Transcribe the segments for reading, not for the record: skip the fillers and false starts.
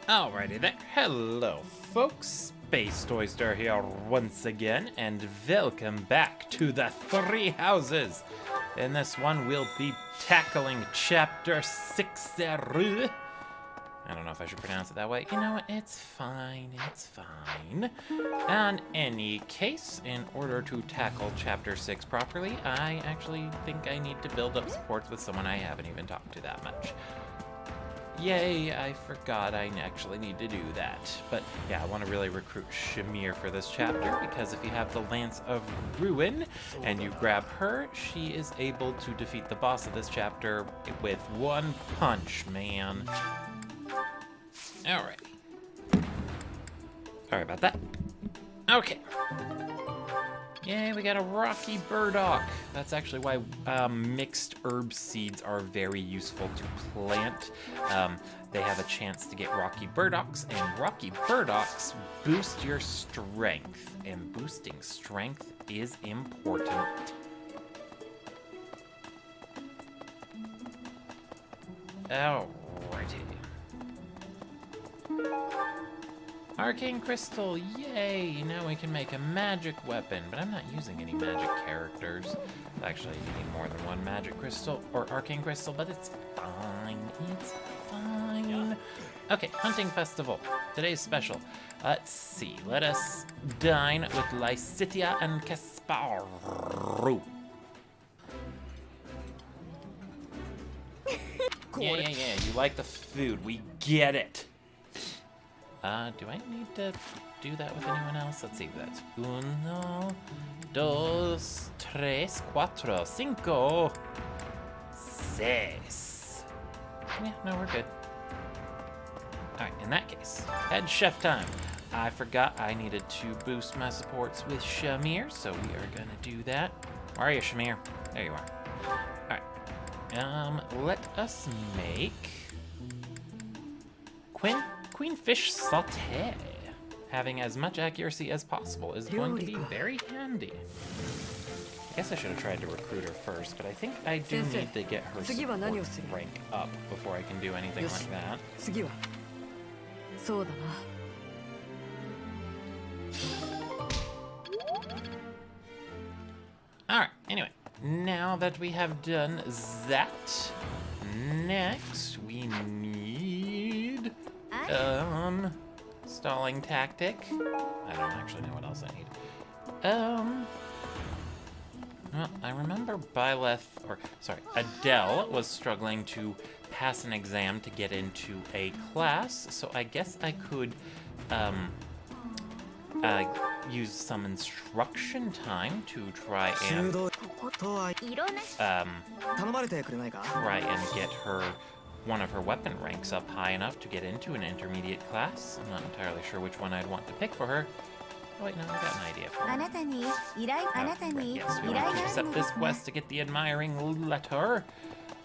Alrighty there. Hello, folks. Space Toyster here once again, and welcome back to the Three Houses. In this one, we'll be tackling Chapter 6. I don't know if I should pronounce it that way. You know what? It's fine. It's fine. In any case, in order to tackle Chapter 6 properly, I actually think I need to build up supports with someone I haven't even talked to that much. Yay, I forgot I actually need to do that. But yeah, I want to really recruit Shamir for this chapter, because if you have the Lance of Ruin and you grab her, she is able to defeat the boss of this chapter with one punch, man. Alright. Sorry about that. Okay. Yay, we got a rocky burdock. That's actually why mixed herb seeds are very useful to plant. They have a chance to get rocky burdocks, and rocky burdocks boost your strength. And boosting strength is important. Alrighty. Arcane Crystal, yay! Now we can make a magic weapon, but I'm not using any magic characters. Actually, you need more than one magic crystal, or arcane crystal, but it's fine. It's fine. Okay, Hunting Festival. Today's special. Let's see. Let us dine with Lycitia and Kasparu. Yeah. You like the food. We get it. Do I need to do that with anyone else? Let's see, that's 1, 2, 3, 4, 5, 6. Yeah, no, we're good. Alright, in that case, head chef time. I forgot I needed to boost my supports with Shamir, so we are gonna do that. Where are you, Shamir? There you are. Alright. Let us make Queen fish sauté. Having as much accuracy as possible is going to be very handy. I guess I should have tried to recruit her first, but I think I do need to get her support rank up before I can do anything like that. Alright, anyway, now that we have done that, next we need stalling tactic. I don't actually know what else I need. Well, I remember Adele was struggling to pass an exam to get into a class, so I guess I could, use some instruction time to try and, get her one of her weapon ranks up high enough to get into an intermediate class. I'm not entirely sure which one I'd want to pick for her. Oh wait, no, I got an idea for her. Yes, we want to accept this quest to get the admiring letter.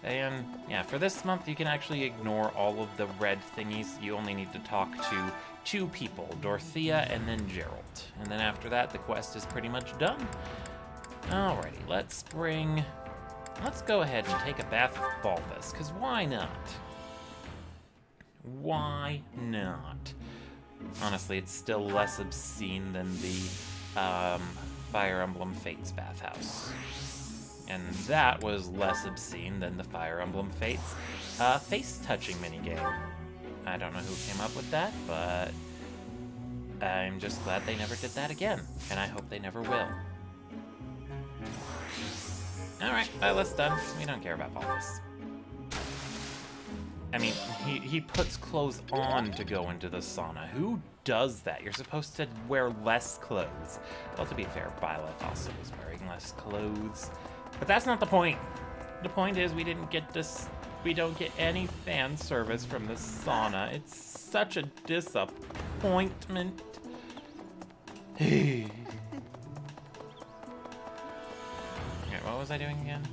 And yeah, for this month you can actually ignore all of the red thingies. You only need to talk to 2 people, Dorothea and then Gerald. And then after that, the quest is pretty much done. Alrighty, let's go ahead and take a bath with Balthus, because why not? Why not? Honestly, it's still less obscene than the Fire Emblem Fates bathhouse. And that was less obscene than the Fire Emblem Fates face-touching minigame. I don't know who came up with that, but I'm just glad they never did that again, and I hope they never will. Alright, Byleth's done. We don't care about Balthus. I mean, he puts clothes on to go into the sauna. Who does that? You're supposed to wear less clothes. Well, to be fair, Byleth also was wearing less clothes. But that's not the point. The point is we don't get any fan service from the sauna. It's such a disappointment. What was I doing again?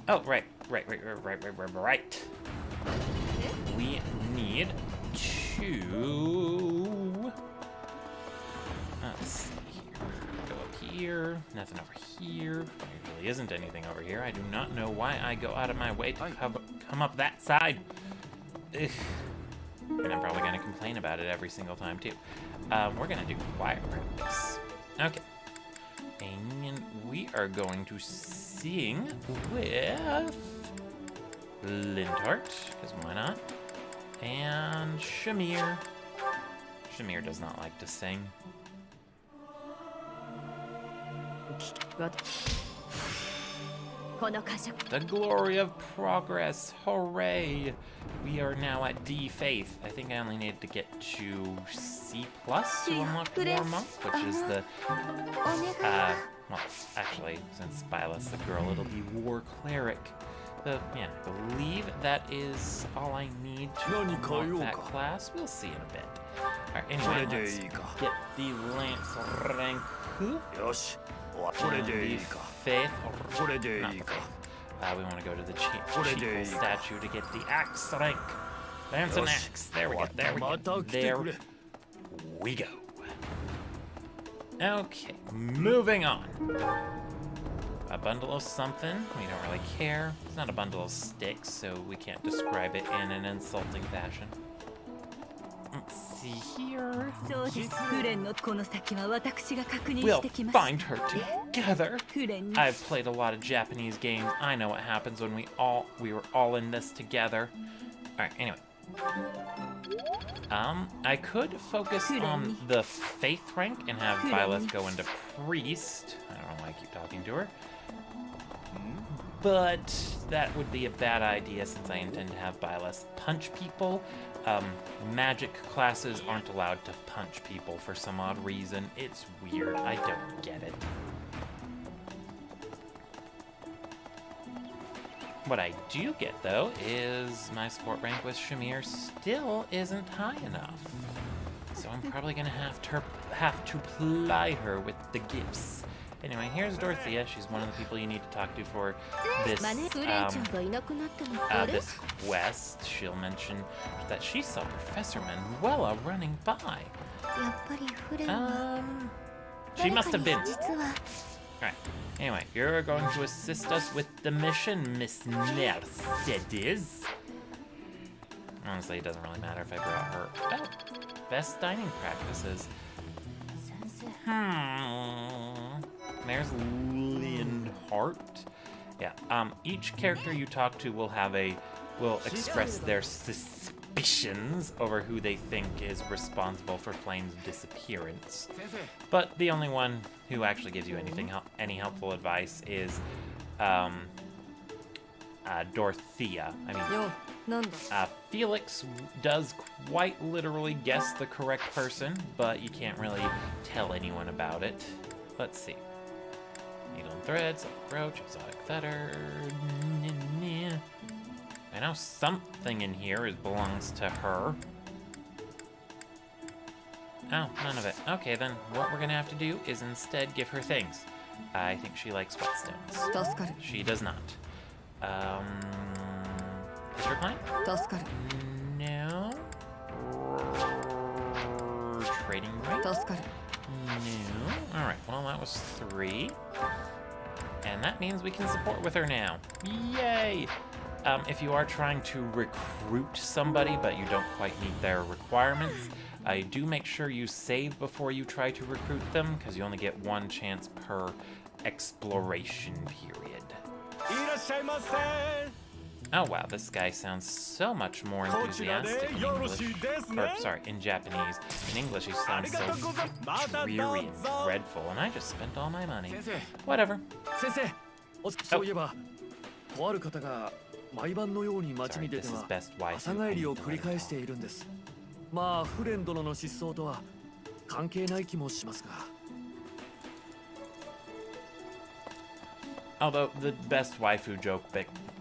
Oh, right. We need to... Let's see here. Go up here. Nothing over here. There really isn't anything over here. I do not know why I go out of my way to come up that side. Ugh. And I'm probably going to complain about it every single time, too. We're going to do choir practice. Okay. And we are going to sing with Linthart, because why not? And Shamir. Shamir does not like to sing. The glory of progress, hooray! We are now at D Faith. I think I only need to get to C+ to unlock War Monk, which is the, well, actually, since Byleth's the girl, it'll be War Cleric. Yeah, I believe that is all I need to unlock that class. We'll see in a bit. Alright, anyway, let's get the Lance rank. The Faith, not the Faith. We want to go to the Chief statue to get the Axe rank. Lance and Axe. There we go. There we go. There we go. Okay, moving on. A bundle of something. We don't really care. It's not a bundle of sticks, so we can't describe it in an insulting fashion. Let's see here. We'll find her together. I've played a lot of Japanese games. I know what happens when we were all in this together. Alright, anyway. I could focus on the Faith rank and have Byleth go into Priest. I don't know why I keep talking to her. But that would be a bad idea since I intend to have Byleth punch people. Magic classes aren't allowed to punch people for some odd reason. It's weird. I don't get it. What I do get, though, is my support rank with Shamir still isn't high enough. So I'm probably going to have to ply her with the gifts. Anyway, here's Dorothea. She's one of the people you need to talk to for this this quest. She'll mention that she saw Professor Manuela running by. She must have been. Alright. Anyway, you're going to assist us with the mission, Miss Mercedes. Honestly, it doesn't really matter if I brought her. Oh, best dining practices. There's Linthart. Yeah. Each character you talk to will express their suspicions over who they think is responsible for Flame's disappearance. But the only one who actually gives you any helpful advice is Dorothea. I mean, Felix does quite literally guess the correct person, but you can't really tell anyone about it. Let's see. Needle and thread, silk brooch, exotic feather. I know something in here belongs to her. Oh, none of it. Okay, then what we're gonna have to do is instead give her things. I think she likes whetstones. She does not. Is her client? No. Trading rate? No. Alright, well that was 3. And that means we can support with her now. Yay! If you are trying to recruit somebody, but you don't quite meet their requirements, do make sure you save before you try to recruit them, because you only get 1 chance per exploration period. Oh wow, this guy sounds so much more enthusiastic in English. Or, sorry, in Japanese. In English, he sounds so dreary and dreadful, and I just spent all my money. Whatever. Oh. Sorry, this is best wife. Although the best waifu joke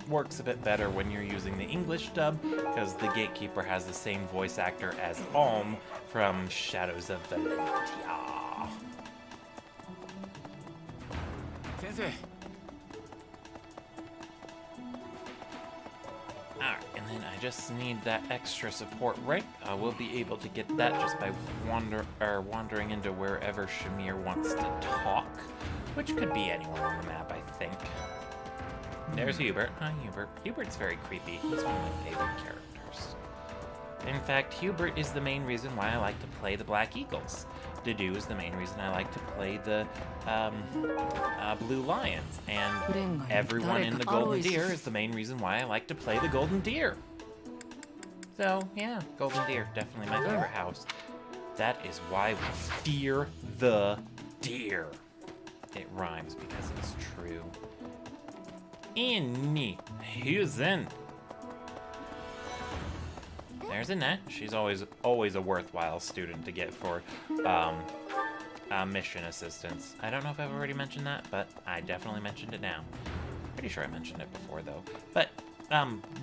works a bit better when you're using the English dub, because the Gatekeeper has the same voice actor as Alm from Shadows of Valentia. Alright, and then I just need that extra support rank. I will be able to get that just by wandering into wherever Shamir wants to talk, which could be anywhere on the map, I think. There's Hubert. Hi, Hubert. Hubert's very creepy. He's one of my favorite characters. In fact, Hubert is the main reason why I like to play the Black Eagles. Dedue is the main reason I like to play the Blue Lions. And everyone in the Golden Deer is the main reason why I like to play the Golden Deer. So, yeah, Golden Deer, definitely my favorite house. That is why we fear the deer. It rhymes because it's true. Anywhosen. There's Annette. She's always a worthwhile student to get for mission assistance. I don't know if I've already mentioned that, but I definitely mentioned it now. Pretty sure I mentioned it before, though. But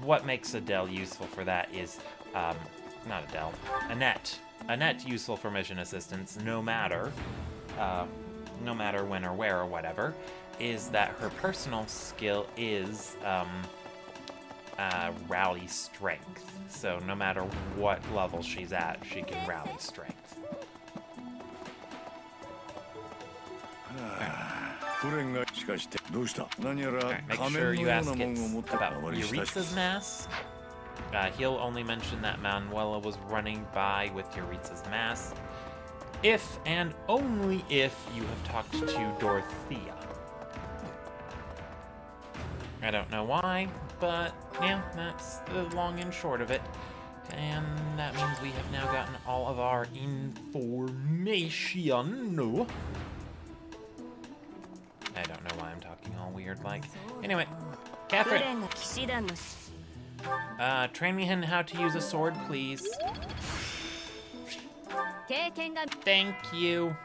what makes Adele useful for that is, not Adele, Annette. Annette useful for mission assistance, no matter when or where or whatever, is that her personal skill is rally strength. So no matter what level she's at, she can rally strength. Alright, make sure you ask it about Yuritsa's mask. He'll only mention that Manuela was running by with Yuritsa's mask if and only if you have talked to Dorothea. I don't know why, but yeah, that's the long and short of it. And that means we have now gotten all of our information. I don't know why I'm talking all weird like. Anyway, Catherine. Train me in how to use a sword, please. Thank you.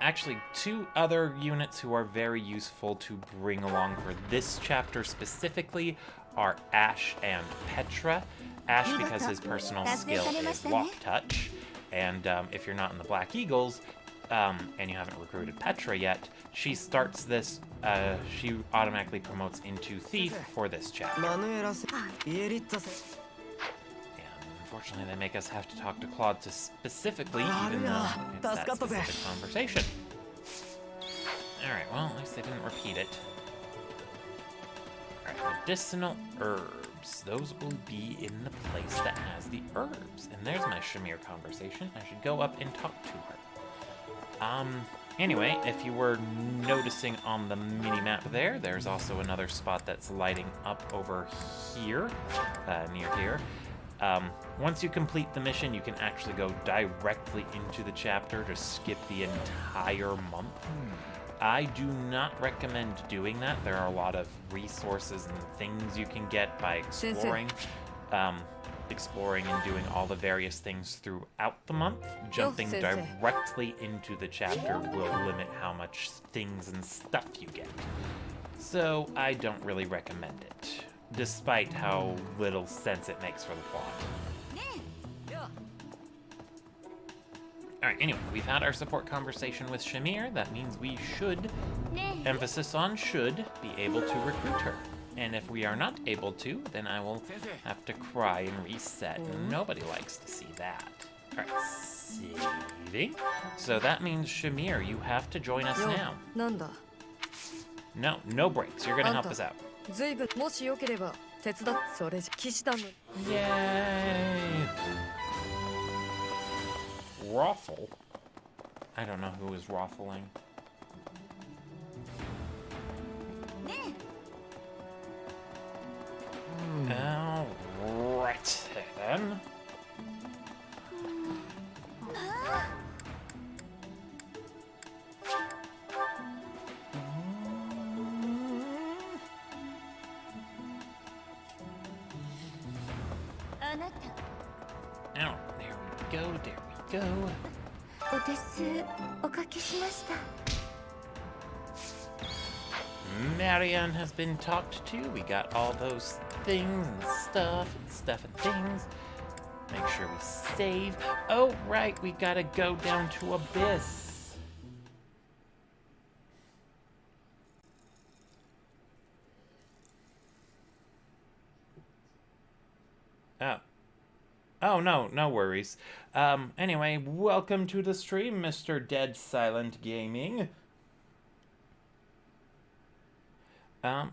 Actually, two other units who are very useful to bring along for this chapter specifically are Ash and Petra. Ash because his personal skill is Walk Touch, and if you're not in the Black Eagles, and you haven't recruited Petra yet, she starts this, she automatically promotes into Thief for this chapter. Unfortunately, they make us have to talk to Claude specifically, even though it's that specific conversation. Alright, well, at least they didn't repeat it. Alright, medicinal herbs. Those will be in the place that has the herbs. And there's my Shamir conversation. I should go up and talk to her. Anyway, if you were noticing on the mini-map there, there's also another spot that's lighting up over here, near here. Once you complete the mission, you can actually go directly into the chapter to skip the entire month. I do not recommend doing that. There are a lot of resources and things you can get by exploring. Exploring and doing all the various things throughout the month. Jumping directly into the chapter will limit how much things and stuff you get. So I don't really recommend it, despite how little sense it makes for the plot. Alright, anyway, we've had our support conversation with Shamir. That means we should, emphasis on should, be able to recruit her. And if we are not able to, then I will have to cry and reset. Nobody likes to see that. Alright, saving. So that means, Shamir, you have to join us now. No breaks. You're gonna help us out. Yay! Raffle? I don't know who is raffling. Alright then. Oh, there we go, there we go. Marianne has been talked to. We got all those things and stuff and things. Make sure we save. Oh, right, we gotta go down to Abyss. Oh, no worries. Anyway, welcome to the stream, Mr. Dead Silent Gaming.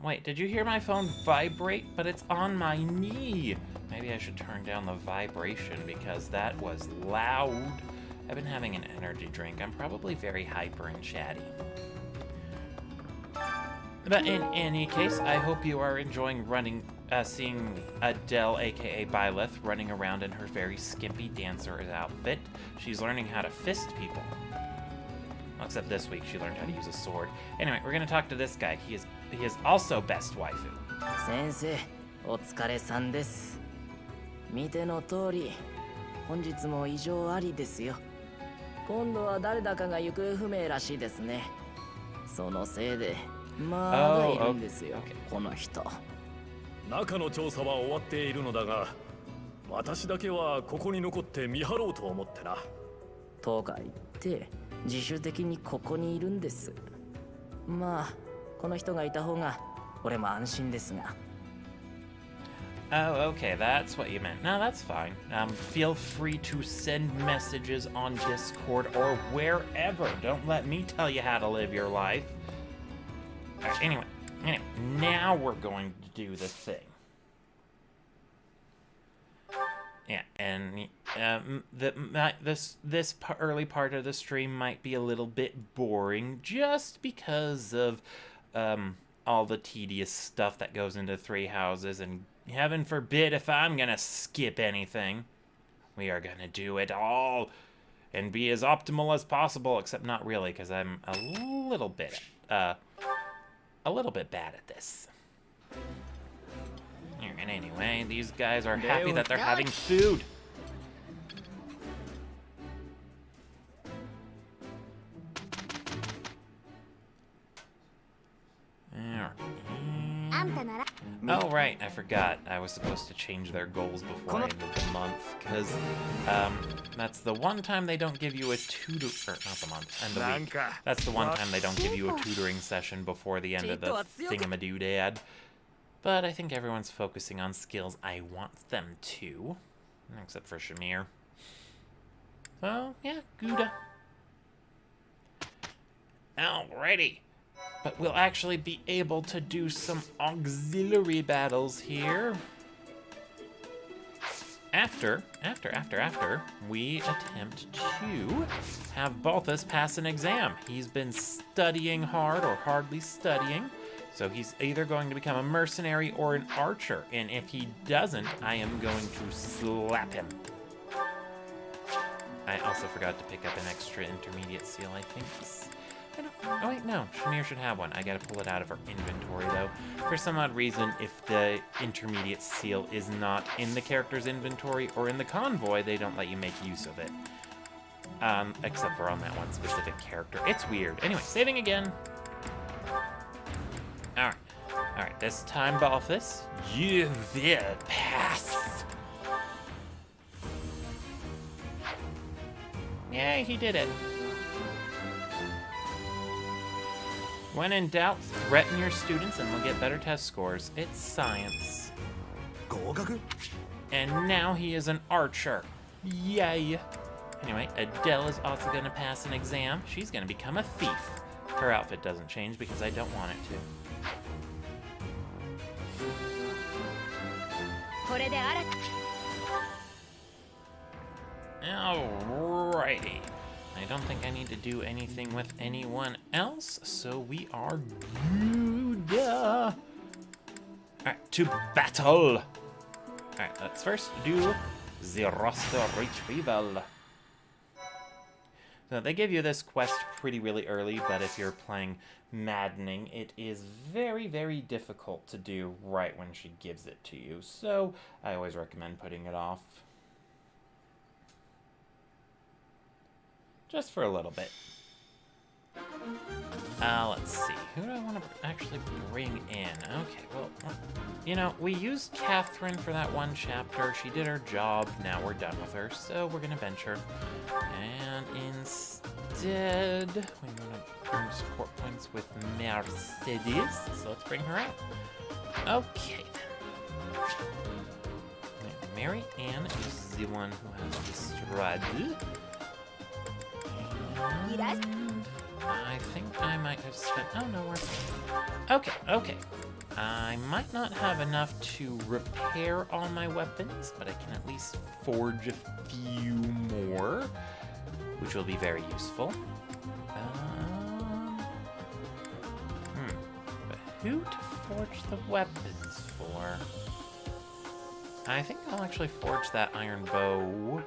Wait, did you hear my phone vibrate? But it's on my knee. Maybe I should turn down the vibration because that was loud. I've been having an energy drink. I'm probably very hyper and chatty. But in any case, I hope you are enjoying seeing Adele, aka Byleth, running around in her very skimpy dancer outfit. She's learning how to fist people. Well, except this week, she learned how to use a sword. Anyway, we're gonna talk to this guy. He is also best waifu. 先生、お疲れさんです。見ての通り、本日も異常ありですよ。今度は誰だかが行方不明らしいですね。そのせいで、まだいるんですよ、この人。中の調査は終わっているのだが、私だけはここに残って見張ろうと思ってな。とか言って、自主的にここにいるんです。まあ、この人がいた方が、俺も安心ですが。Oh, okay, that's what you meant. No, that's fine. Feel free to send messages on Discord or wherever. Don't let me tell you how to live your life. Anyway, now we're going to do the thing. Yeah, and this early part of the stream might be a little bit boring just because of all the tedious stuff that goes into Three Houses, and heaven forbid if I'm gonna skip anything. We are gonna do it all and be as optimal as possible, except not really, because I'm a little bit bad at this. And anyway, these guys are happy that they're having food. Oh, right, I forgot. I was supposed to change their goals before I ended the month, because that's the one time they don't give you a tutor... Or, not the month, end of the week. That's the one time they don't give you a tutoring session before the end of the thingamadoodad. But I think everyone's focusing on skills I want them to. Except for Shamir. So, yeah, Gouda. Alrighty. But we'll actually be able to do some auxiliary battles here. After we attempt to have Balthus pass an exam. He's been studying hard or hardly studying. So he's either going to become a mercenary or an archer, and if he doesn't, I am going to slap him. I also forgot to pick up an extra intermediate seal, I think. Oh wait, no, Shamir should have one. I gotta pull it out of her inventory, though. For some odd reason, if the intermediate seal is not in the character's inventory or in the convoy, they don't let you make use of it. Except for on that one specific character. It's weird. Anyway, saving again. Alright, this time, Balthus, you will pass. Yay, he did it. When in doubt, threaten your students and they'll get better test scores. It's science. And now he is an archer. Yay. Anyway, Adele is also going to pass an exam. She's going to become a thief. Her outfit doesn't change because I don't want it to. Alrighty. I don't think I need to do anything with anyone else, so we are good. Alright, to battle! Alright, let's first do the roster retrieval. So they give you this quest really early, but if you're playing Maddening, it is very, very difficult to do right when she gives it to you. So I always recommend putting it off. Just for a little bit. Let's see. Who do I want to actually bring in? Okay, well, you know, we used Catherine for that one chapter. She did her job. Now we're done with her, so we're going to bench her. And instead, we want to earn support points with Mercedes, so let's bring her out. Okay, then. Mary Ann is the one who has the stride. And I think I might have spent... Oh, no, we're fine. Okay. I might not have enough to repair all my weapons, but I can at least forge a few more, which will be very useful. But who to forge the weapons for? I think I'll actually forge that iron bow.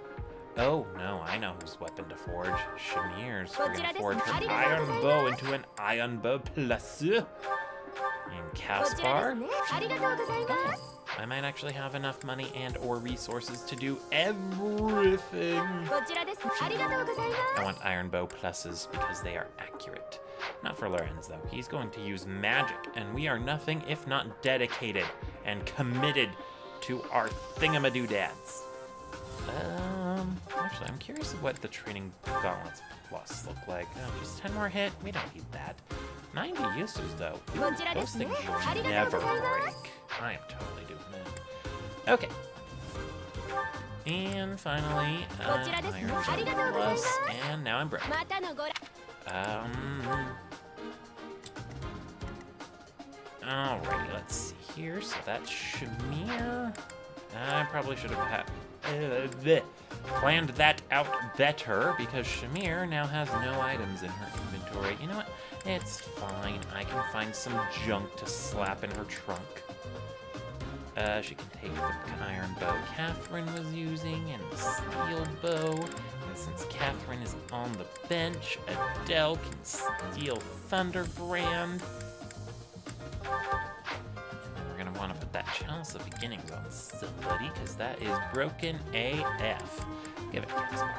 Oh, no, I know whose weapon to forge. Shamir's. We're gonna forge her iron bow into an iron bow plus. And Caspar. I might actually have enough money and or resources to do everything. I want iron bow pluses because they are accurate. Not for Lorenz, though. He's going to use magic, and we are nothing if not dedicated and committed to our thingamadoodads. Actually, I'm curious of what the training gauntlets plus look like. Oh, just 10 more hit? We don't need that. 90 uses, though. Ooh, those things will never break. I am totally doing that. Okay. And finally, iron plus, and now I'm broke. Alrighty, let's see here. So that's Shamir. I probably should have planned that out better, because Shamir now has no items in her inventory. You know what? It's fine. I can find some junk to slap in her trunk. She can take the iron bow Catherine was using and the steel bow. And since Catherine is on the bench, Adele can steal Thunderbrand. Want to put that chalice of beginnings on somebody, because that is broken AF. Give it, Caspar.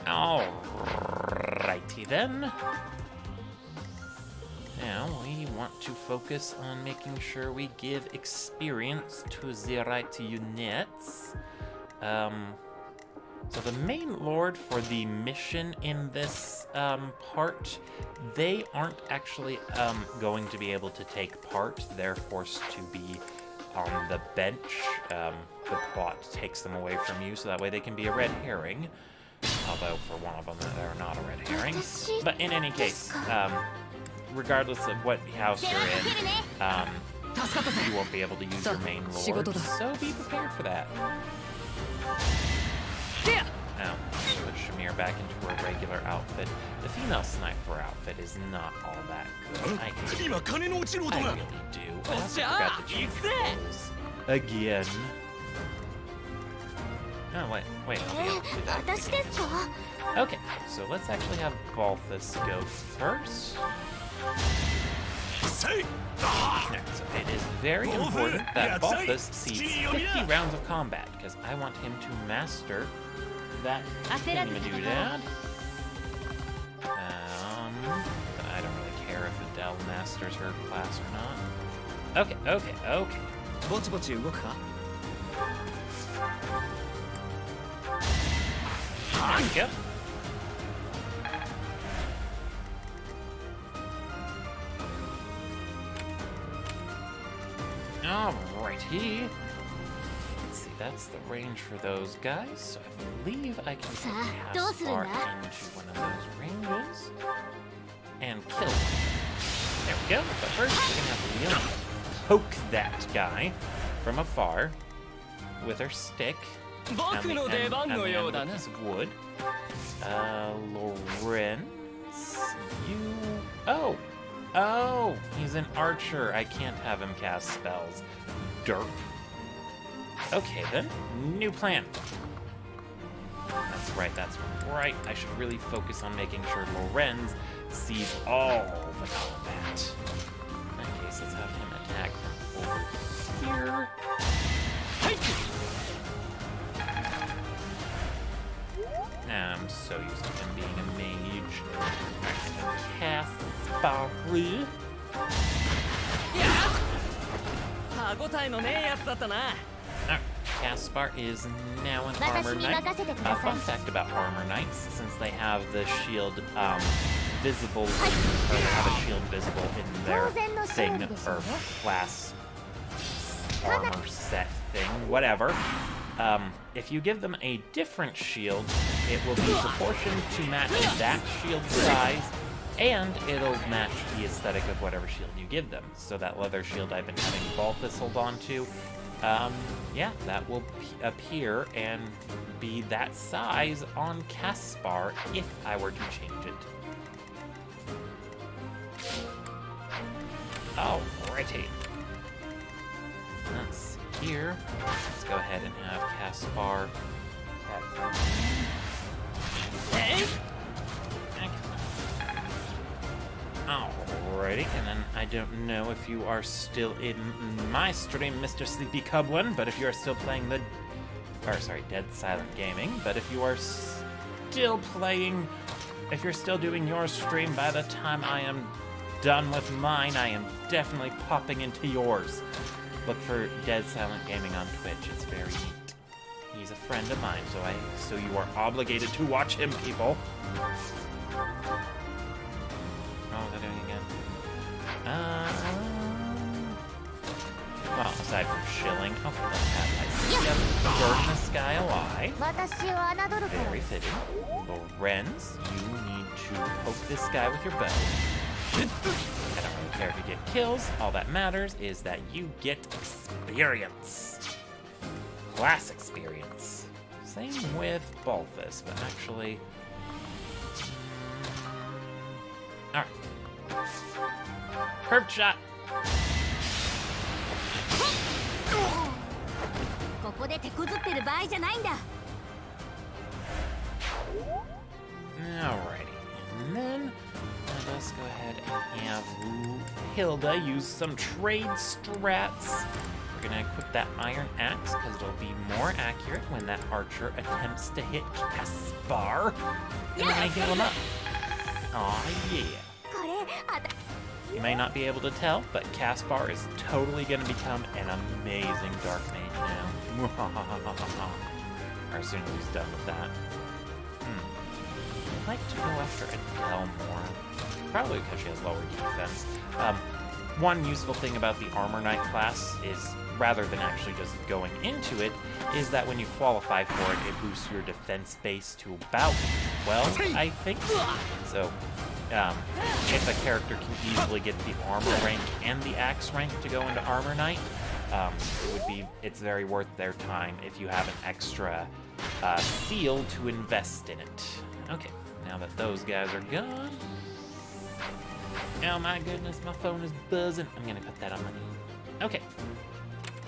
Alrighty then. Now we want to focus on making sure we give experience to the right units. So the main lord for the mission in this part, they aren't actually going to be able to take part. They're forced to be on the bench. The plot takes them away from you, so that way they can be a red herring. Although for one of them, they're not a red herring. But in any case, regardless of what house you're in, you won't be able to use your main lord, so be prepared for that. Now, put Shamir back into her regular outfit. The female sniper outfit is not all that good. I really do. I also forgot to change clothes. Again. Oh, wait, I'll be able to do that. Okay, so let's actually have Balthus go first. Now, so it is very important that Balthus sees 50 rounds of combat, because I want him to master that thingamadoodah. But I don't really care if Adele masters her class or not. Okay. There we go. Alrighty. Let's see, that's the range for those guys. So I believe I can put Caspar into one of those ranges and kill him. There we go. But first, we're gonna have to really poke that guy from afar with her stick and a piece of wood. Lorenz, you... Oh, he's an archer. I can't have him cast spells. Derp. Okay, then. New plan. That's right. I should really focus on making sure Lorenz sees all the combat. In that case, let's have him attack from over here. I'm so used to him being a mage. Caspar. Caspar is now an armor knight. Fun fact about armor knights, since they have the shield visible, or they have a shield visible in their thing, or class armor set thing, whatever. If you give them a different shield, it will be proportioned to match that shield size, and it'll match the aesthetic of whatever shield you give them. So that leather shield I've been having Balthus hold on to, yeah, that will appear and be that size on Caspar if I were to change it. Alrighty. Let's see here. Let's go ahead and have Caspar. Alrighty, and then I don't know if you are still in my stream, Mr. Sleepy Cub One, but if you are still playing Dead Silent Gaming, but if you are still playing, if you're still doing your stream by the time I am done with mine, I am definitely popping into yours. Look for Dead Silent Gaming on Twitch, it's very neat. He's a friend of mine, so you are obligated to watch him, people. Oh, they're doing again. Well, aside from shilling, okay, let's have Lycia burn this guy alive. Very fitting. Lorenz, you need to poke this guy with your bow. I don't really care if you get kills. All that matters is that you get experience. Class experience. Same with Balthus, but actually... Alright. Curved shot. Alrighty. And then let us go ahead and have Hilda use some trade strats. We're gonna equip that iron axe because it'll be more accurate when that archer attempts to hit Caspar. And we're gonna heal him up. Aw, yeah. You may not be able to tell, but Caspar is totally going to become an amazing Dark Mage now. Or as soon as he's done with that. I'd like to go after Adele more. Probably because she has lower defense. One useful thing about the Armor Knight class is, rather than actually just going into it, is that when you qualify for it, it boosts your defense base to about 12, I think. So, if a character can easily get the armor rank and the axe rank to go into Armor Knight, it's very worth their time if you have an extra seal to invest in it. Okay, now that those guys are gone. Oh my goodness, my phone is buzzing. I'm gonna put that on my knee. Okay.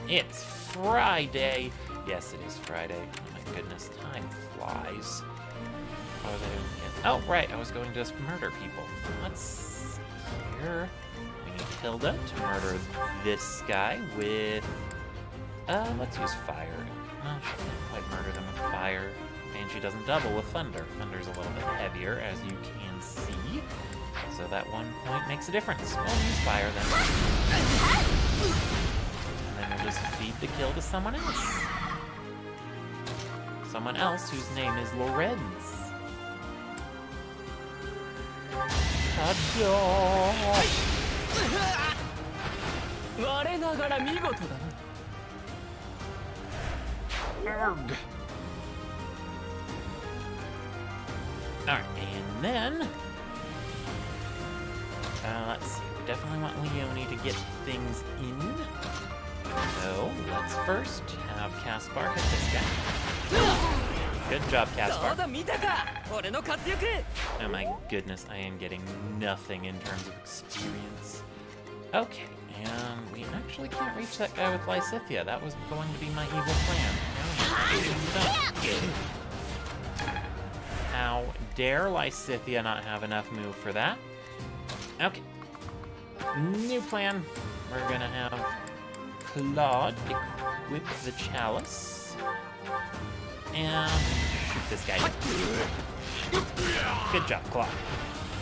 It's Friday. Yes, it is Friday. Oh my goodness, time flies. What was I doing again? Oh, right, I was going to just murder people. Let's see here. We need Hilda to murder this guy with... let's use fire. No, she can't quite murder them with fire. And she doesn't double with thunder. Thunder's a little bit heavier, as you can see. So that 1 point makes a difference. We'll use fire then. And then we'll just feed the kill to someone else. Someone else whose name is Lorenz. Alright, and then... let's see, we definitely want Leone to get things in. So, let's first have Caspar hit this guy. Good job, Caspar. Oh my goodness, I am getting nothing in terms of experience. Okay, and we actually can't reach that guy with Lysithea. That was going to be my evil plan. How dare Lysithea not have enough move for that? Okay. New plan. We're gonna have Claude equip the chalice. And shoot this guy. Good job, Claude.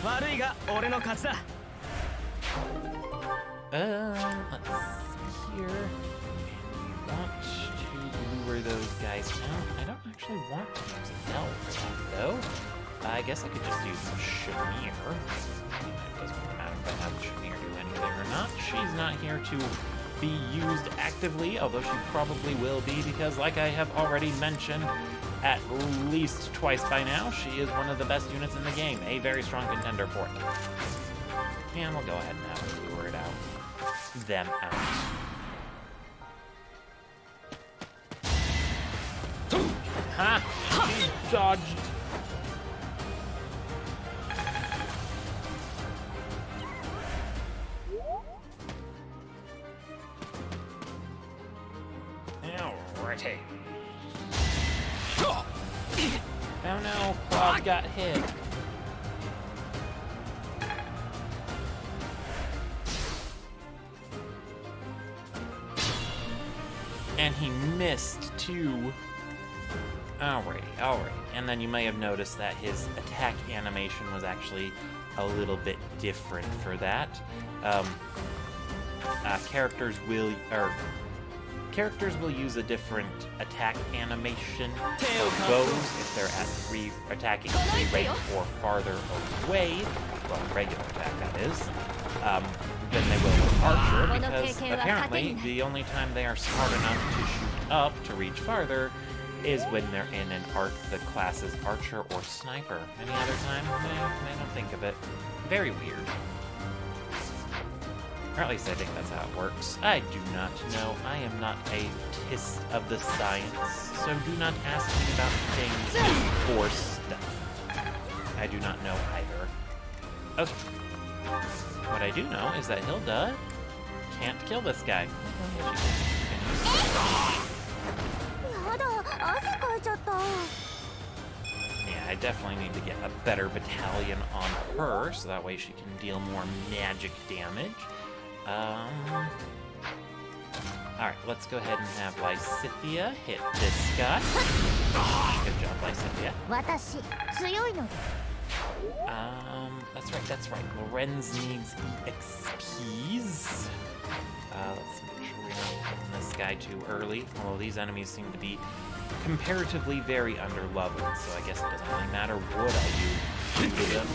Let's see here. We want to lure those guys down. I don't actually want to use Adele for that, though. I guess I could just use Shamir. It doesn't really matter if I have Shamir do anything or not. She's not here to be used actively, although she probably will be, because like I have already mentioned at least twice by now, she is one of the best units in the game, a very strong contender for it. And we'll go ahead and have her lure it out. Them out. Ha! She dodged. Alrighty. Oh no, Claude got hit. And he missed too. Alrighty. And then you may have noticed that his attack animation was actually a little bit different for that. Characters will use a different attack animation for bows if they're at attacking 3 rank or farther away. Well, regular attack, that is. Than they will with Archer, because apparently the only time they are smart enough to shoot up to reach farther is when they're in the classes Archer or Sniper. Any other time? I don't think of it. Very weird. Or at least I think that's how it works. I do not know. I am not a tist of the science, so do not ask me about things or stuff. I do not know either. Okay. What I do know is that Hilda can't kill this guy. Yeah, I definitely need to get a better battalion on her, so that way she can deal more magic damage. Alright, let's go ahead and have Lysithea hit this guy. Good job, Lysithea. That's right. Lorenz needs EXPs. Let's make sure we're not hitting this guy too early. Although these enemies seem to be comparatively very underleveled, so I guess it doesn't really matter what I do to them.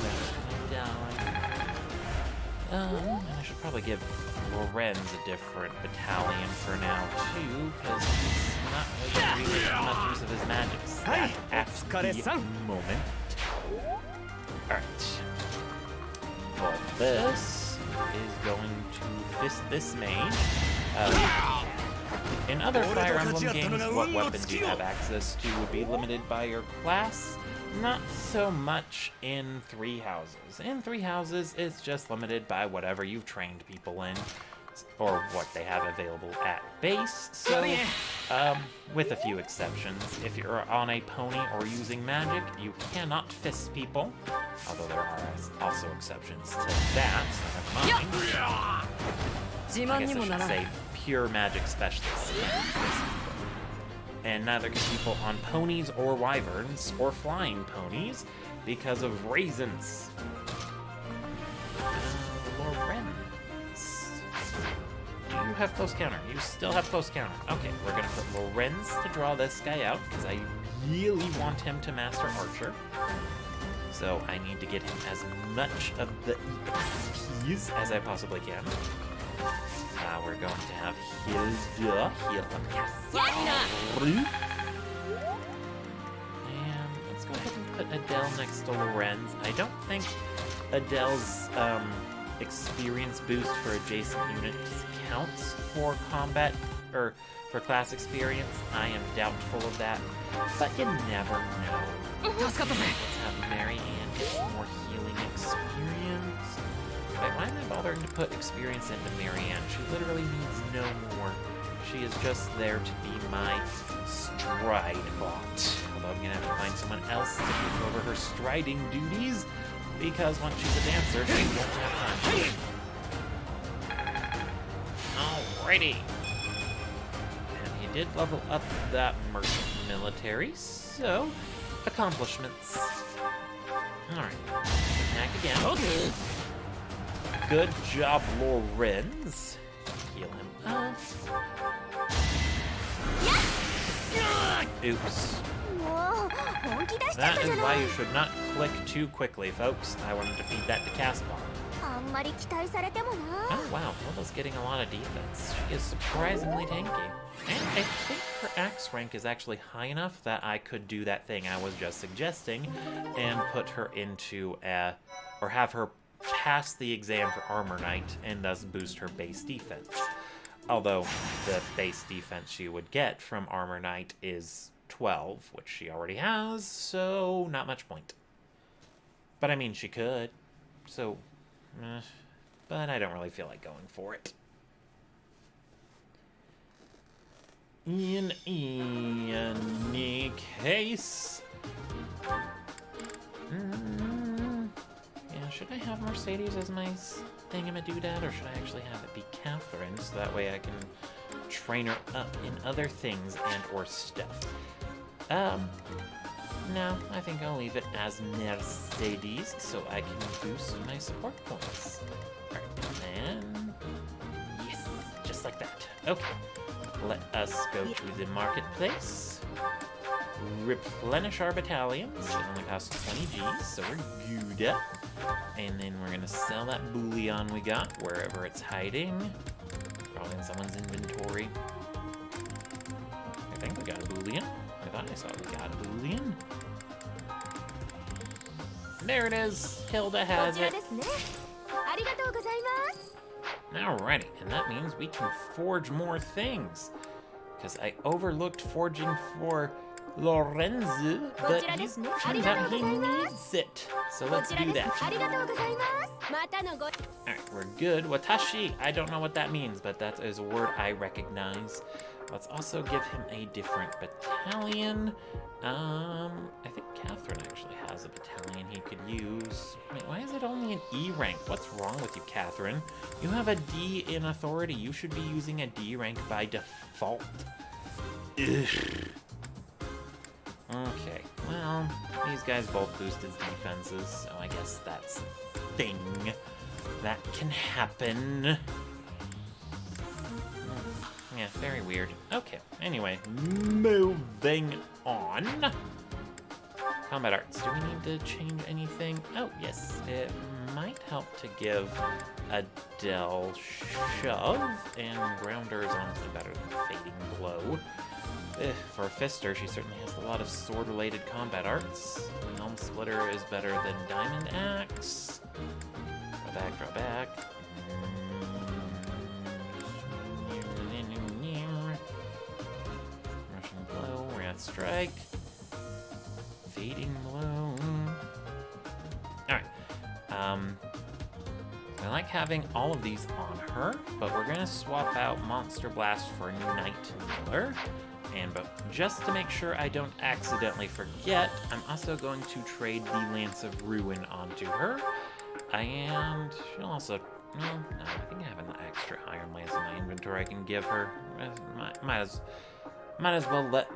And I should probably give Lorenz a different battalion for now too, because he's not really doing much use of his magics at the moment. Alright. Well, this is going to fist this mage. In other Fire Emblem games, what weapons you have access to would be limited by your class. Not so much in Three Houses. In Three Houses, it's just limited by whatever you've trained people in, or what they have available at base. So, with a few exceptions, if you're on a pony or using magic, you cannot fist people. Although there are also exceptions to that, so never mind. I guess I should say pure magic specialists can't fist people. And neither can people on ponies or wyverns or flying ponies because of raisins. Lorenz. Do you have close counter? You still have close counter. Okay, we're gonna put Lorenz to draw this guy out because I really want him to master Archer. So I need to get him as much of the EXPs as I possibly can. We're going to have Hilda heal up Cassie. And let's go ahead and put Adele next to Lorenz. I don't think Adele's experience boost for adjacent units counts for combat, or for class experience. I am doubtful of that, but you never know. Let's have Mary Ann get some more healing experience. Wait, why am I bothering to put experience into Mary Ann? She literally needs no more. She is just there to be my stride bot. Although I'm gonna have to find someone else to take over her striding duties, because once she's a dancer, she won't have time. Alrighty. And he did level up that merchant military, so accomplishments. Alright. Attack again. Okay. Good job, Lorenz. Heal him up. Oops. That is why you should not click too quickly, folks. I wanted to feed that to Castball. あんまり期待されてもな。 Oh wow, Hilda's getting a lot of defense. She is surprisingly tanky. And I think her axe rank is actually high enough that I could do that thing I was just suggesting and put her into a, or have her pass the exam for Armor Knight and thus boost her base defense. Although the base defense she would get from Armor Knight is 12, which she already has, so not much point. But I mean, she could, so, but I don't really feel like going for it. In any case, yeah, should I have Mercedes as my thingamadoodad, or should I actually have it be Catherine, so that way I can train her up in other things and or stuff? No, I think I'll leave it as Mercedes, so I can boost my support points. Alright, and yes, just like that. Okay, let us go to the marketplace, replenish our battalions. It only costs 20 G's, so we're good. And then we're gonna sell that bullion we got wherever it's hiding. Probably in someone's inventory. I think we got a bullion. I thought I saw we got a bullion. There it is. Hilda has it. ありがとうございます。 Alrighty, and that means we can forge more things. Because I overlooked forging for Lorenzo, but it turns out he needs it. So let's do that. ありがとうございます。またのご。 Alright, we're good. Watashi, I don't know what that means, but that is a word I recognize. Let's also give him a different battalion. I think Catherine actually has a battalion he could use. Wait, why is it only an E rank? What's wrong with you, Catherine? You have a D in authority. You should be using a D rank by default. Ugh. Okay, well, these guys both boosted defenses, so I guess that's a thing that can happen. Yeah, very weird. Okay, anyway, moving on. Combat arts. Do we need to change anything? Oh, yes. It might help to give Adele shove, and Grounder is honestly better than Fading Blow. For a Fister, she certainly has a lot of sword-related combat arts. Helm Splitter is better than Diamond Axe. Draw back, draw back. Rushing Blow, Wrath Strike. Fading Blow. Alright. I like having all of these on her, but we're gonna swap out Monster Blast for Night Miller. But just to make sure I don't accidentally forget, I'm also going to trade the Lance of Ruin onto her. And she'll also, no, I think I have an extra Iron Lance in my inventory I can give her. Might as well let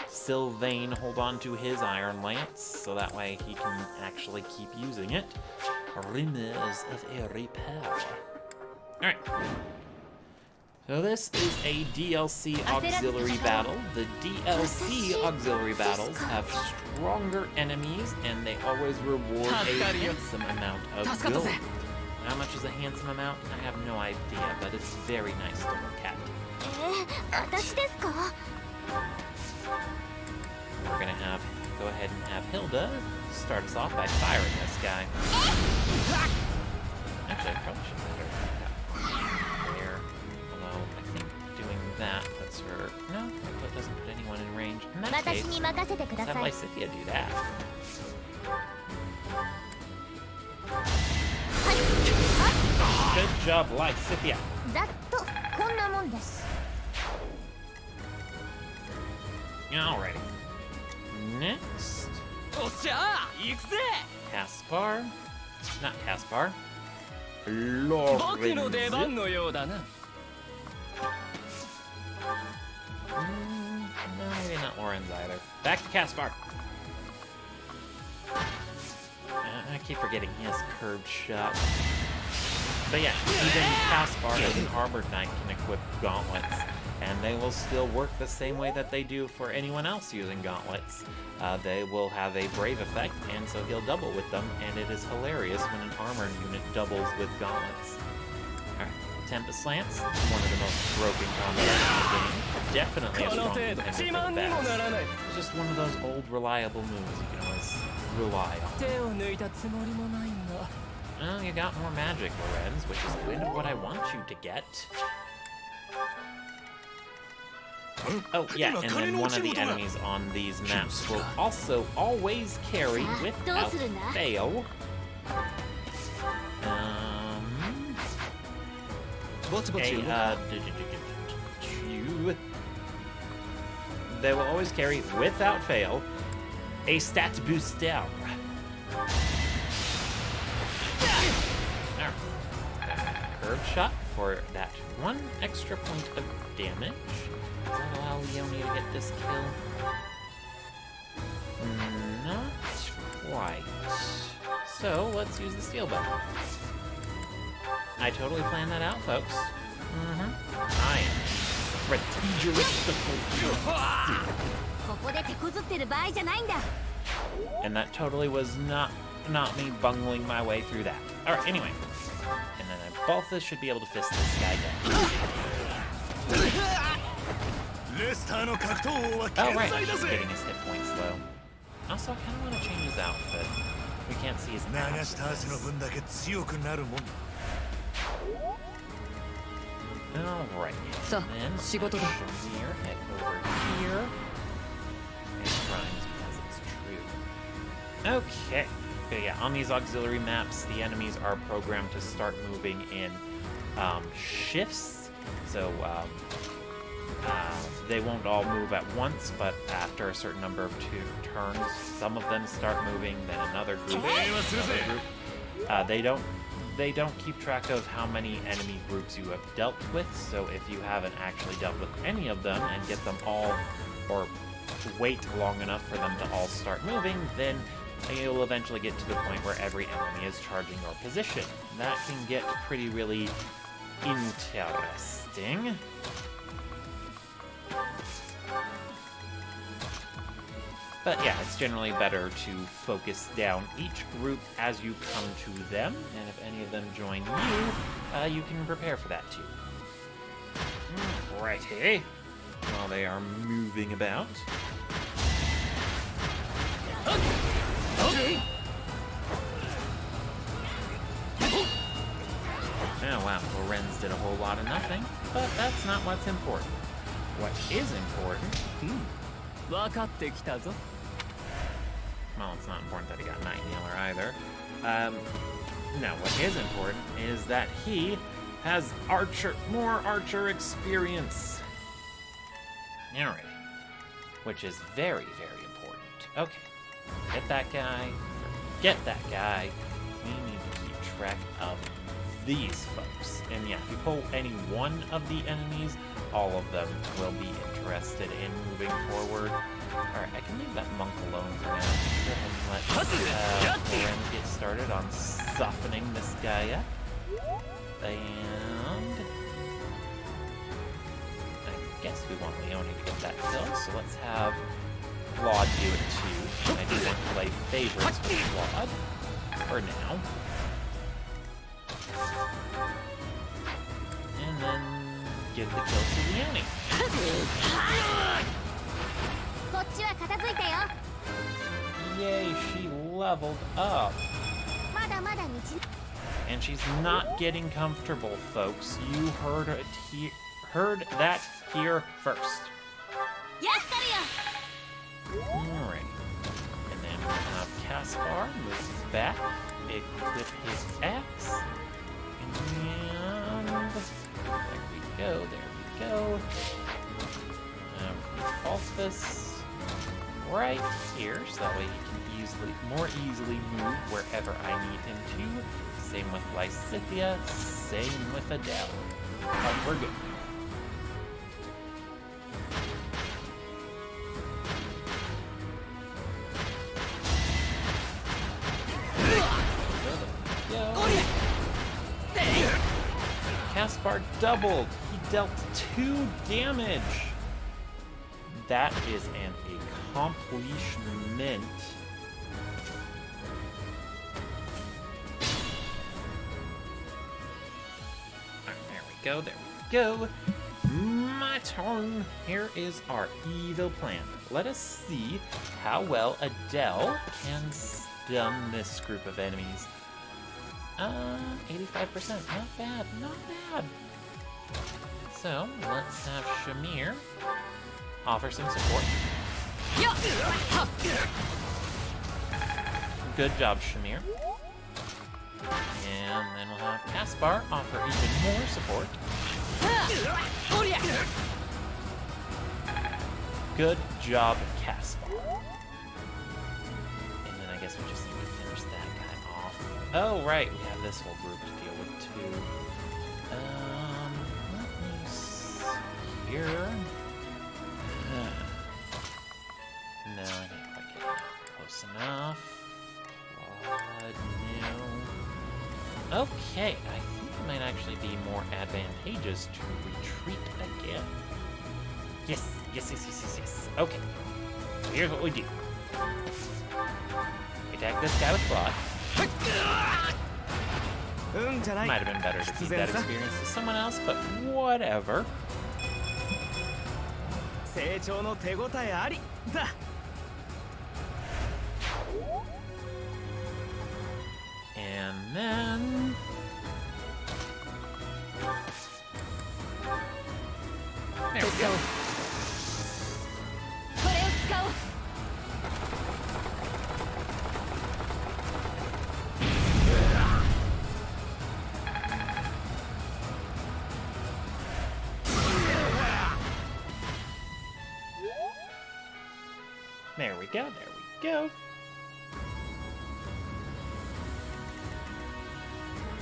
Sylvain hold on to his Iron Lance, so that way he can actually keep using it. Rumors of a repair. Alright. So this is a DLC auxiliary battle. The DLC auxiliary battles have stronger enemies, and they always reward a handsome amount of gold. How much is a handsome amount? I have no idea, but it's very nice to look at. 私ですか? We're gonna go ahead and have Hilda start us off by firing this guy. Actually, I probably should let her there. Although, I think doing that puts her... No, that doesn't put anyone in range. In that case, let's have Lysithea do that. Good job, Lysithea. ざっとこんなもんです。 Alrighty. Next. Caspar. Not Caspar. Lorenz. No, maybe not Lorenz either. Back to Caspar. I keep forgetting he has curved shot. But yeah, even Caspar as an Armored Knight can equip gauntlets. and they will still work the same way that they do for anyone else using gauntlets. They will have a brave effect, and so he'll double with them, and it is hilarious when an armored unit doubles with gauntlets. Alright, Tempest Lance, one of the most broken combat in the game. Definitely a strong contender for the best. It's just one of those old reliable moves you can always rely on. Well, you got more magic, Lorenz, which is kind of what I want you to get. Oh, yeah, and then one of the enemies on these maps will also always carry, without fail, they will always carry, without fail, a stat booster. Curved shot for that 1 extra point of damage. Does that allow Leonie to get this kill? Not quite. So let's use the steel bow. I totally planned that out, folks. I am strategical. And that totally was not me bungling my way through that. Alright, anyway. And then Balthus should be able to fist this guy down. Oh, right, he's getting his hit points low. Also, I kind of want to change his outfit. We can't see his abs. Alright, and then Shamir, head over here. And rhymes because it's true. Okay. Okay, yeah, on these auxiliary maps, the enemies are programmed to start moving in shifts. So, they won't all move at once, but after a certain number of turns, some of them start moving, then another group. They don't keep track of how many enemy groups you have dealt with, so if you haven't actually dealt with any of them and get them all, or wait long enough for them to all start moving, then you'll eventually get to the point where every enemy is charging your position. That can get really interesting. But yeah, it's generally better to focus down each group as you come to them, and if any of them join you, you can prepare for that too. Righty. While they are moving about. Oh wow, Lorenz did a whole lot of nothing, but that's not what's important. What is important... Well, it's not important that he got Night Healer either. No, what is important is that he has more archer experience. Alright. Which is very, very important. Okay. Get that guy. Forget that guy. We need to keep track of these folks. And yeah, if you pull any one of the enemies, all of them will be interested in moving forward. Alright, I can leave that monk alone for now. Go ahead and let Lorenz get started on softening this guy up. And I guess we want Leonie to get that kill, so let's have Claude do it too. I do want to play favorites with Claude for now. And then give the kill to Leonie. Yay, she leveled up. And she's not getting comfortable, folks. You heard that here first. Alright. And then we'll have Caspar move back, equip his axe. And there we go. Balthus right here, so that way he can more easily move wherever I need him to. Same with Lysithia, same with Adele. Oh, we're good. Caspar doubled. He dealt 2 damage. That is an accomplishment. There we go, there we go. My turn. Here is our evil plan. Let us see how well Adele can stun this group of enemies. 85%. Not bad, not bad. So, let's have Shamir offer some support. Good job, Shamir. And then we'll have Caspar offer even more support. Good job, Caspar. And then I guess we just need to finish that guy off. Oh, right, we have this whole group to deal with, too. Let me see here. No, I didn't quite get that close enough. No. Okay, I think it might actually be more advantageous to retreat again. Yes. Okay, so here's what we do. Attack this guy with Broad. Might have been better to feed that experience to someone else, but whatever. And then... there we go. There we go, there we go.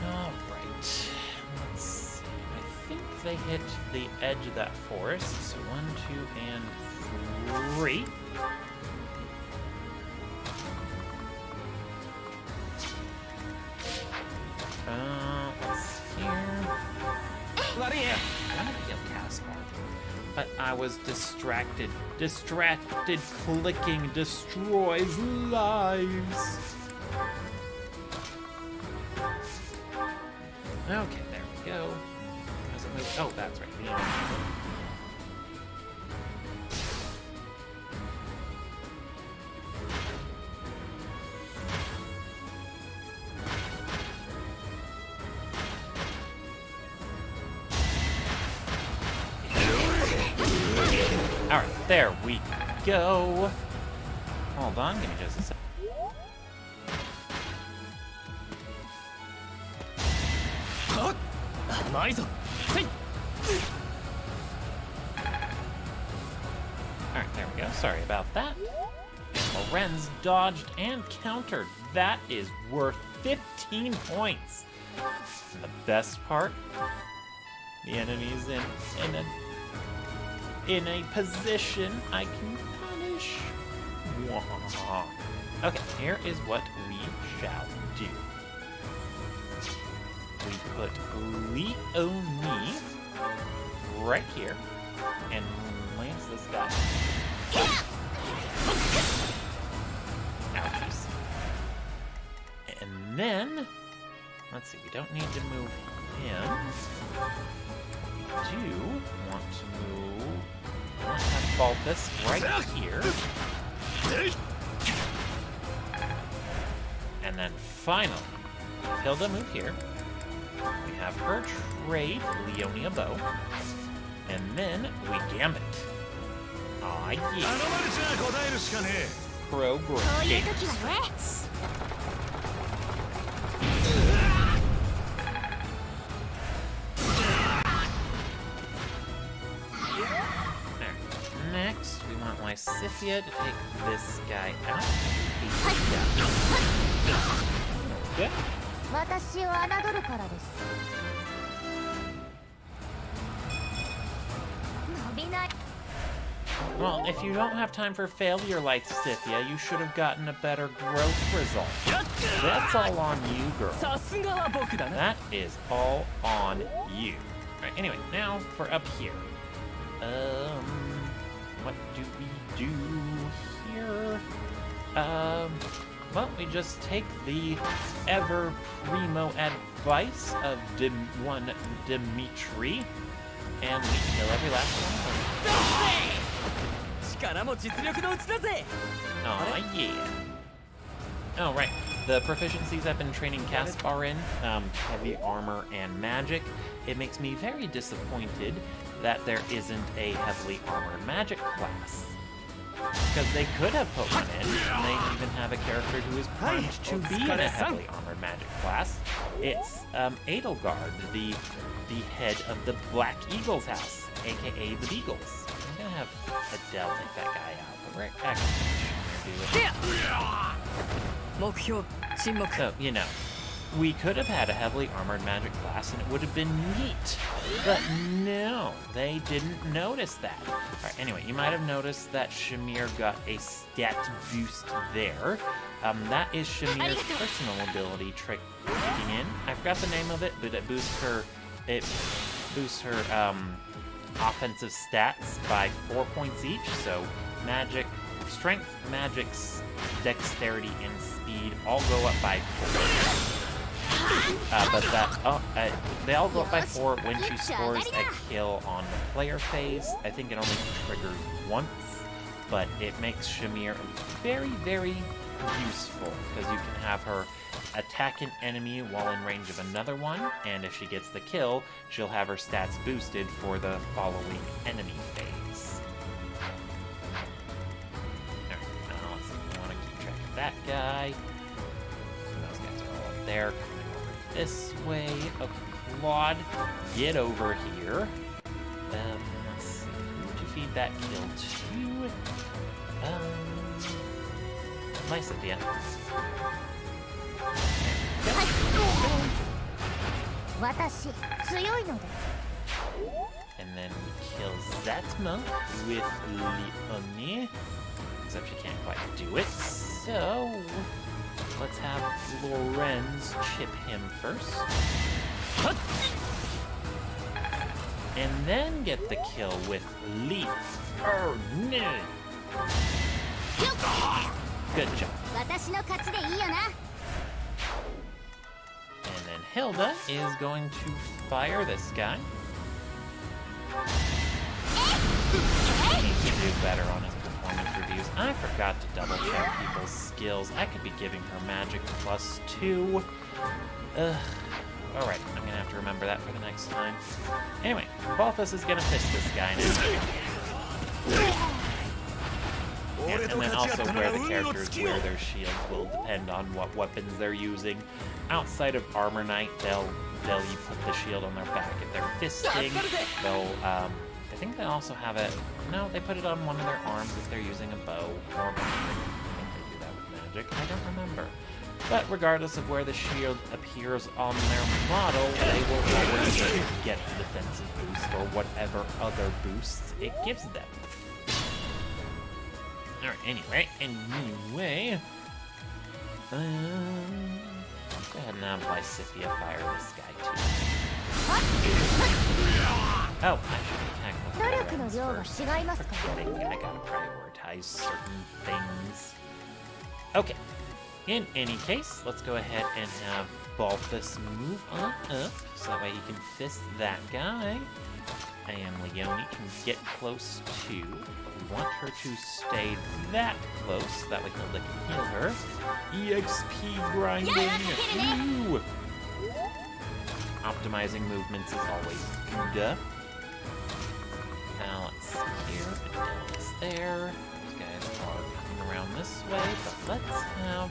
Alright, let's see. I think they hit the edge of that forest, so 1, 2, and 3. Let's see here. I wanted to kill Caspar, but I was distracted. Distracted clicking destroys lives. Okay, there we go. How's it move? Oh, that's right. The enemy. Alright, there we go. Hold on, give me just a sec. Alright, there we go. Sorry about that. Lorenz dodged and countered. That is worth 15 points. And the best part, the enemy's in a position I can punish. Okay, here is what we shall do. We put Leonie right here and lance this guy. Ouchies. And then, let's see, we don't need to move him. We do want to move, I want to have Balthus right here. And then finally, Hilda move here. We have her trade Leonie a bow. And then we gambit. Aw, yeah. Progress. Next, we want Lysithia to take this guy out. Good. 私を侮るからです。伸びない。Well, if you don't have time for failure like Scythia, you should have gotten a better growth result. That's all on you, girl. That is all on you. Alright, anyway, now for up here. What do we do here? Well, we just take the ever primo advice of one Dimitri, and we kill every last one of them. Oh yeah. Oh right, the proficiencies I've been training Caspar in, heavy armor and magic. It makes me very disappointed that there isn't a heavily armored magic class. Because they could have put one in, and they even have a character who is primed to be in a heavily armored magic class. It's Edelgard, the head of the Black Eagles house, aka the Beagles. I'm gonna have Adele take that guy out, but we're actually gonna do it. So, you know, we could have had a heavily armored magic class and it would have been neat. But no, they didn't notice that. Alright, anyway, you might have noticed that Shamir got a stat boost there. That is Shamir's personal ability trick kicking in. I forgot the name of it, but it boosts her offensive stats by 4 points each. So magic, strength, magic, dexterity, and speed all go up by 4. They all go up by 4 when she scores a kill on the player phase. I think it only triggers once, but it makes Shamir very, very useful because you can have her attack an enemy while in range of another one, and if she gets the kill, she'll have her stats boosted for the following enemy phase. Alright, now let's see. I want to keep track of that guy. So those guys are all up there. This way. Okay, Claude, get over here. Let's see. Who would you feed that kill to? Nice at the end. And then we kill Zatma with Leonie. Except she can't quite do it. So let's have Lorenz chip him first. And then get the kill with Lee. Oh no! Good job. And then Hilda is going to fire this guy. He needs to do better on his performance reviews. I forgot to double check people's skills. I could be giving her magic +2. Alright, I'm gonna have to remember that for the next time. Anyway, Balthus is gonna fist this guy now. And then also where the characters wear their shields will depend on what weapons they're using. Outside of Armor Knight, they'll put the shield on their back. If they're fisting, they'll I think they also have it. No, they put it on one of their arms if they're using a bow or magic. I think they do that with magic. I don't remember. But regardless of where the shield appears on their model, they will always get the defensive boost or whatever other boosts it gives them. Alright, anyway, go ahead and have Lysithia fire this guy too. Oh, I should attack with Lorenz first. Forgetting, I gotta prioritize certain things. Okay, in any case, let's go ahead and have Balthus move on up, so that way he can fist that guy. And Leonie can get close too. We want her to stay that close, so that way Hilda can heal her. EXP grinding! Woo! Optimizing movements is always good. Now let's see here, Adele is there. These guys are coming around this way, but let's have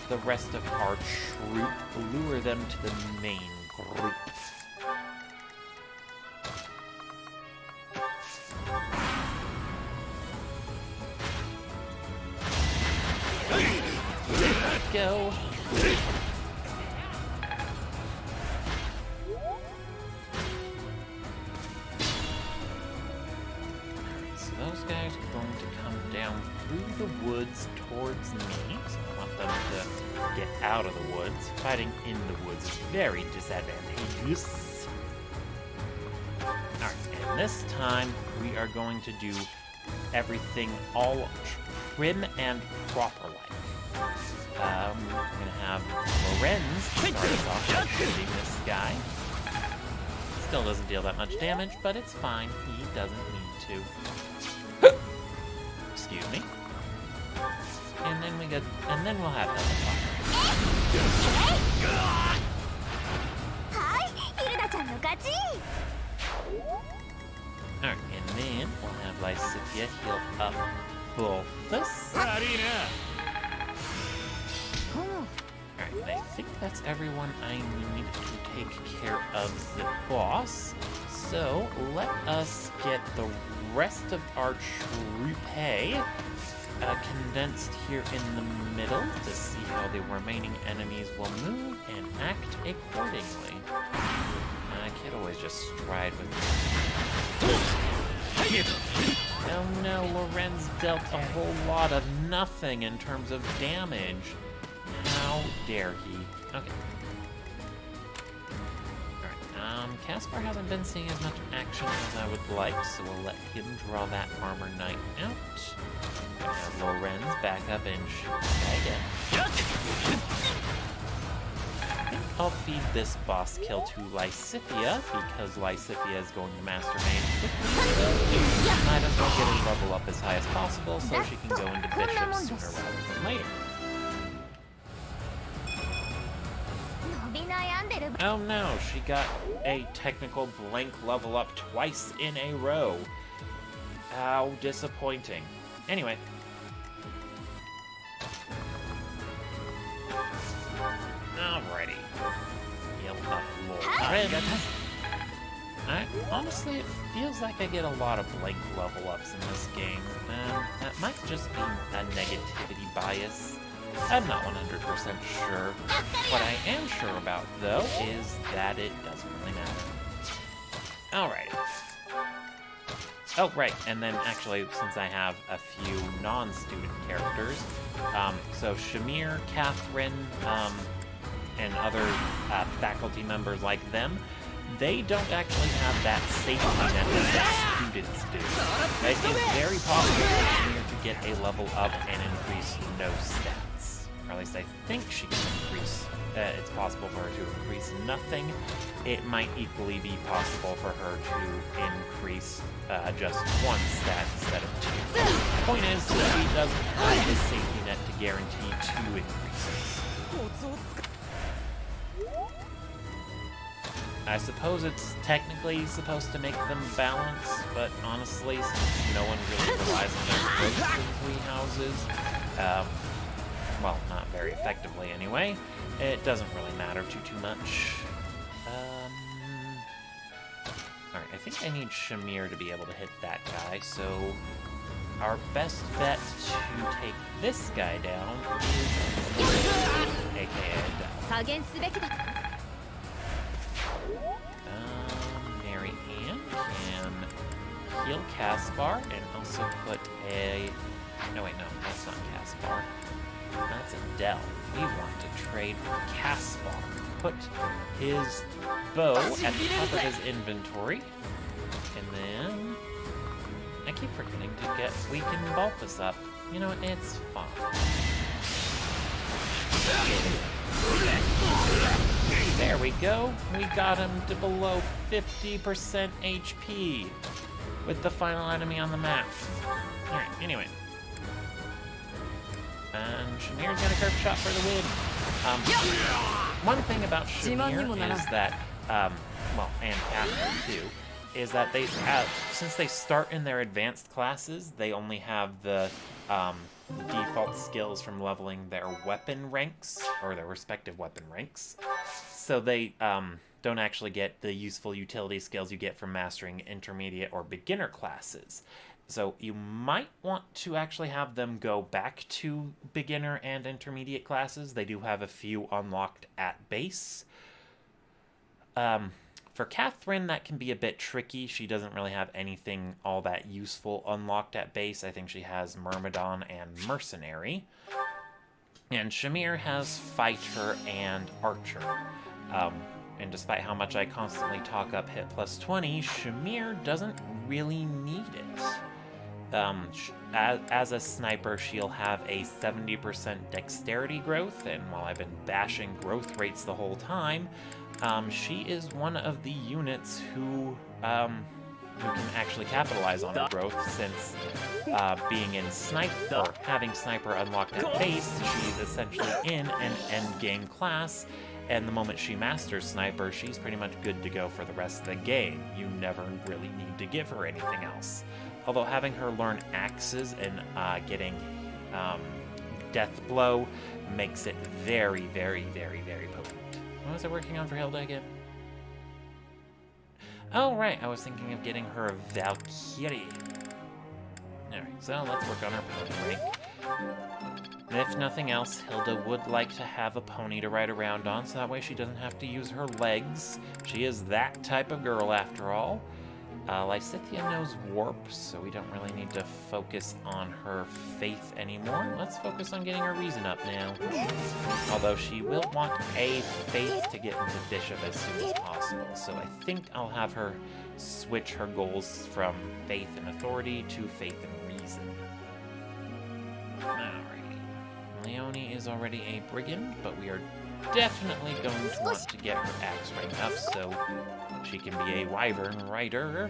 the rest of our troop lure them to the main group. Go. So those guys just going to come down through the woods towards me. So I want them to get out of the woods. Fighting in the woods is very disadvantageous. Alright, and this time we are going to do everything all prim and proper-like. We're going to have Lorenz start us off by shooting this guy. Still doesn't deal that much damage, but it's fine. He doesn't need to. Excuse me. And then we'll have Alright, and then we'll have Lysithea heal up Bulfus. Alright, and I think that's everyone I need to take care of the boss. So let us get the rest of our troupe condensed here in the middle to see how the remaining enemies will move and act accordingly. I can't always just stride with me. Oh no, Lorenz dealt a whole lot of nothing in terms of damage. How dare he? Okay. Alright, Caspar hasn't been seeing as much action as I would like, so we'll let him draw that Armor Knight out. Gonna have Lorenz back up and shoot this guy again. I think I'll feed this boss kill to Lysithea, because Lysithea is going to Master Mage quickly, so might as well get her level up as high as possible so she can go into Bishop sooner rather than later. Oh no, she got a technical blank level up twice in a row. How disappointing. Anyway. Alrighty. Heal up Lorenz. Honestly, it feels like I get a lot of blank level ups in this game. That might just be a negativity bias. I'm not 100% sure. What I am sure about, though, is that it doesn't really matter. Alright. Oh, right, and then actually, since I have a few non-student characters, so Shamir, Catherine, and other faculty members like them, they don't actually have that safety net that students do. It is very possible for Shamir to get a level up and increase no stats. Or at least I think she can increase. It's possible for her to increase nothing. It might equally be possible for her to increase just one stat instead of two. The point is, she doesn't have the safety net to guarantee two increases. I suppose it's technically supposed to make them balance, but honestly, since no one really relies on their growth in three houses, well, not very effectively anyway, it doesn't really matter too much. Alright, I think I need Shamir to be able to hit that guy, so our best bet to take this guy down is aka Adele. Mary Ann can heal Caspar and also put a... No, wait, no, that's not Caspar. That's Adele. We want to trade with Caspar. Put his bow at the top of his inventory. And then... I keep forgetting to get... We can bulk this up. You know, it's fine. There we go. We got him to below 50% HP with the final enemy on the map. Alright, anyway. And Shamir's gonna curve shot for the win. One thing about Shamir is that, well, and Catherine too, is that they have, since they start in their advanced classes, they only have the default skills from leveling their weapon ranks, or their respective weapon ranks. So they don't actually get the useful utility skills you get from mastering intermediate or beginner classes. So you might want to actually have them go back to beginner and intermediate classes. They do have a few unlocked at base. For Catherine, that can be a bit tricky. She doesn't really have anything all that useful unlocked at base. I think she has Myrmidon and Mercenary. And Shamir has Fighter and Archer. And despite how much I constantly talk up hit plus 20, Shamir doesn't really need it. As a sniper, she'll have a 70% dexterity growth, and while I've been bashing growth rates the whole time, she is one of the units who can actually capitalize on her growth, since being in sniper, or having sniper unlocked at base, she's essentially in an endgame class, and the moment she masters sniper, she's pretty much good to go for the rest of the game. You never really need to give her anything else. Although having her learn axes and getting death blow makes it very, very, very, very potent. What was I working on for Hilda again? Oh, right, I was thinking of getting her a Valkyrie. Alright, so let's work on her pony rank. And if nothing else, Hilda would like to have a pony to ride around on, so that way she doesn't have to use her legs. She is that type of girl, after all. Lysithea knows Warp, so we don't really need to focus on her faith anymore. Let's focus on getting her reason up now. Although she will want a faith to get into Bishop as soon as possible, so I think I'll have her switch her goals from faith and authority to faith and reason. Alrighty. Leonie is already a brigand, but we are definitely going to want to get her axe rank up so she can be a wyvern rider.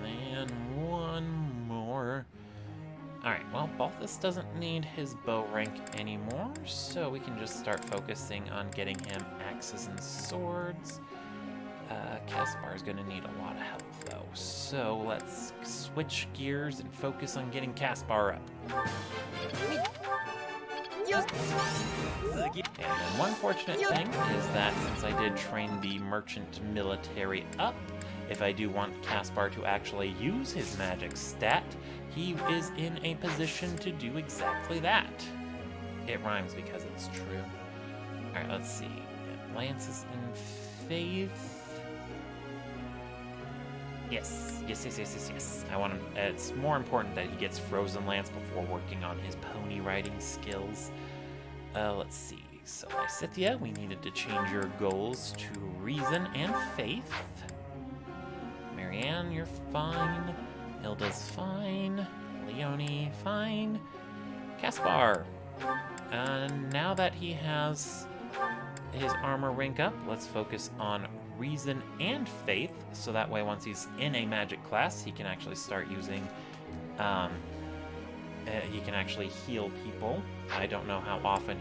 And then one more. Alright, well, Balthus doesn't need his bow rank anymore, so we can just start focusing on getting him axes and swords. Caspar is going to need a lot of help, though, so let's switch gears and focus on getting Caspar up. And then one fortunate thing is that since I did train the merchant military up, if I do want Caspar to actually use his magic stat, he is in a position to do exactly that. It rhymes because it's true. Alright, let's see. Lance is in faith. Yes. I want him. It's more important that he gets Frozen Lance before working on his pony riding skills. Let's see. So, Lysithea, we needed to change your goals to reason and faith. Marianne, you're fine. Hilda's fine. Leonie, fine. Caspar. Now that he has his armor rank up, let's focus on reason and faith, so that way once he's in a magic class, he can actually start using, he can actually heal people. I don't know how often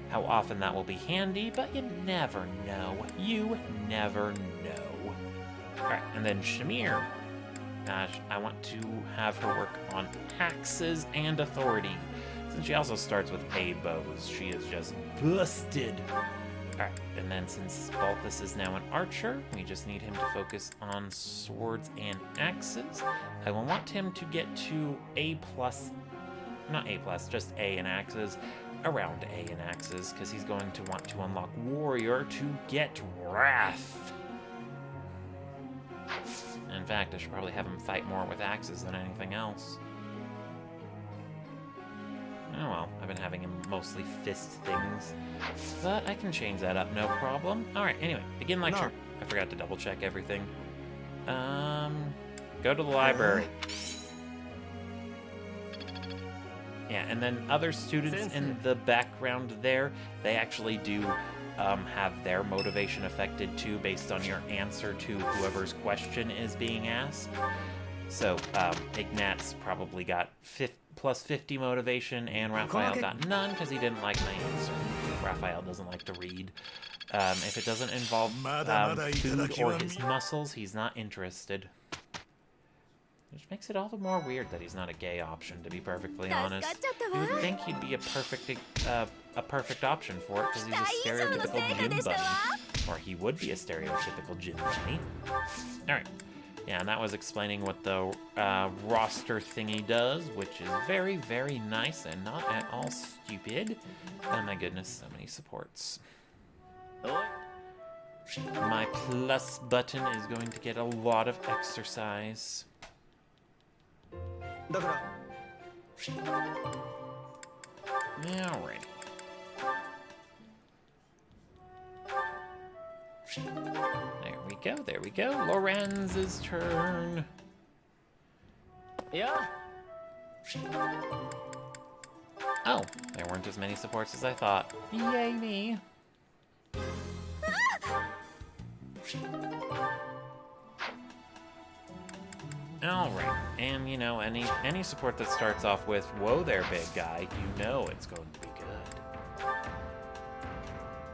how often that will be handy, but you never know. You never know. Alright, and then Shamir. I want to have her work on axes and authority. Since she also starts with A bows, she is just busted. Alright, and then since Balthus is now an archer, we just need him to focus on swords and axes. I will want him to get to A+, not A+, just A in axes, around A in axes, because he's going to want to unlock warrior to get wrath. In fact, I should probably have him fight more with axes than anything else. Oh well, I've been having him mostly fist things, but I can change that up, no problem. Alright, anyway, begin lecture. I forgot to double check everything. Go to the library. Yeah, and then other students in the background there, they actually do have their motivation affected too, based on your answer to whoever's question is being asked. So, Ignatz probably got plus 50 motivation, and Raphael got none because he didn't like my answer. Raphael doesn't like to read. If it doesn't involve food or his muscles, he's not interested. Which makes it all the more weird that he's not a gay option, to be perfectly honest. You would think he'd be a perfect option for it, because he's a stereotypical gym bunny. Or he would be a stereotypical gym bunny. Alright. Yeah, and that was explaining what the roster thingy does, which is very, very nice and not at all stupid. Oh my goodness, so many supports. My plus button is going to get a lot of exercise. だから Alright. There we go. Lorenz's turn. Yeah. Oh, there weren't as many supports as I thought. Yay me. Alright, and you know, any support that starts off with, whoa there, big guy, you know it's going to be good.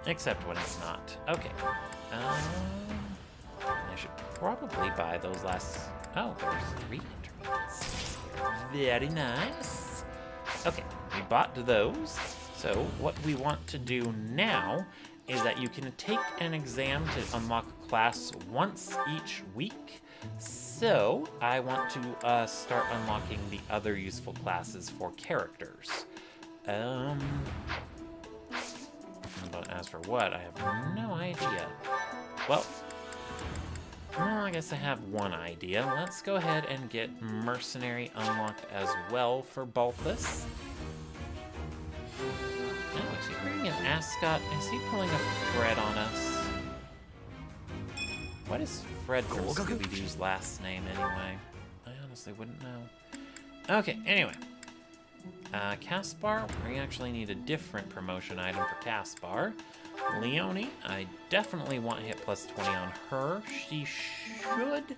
Except when it's not. Okay. I should probably buy those last... Oh, there's 3 intermediates. Very nice. Okay, we bought those. So what we want to do now is that you can take an exam to unlock a class once each week. So I want to start unlocking the other useful classes for characters. But as for what, I have no idea. Well, I guess I have one idea. Let's go ahead and get Mercenary unlocked as well for Balthus. Oh, is he wearing an ascot? Is he pulling a Fred on us? What is Fred from Scooby-Doo's last name anyway? I honestly wouldn't know. Okay, anyway. Caspar, we actually need a different promotion item for Caspar. Leonie, I definitely want hit plus 20 on her. She should,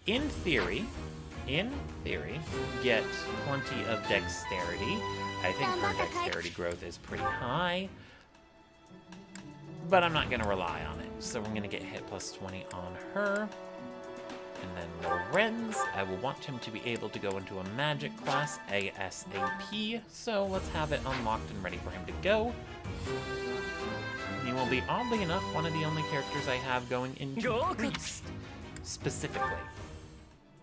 in theory, get plenty of dexterity. I think her dexterity growth is pretty high, but I'm not going to rely on it. So we're going to get hit plus 20 on her. And then Lorenz, I will want him to be able to go into a magic class ASAP. So let's have it unlocked and ready for him to go. He will be, oddly enough, one of the only characters I have going into priest, specifically.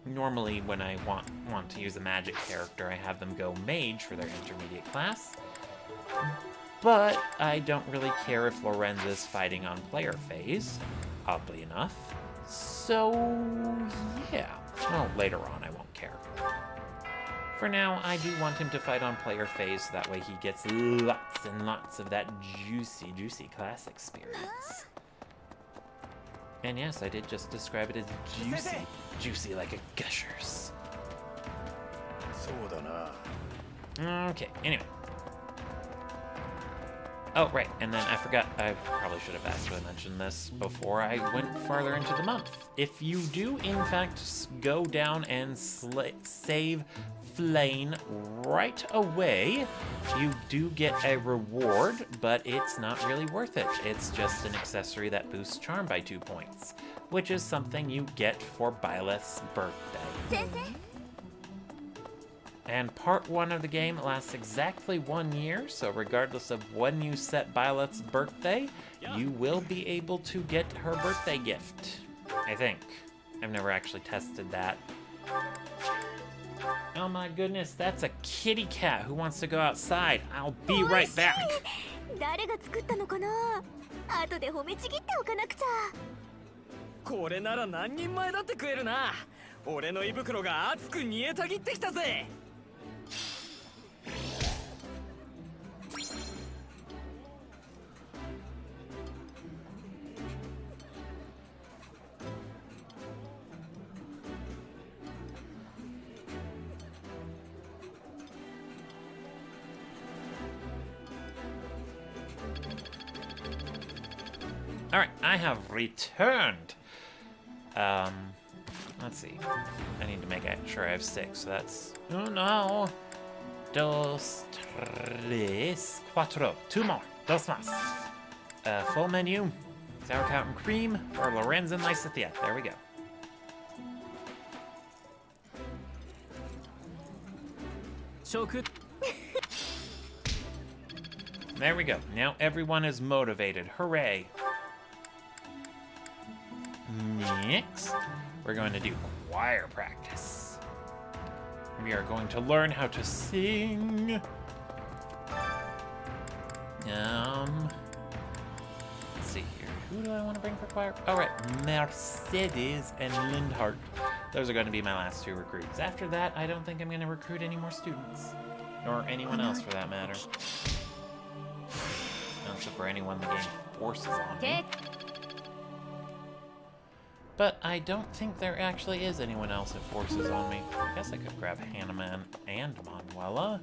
Normally, when I want to use a magic character, I have them go mage for their intermediate class. But I don't really care if Lorenz is fighting on player phase, oddly enough. So, yeah. Well, later on I won't care. For now, I do want him to fight on player phase, so that way he gets lots and lots of that juicy, juicy class experience. And yes, I did just describe it as juicy. Juicy like a gushers. そうだな。 Okay, anyway. Oh, right, and then I forgot, I probably should have actually mentioned this before I went farther into the month. If you do, in fact, go down and save Flane right away, you do get a reward, but it's not really worth it. It's just an accessory that boosts charm by 2 points, which is something you get for Byleth's birthday. And part 1 of the game lasts exactly 1 year, so regardless of when you set Byleth's birthday, you will be able to get her birthday gift. I think. I've never actually tested that. Oh my goodness, that's a kitty cat who wants to go outside. I'll be right back. 誰が作ったのかな。後で褒めちぎっておかなくちゃ。これなら何人前だって食えるな。俺の胃袋が熱く煮えたぎってきたぜ。 Alright, I have returned. Let's see. I need to make sure I have 6, so that's 1, 2, 3, 4. 2 more. 2 más. Full menu. Sauerkraut and cream for Lorenz and Lysithia. There we go. There we go. Now everyone is motivated. Hooray. Next, we're going to do choir practice. We are going to learn how to sing. Let's see here. Who do I want to bring for choir? All right, Mercedes and Lindhart. Those are going to be my last two recruits. After that, I don't think I'm going to recruit any more students. Or anyone else, for that matter. Also for anyone the game forces on me. But I don't think there actually is anyone else that forces on me. I guess I could grab Hanneman and Manuela.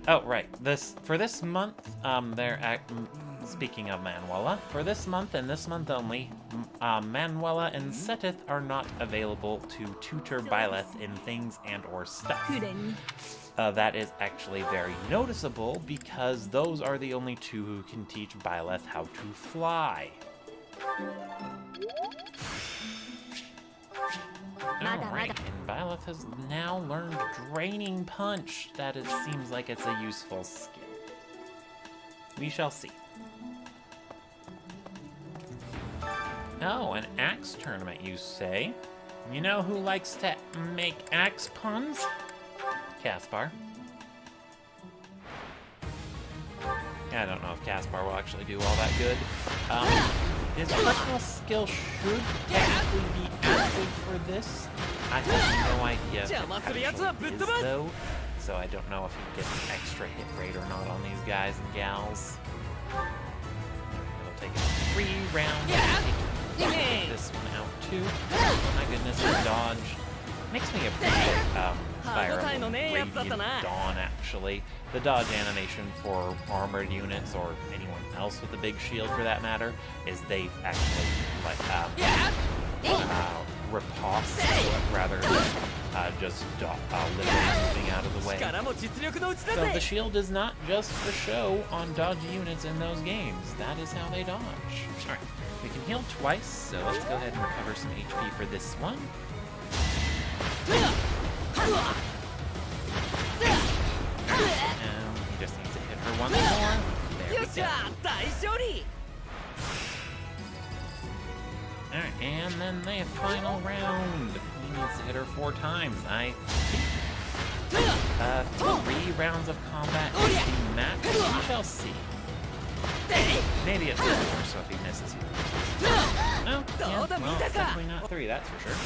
Oh, right. For this month, speaking of Manuela, for this month and this month only, Manuela and Seteth are not available to tutor Byleth in things and or stuff. That is actually very noticeable because those are the only two who can teach Byleth how to fly. Alright, and Byleth has now learned Draining Punch. That it seems like it's a useful skill. We shall see. Oh, an axe tournament, you say? You know who likes to make axe puns? Caspar. I don't know if Caspar will actually do all that good. His personal skill should technically be active for this. I have no idea if it is, though, so I don't know if he gets extra hit rate or not on these guys and gals. It'll take him 3 rounds. Take this one out too. Oh my goodness, he dodged. Makes me appreciate Fire Emblem Radiant Dawn, actually. The dodge animation for armored units, or anyone else with a big shield for that matter, is they've actually, like, riposte rather than just literally moving out of the way. So the shield is not just for show on dodge units in those games. That is how they dodge. Alright, we can heal twice, so let's go ahead and recover some HP for this one. He just needs to hit her one more. There we go. Alright, and then the final round. He needs to hit her 4 times. I think 3 rounds of combat is the max. We shall see. Maybe it's 4, so if he misses, he loses. Oh, yeah, well, definitely not 3, that's for sure.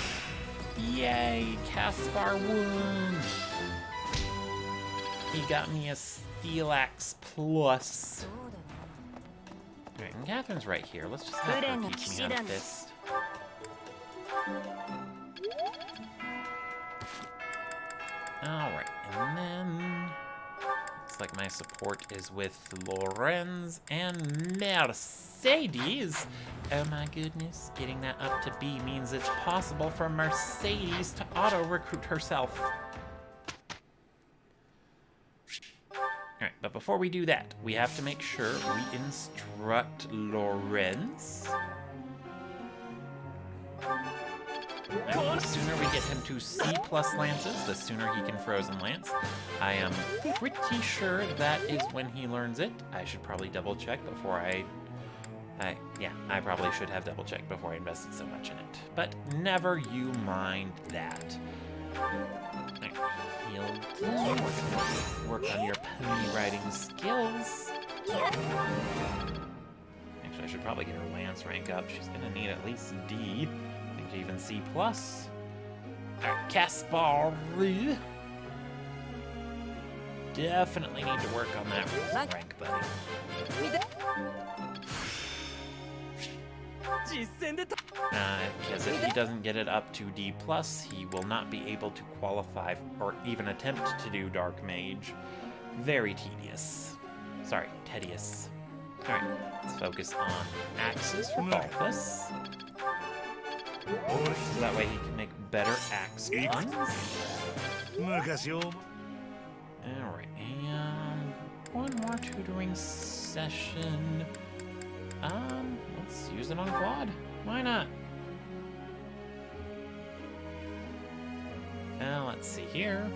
Yay, Caspar won! He got me a Steel Axe Plus. Alright, and Catherine's right here. Let's just have her teach me how to fist. Alright, and then... looks like my support is with Lorenz and Mercedes. Oh my goodness, getting that up to B means it's possible for Mercedes to auto-recruit herself. Alright, but before we do that, we have to make sure we instruct Lorenz. And the sooner we get him to C+ lances, the sooner he can Frozen Lance. I am pretty sure that is when he learns it. I should probably double check before I probably should have double checked before I invested so much in it. But never you mind that. Right, healed. Work on your pony riding skills. Actually, I should probably get her Lance rank up. She's gonna need at least D. Even C+. Alright, Caspar. Definitely need to work on that rank, buddy. Because if he doesn't get it up to D+, he will not be able to qualify or even attempt to do Dark Mage. Very tedious. Sorry, tedious. Alright, let's focus on axes for Balthus. So that way he can make better axe puns. Alright, and one more tutoring session. Let's use it on Claude. Why not? Let's see here.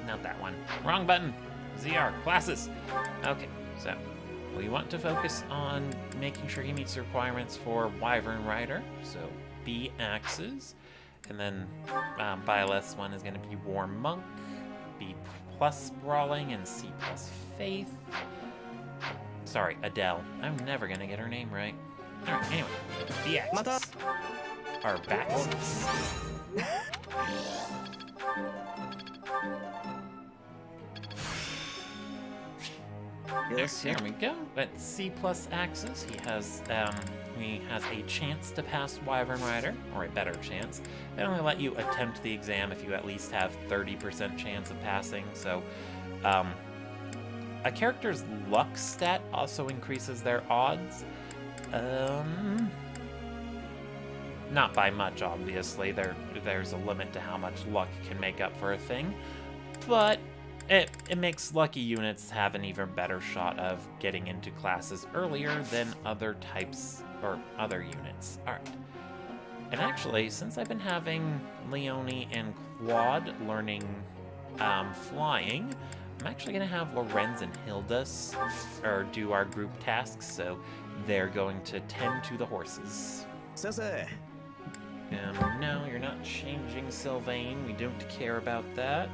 Not that one. Wrong button. ZR, classes. Okay, so we want to focus on making sure he meets the requirements for Wyvern Rider, so B axes. And then Byleth's one is going to be War Monk, B plus Brawling and C plus Faith. Sorry, Adele. I'm never gonna get her name right. Alright, anyway. The Axes. Our Baxes. There we go. At C plus Axes, he has a chance to pass Wyvern Rider, or a better chance. They only let you attempt the exam if you at least have 30% chance of passing. So, a character's luck stat also increases their odds. Not by much, obviously. There's a limit to how much luck can make up for a thing, but it makes lucky units have an even better shot of getting into classes earlier than other types or other units. Alright. And actually, since I've been having Leonie and Claude learning flying, I'm actually going to have Lorenz and Hilda do our group tasks, so they're going to tend to the horses. Sensei. No, you're not changing Sylvain. We don't care about that.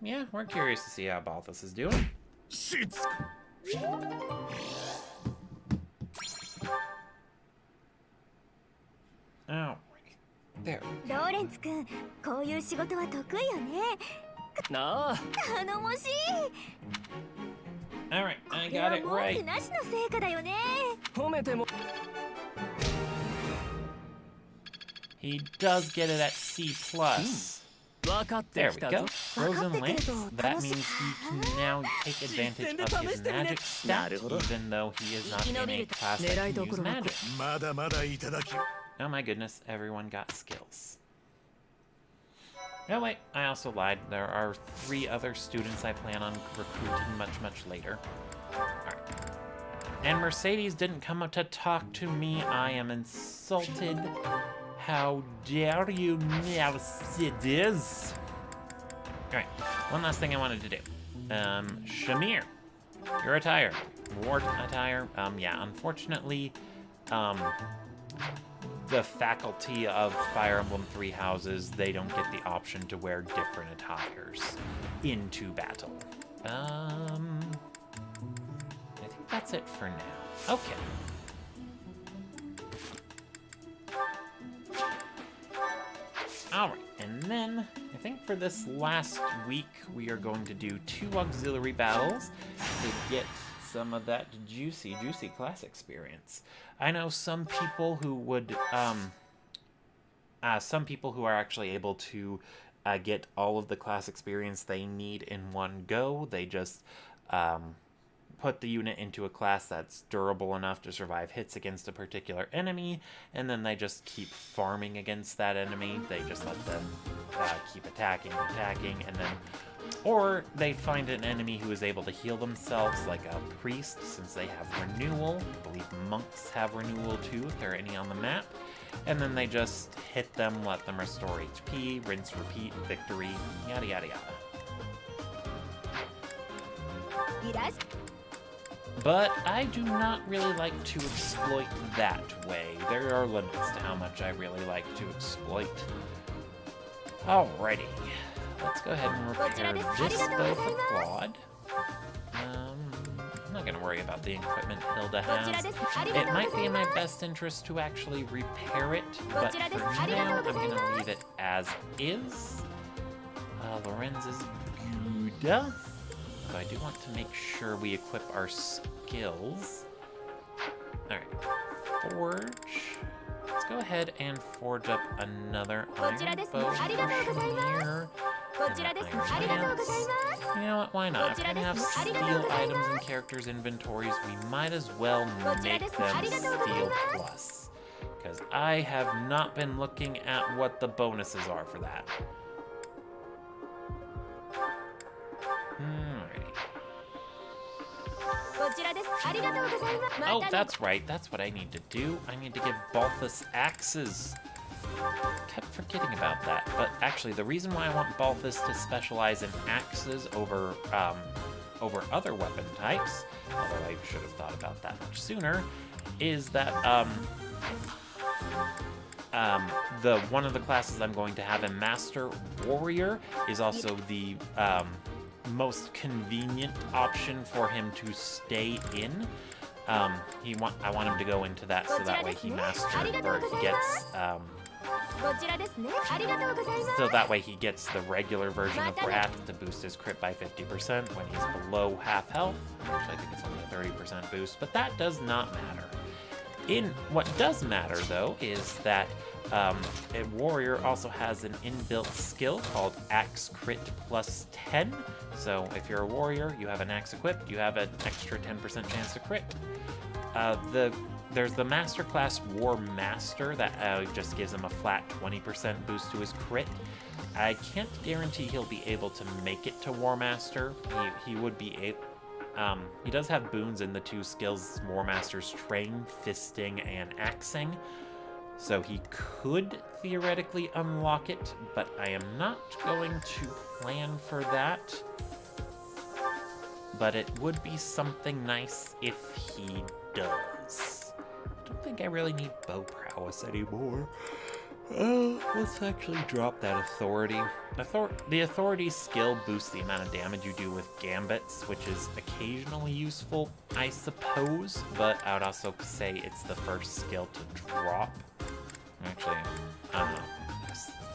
Yeah, we're curious to see how Balthus is doing. Oh, there. ローレンツ君、こういう仕事は得意よね。なあ、頼もしい。 Alright, I これは got it 文 right. 句なしの成果だよね。褒めても He does get it at C+. 分かって There き we た go. ぞ。 Frozen 分かってくると Lance. That 楽しい。 means he can now take advantage of his magic stat, even though he is not in a class that can use magic. まだまだいただき。 Oh my goodness, everyone got skills. No, wait, I also lied. There are 3 other students I plan on recruiting much later. Alright. And Mercedes didn't come up to talk to me. I am insulted. How dare you, Mercedes? Alright, one last thing I wanted to do. Shamir, your attire. Ward attire. Yeah, unfortunately, the faculty of Fire Emblem Three Houses, they don't get the option to wear different attires into battle. I think that's it for now. Okay. Alright, and then I think for this last week we are going to do 2 auxiliary battles to get some of that juicy class experience. I know some people who would, some people who are actually able to get all of the class experience they need in one go. They just put the unit into a class that's durable enough to survive hits against a particular enemy, and then they just keep farming against that enemy. They just let them keep attacking, and then... Or they find an enemy who is able to heal themselves, like a priest, since they have renewal. I believe monks have renewal too, if there are any on the map. And then they just hit them, let them restore HP, rinse, repeat, victory, yada yada yada. But I do not really like to exploit that way. There are limits to how much I really like to exploit. Alrighty. Let's go ahead and repair this bow for Claude. I'm not going to worry about the equipment Hilda has. It might be in my best interest to actually repair it, but for now, I'm going to leave it as is. Lorenz is good. So I do want to make sure we equip our skills. Alright, forge. Let's go ahead and forge up another iron bow for Shamir. You know what, why not? If we're gonna have steel items in characters' inventories, we might as well make them steel plus. Because I have not been looking at what the bonuses are for that. Oh, that's right. That's what I need to do. I need to give Balthus axes. Kept forgetting about that. But actually, the reason why I want Balthus to specialize in axes over other weapon types, although I should have thought about that much sooner, is that the one of the classes I'm going to have a Master Warrior is also the most convenient option for him to stay in. I want him to go into that so that way he gets the regular version of Wrath to boost his crit by 50% when he's below half health. Actually, I think it's only a 30% boost, but that does not matter. What does matter, though, is that a warrior also has an inbuilt skill called Axe Crit plus 10. So if you're a warrior, you have an axe equipped, you have an extra 10% chance to crit. There's the Master Class War Master that just gives him a flat 20% boost to his crit. I can't guarantee he'll be able to make it to War Master. He would be able. He does have boons in the two skills War Masters train, fisting and axing. So he could theoretically unlock it, but I am not going to plan for that. But it would be something nice if he does. I don't think I really need bow prowess anymore. Let's actually drop that authority. The authority skill boosts the amount of damage you do with gambits, which is occasionally useful, I suppose, but I would also say it's the first skill to drop. Actually, I don't know.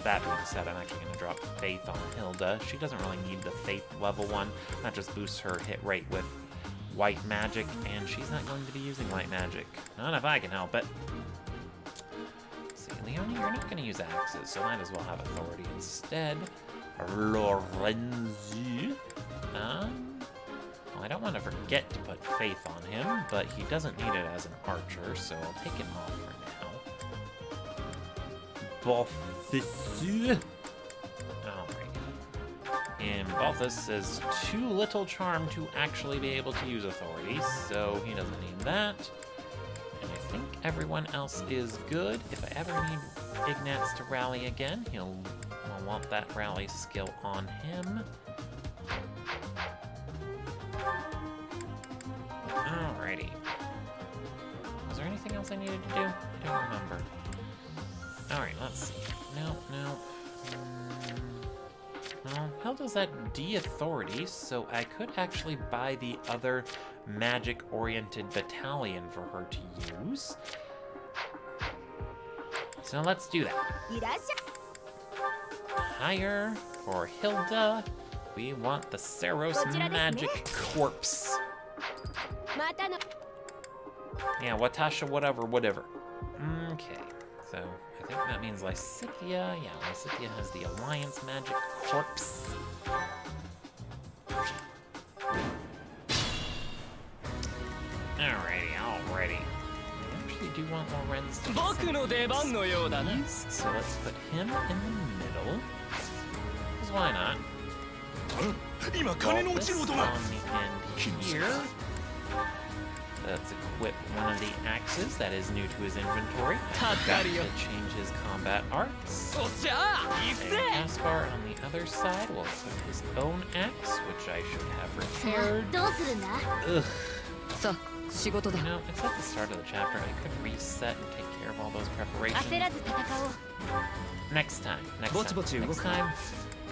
That being said, I'm actually going to drop Faith on Hilda. She doesn't really need the Faith level 1. That just boosts her hit rate with white magic, and she's not going to be using white magic. Not if I can help it. Leonie, you're not going to use axes, so might as well have authority instead. Lorenzi. Well, I don't want to forget to put Faith on him, but he doesn't need it as an archer, so I'll take him off for now. Balthus. Alright. And Balthus is too little charm to actually be able to use authority, so he doesn't need that. I think everyone else is good. If I ever need Ignatz to rally again, I'll want that rally skill on him. Alrighty. Was there anything else I needed to do? I don't remember. Alright, let's see. No. Well, Hilda's at D authority, so I could actually buy the other magic-oriented battalion for her to use. So let's do that. Higher for Hilda. We want the Saros Magic Corpse. Yeah, Watasha, whatever. Okay, so I think that means Lysithea. Yeah, Lysithea has the Alliance Magic Corpse. Alrighty. I actually do want Lorenz to get these, so let's put him in the middle. Because why not? Balthus on the end here. Let's equip one of the axes that is new to his inventory. I forgot to change his combat arts. And Caspar on the other side will equip his own axe, which I should have repaired. Ugh. You know, it's at the start of the chapter. I could reset and take care of all those preparations. Next time. I'm totally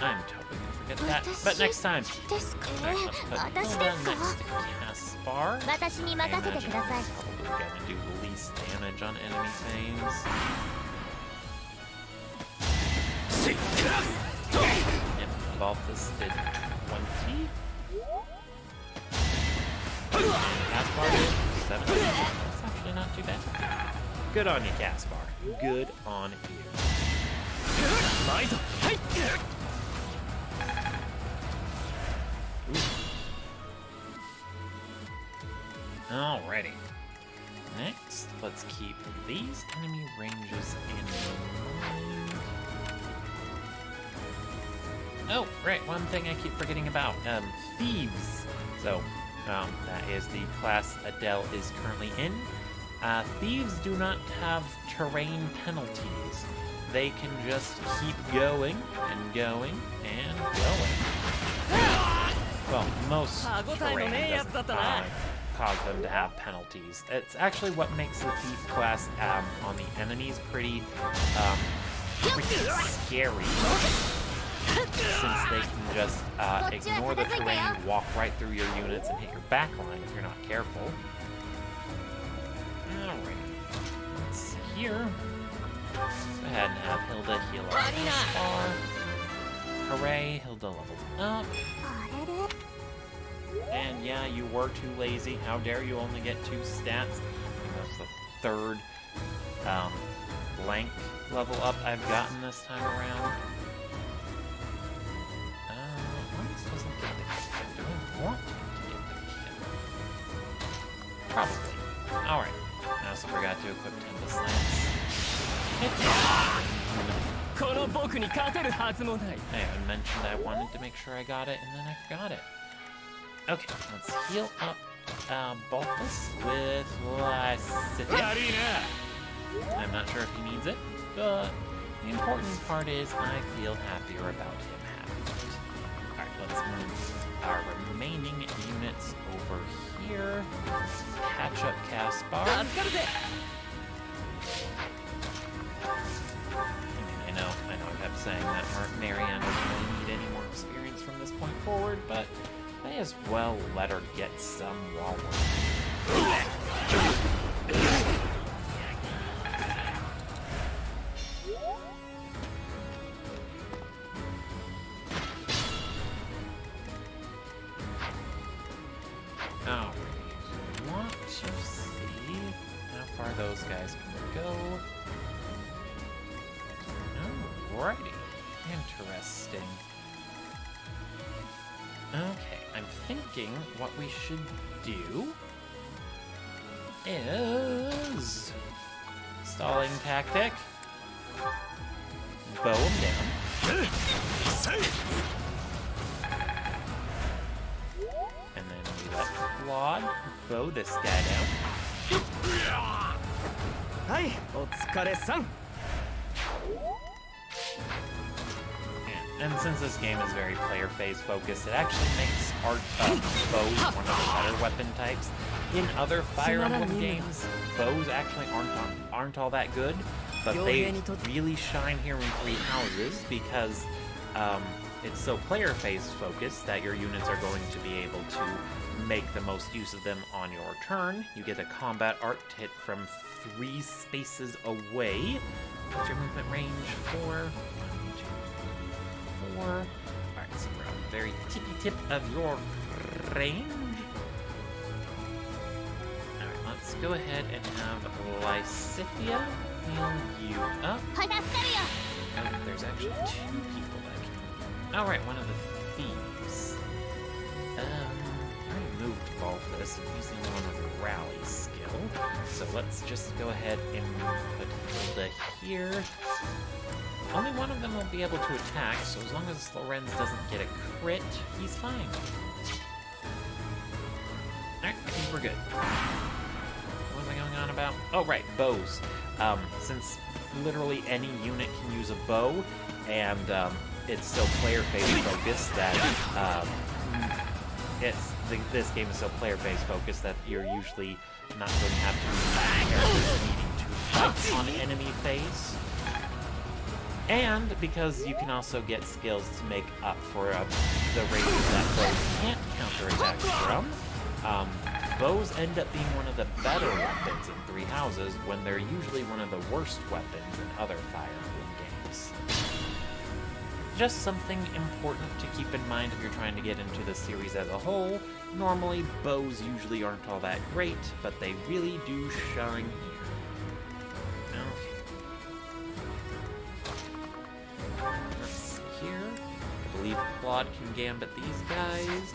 gonna forget that. But next time. Alright, let's put Hilda next to Caspar. I imagine he's probably gonna do the least damage on enemy things. Yep, Balthus did 20. Caspar did 7. That's actually not too bad. Good on you, Caspar. Good on you. Alrighty. Next, let's keep these enemy ranges in mind. Oh, right, one thing I keep forgetting about. Thieves. So, that is the class Adele is currently in. Thieves do not have terrain penalties. They can just keep going and going and going. Well, most terrain doesn't have cause them to have penalties. It's actually what makes the thief class on the enemies pretty scary, since they can just ignore the terrain, walk right through your units, and hit your backline if you're not careful. Alright, let's see here. Go ahead and have Hilda heal up this far. Hooray, Hilda leveled up. And yeah, you were too lazy. How dare you only get 2 stats? And that's the 3rd blank level up I've gotten this time around. Lance doesn't get the kill. Do I want him to get the kill? Probably. Alright. I also forgot to equip Tempest Lance.この僕に勝てるはずもない。 Hey, I mentioned I wanted to make sure I got it, and then I forgot it. Okay, let's heal up Balthus with Lysithia. I'm not sure if he needs it, but the important part is I feel happier about him having it. Alright, let's move our remaining units over here. Patch up Caspar. I know I kept saying that Marianne doesn't really need any more experience from this point forward, but may as well let her get some while we're... Alright, want to see how far those guys can go. Alrighty, interesting. Okay, I'm thinking what we should do is stalling tactic. Bow him down. And then we let Claude bow this guy down. はい、お疲れさん。 And since this game is very player phase focused, it actually makes bows one of the better weapon types. In other Fire Emblem games, bows actually aren't all that good, but they really shine here in 3 Houses because it's so player phase focused that your units are going to be able to make the most use of them on your turn. You get a combat art to hit from 3 spaces away. What's your movement range for? 1, 2, 3, 4. Alright, so we're on the very tippy tip of your range. Alright, let's go ahead and have Lysithia heal you up. Oh, there's actually 2 people that can. Alright, one of the thieves. I already moved Balthus, and he's the only one with a rally skill. So let's just go ahead and put Hilda here. Only one of them will be able to attack, so as long as Lorenz doesn't get a crit, he's fine. Alright, I think we're good. What was I going on about? Oh, right, bows. Since literally any unit can use a bow, and it's so player-phase focused that this game is so player-phase focused that you're usually not going to have to characters needing to fight on enemy phase. And because you can also get skills to make up for the ranges that bows can't counterattack from, bows end up being one of the better weapons in 3 Houses when they're usually one of the worst weapons in other Fire Emblem games. Just something important to keep in mind if you're trying to get into the series as a whole. Normally, bows usually aren't all that great, but they really do shine here. Here, I believe Claude can gambit these guys,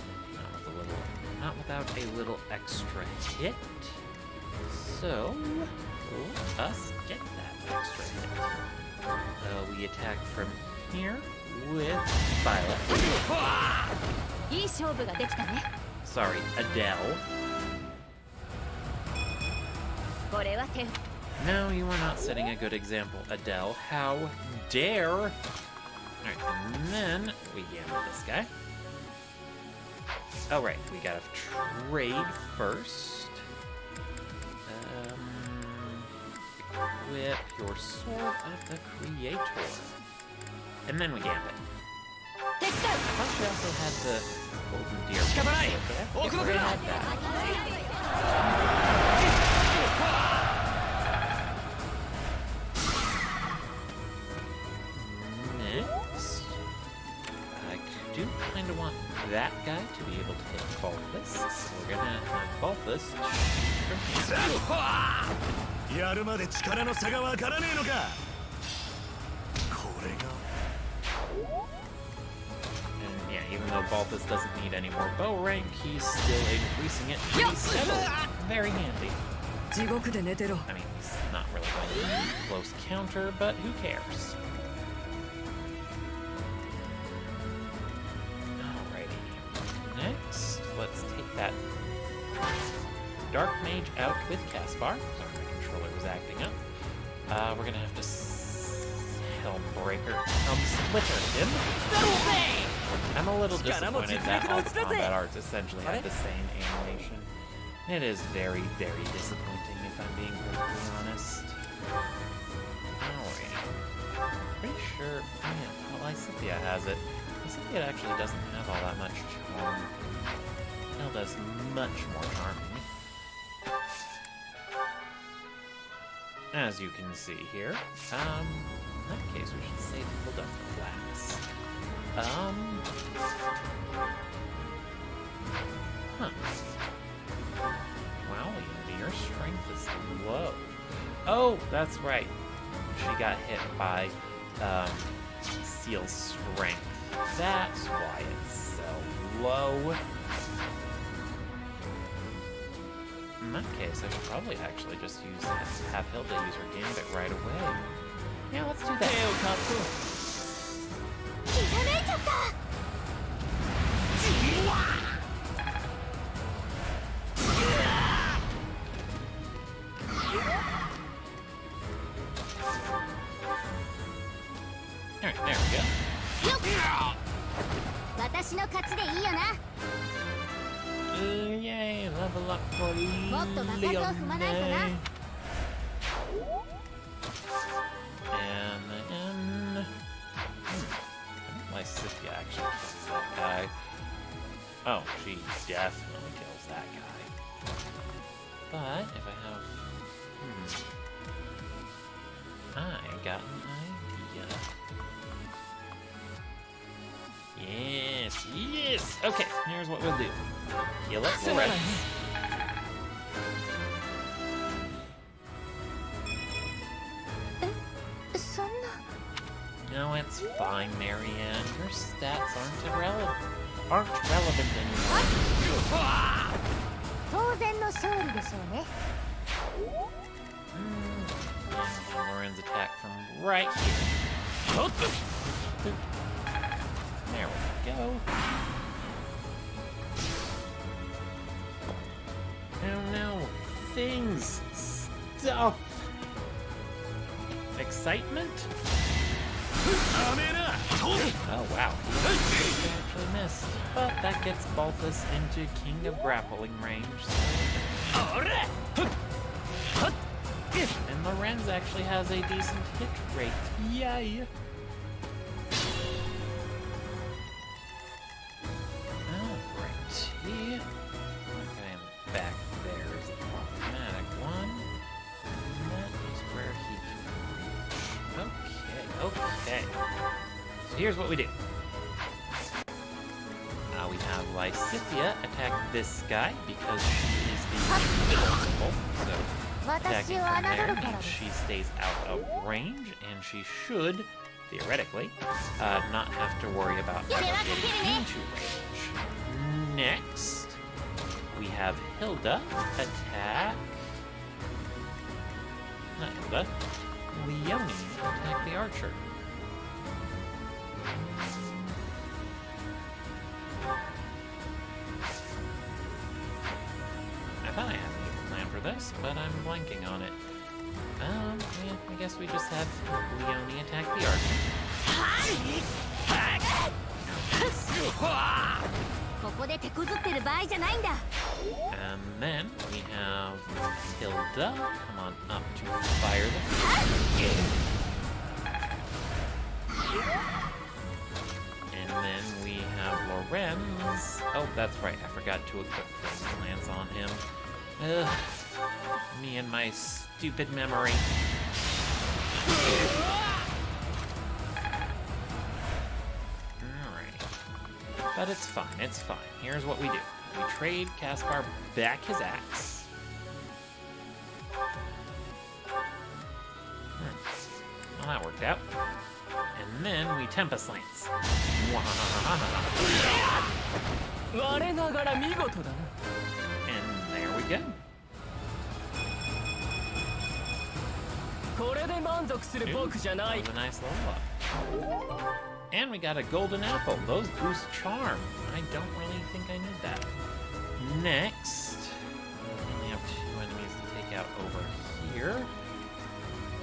not without a little extra hit. So, let us get that extra hit. We attack from here with Violet. Sorry, Adele. No, you are not setting a good example, Adele. How dare... Alright, and then we gambit this guy. Oh, right. We gotta trade first. Equip your Sword of the Creator. And then we gambit. I thought she also had the Golden Deer. But I forget where I had that. Next, I do kind of want that guy to be able to hit Balthus, so we're gonna have Balthus shoot from here. やるまで力の差がわからねえのか。これが。 And yeah, even though Balthus doesn't need any more bow rank, he's still increasing it pretty steadily. Very handy. 地獄で寝てろ。 I mean, he's not really going to be close counter, but who cares? Alrighty. Next, let's take that Dark Mage out with Caspar. Sorry, my controller was acting up. We're gonna have to Helmbreaker, Splitter him. I'm a little disappointed that all the combat arts essentially have the same animation. It is very, very disappointing if I'm being perfectly honest. Alright. Pretty sure, well, Lysithea has it. Lysithea actually doesn't have all that much charm. Hilda's much more charming. As you can see here, in that case we should save Hilda for last. Wow, Unity, your strength is low. Oh, that's right. She got hit by, Seal's strength. That's why it's so low. In that case, I should probably actually just have Hilda use her gambit right away. Yeah, let's do that. ひらめいちゃった。 Alright, there we go. 私の勝ちでいいよな。 Yay, level up for もっと場数を踏まないとな。 Leone. And then... Lysithea actually kills that guy. Oh, she definitely kills that guy. But if I have... I got an idea. Yes, yes! Okay, here's what we'll do. Heal up the rest. No, it's fine, Marianne. Your stats aren't relevant anymore. 当然の勝利でしょうね。 Lauren's attack from right here. There we go. Oh no. Things. Stuff. Excitement? Oh wow. He actually missed. But that gets Balthus into King of Grappling range. And Lorenz actually has a decent hit rate. Yay! Alrighty. Okay, back there is the problematic one. And that is where he can reach. Okay. So here's what we do. We have Lysithea attack this guy because she is the vulnerable. So attacking from there means she stays out of range, and she should, theoretically, not have to worry about ever getting into range. Next, we have Hilda attack... Not Hilda. Leone attack the archer. I thought I had an evil plan for this, but I'm blanking on it. Yeah, I guess we just have Leone attack the archer. ここで手こずってる場合じゃないんだ。 And then we have Hilda. Come on up to fire the And then we have Lorenz. Oh, that's right. I forgot to equip Frozen Lance on him. Ugh. Me and my stupid memory. Alright. But it's fine. It's fine. Here's what we do. We trade Caspar back his axe. Well, that worked out. And then we Tempest Lance. 我ながら見事だな。 And there we go. これで満足する僕じゃない That was a nice level up. And we got a golden apple. Those boost charm. I don't really think I need that. Next, we only have 2 enemies to take out over here.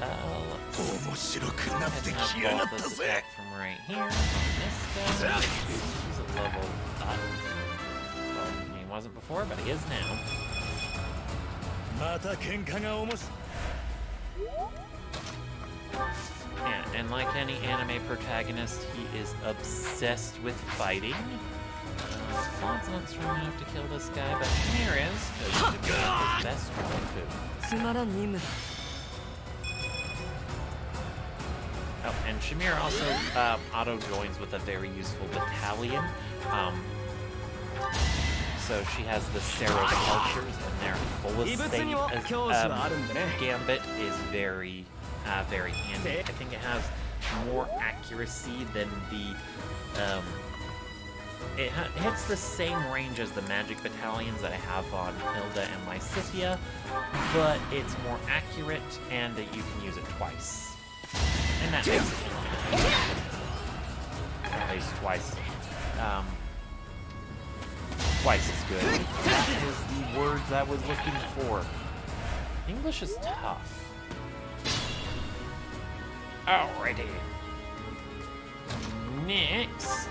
Let's see. 面白くなってき Have やがっ both た this ぜ attack from right here. This guy. He's a level up. Well, he wasn't before, but he is now. また喧嘩が面白い Yeah, and like any anime protagonist, he is obsessed with fighting. Claude's not strong enough to kill this guy, but Shamir is, because he's his best waifu. つまらん任務だ。 Oh, and Shamir also auto-joins with a very useful battalion. So she has the Seros archers, and their full estate gambit is very, very handy. I think it has more accuracy than the... It hits the same range as the magic battalions that I have on Hilda and Lysithia, but it's more accurate, and you can use it twice. And that makes it or at least twice as good. That is the words I was looking for. English is tough. Alrighty. Next.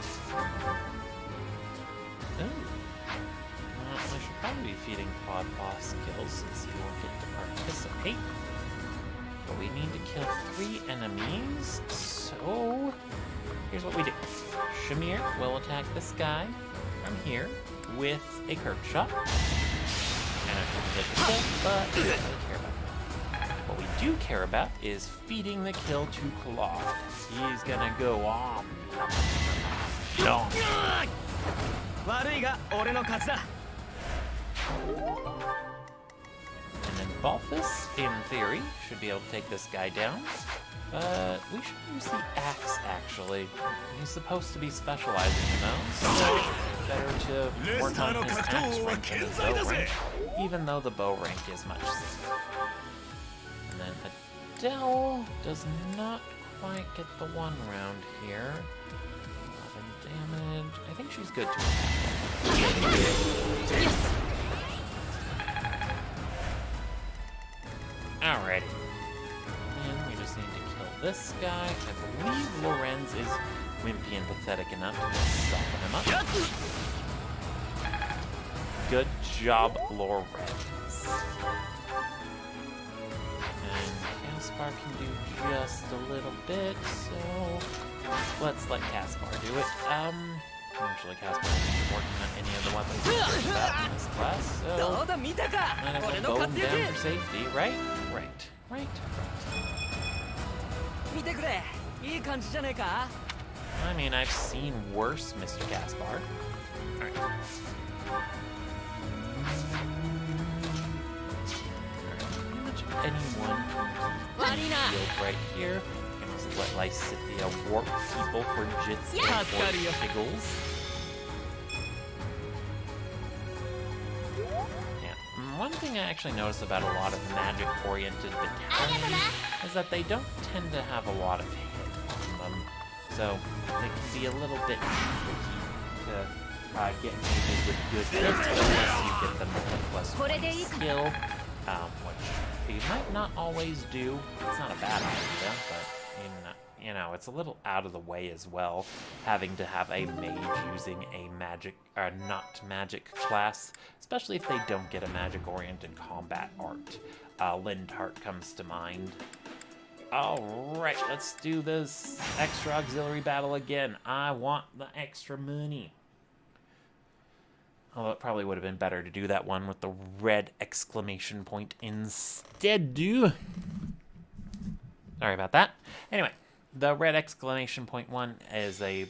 Oh. Well, I should probably be feeding Claude boss kills since he won't get to participate. But we need to kill 3 enemies, so here's what we do. Shamir will attack this guy from here with a curve shot. And I can get the kill, but we don't really care about that. What we do care about is feeding the kill to Claude. He's gonna go on. No. 悪いが俺の勝ちだ。 And then Balthus, in theory, should be able to take this guy down. We should use the axe, actually. He's supposed to be specializing in those, so better to work on his axe rank than his bow rank, even though the bow rank is much safer. And then Adele does not quite get the 1 round here. 11 damage. I think she's good to attack. Alrighty. And we just need to kill this guy. I believe Lorenz is wimpy and pathetic enough to just soften him up. Good job, Lorenz. And Caspar can do just a little bit, so let's let Caspar do it. Actually, Caspar isn't working on any of the weapons we've got in this class, so might as well bow him down for safety, right? Right. 見てくれ。いい感じじゃねえか。 I mean, I've seen worse, Mr. Caspar. Alright. Pretty much anyone can shield right here. You can also let Lysithia warp people for jits and for jiggles. One thing I actually notice about a lot of magic-oriented battalions is that they don't tend to have a lot of hit on them. So it can be a little bit tricky to get mages with good hits unless you get them with +1 skill, which you might not always do. It's not a bad idea, but you know, it's a little out of the way as well, having to have a mage using a magic, or not magic class, especially if they don't get a magic-oriented combat art. Lindhart comes to mind. Alright, let's do this extra auxiliary battle again. I want the extra money. Although it probably would have been better to do that one with the red exclamation point instead. Sorry about that. Anyway, the red exclamation point one is a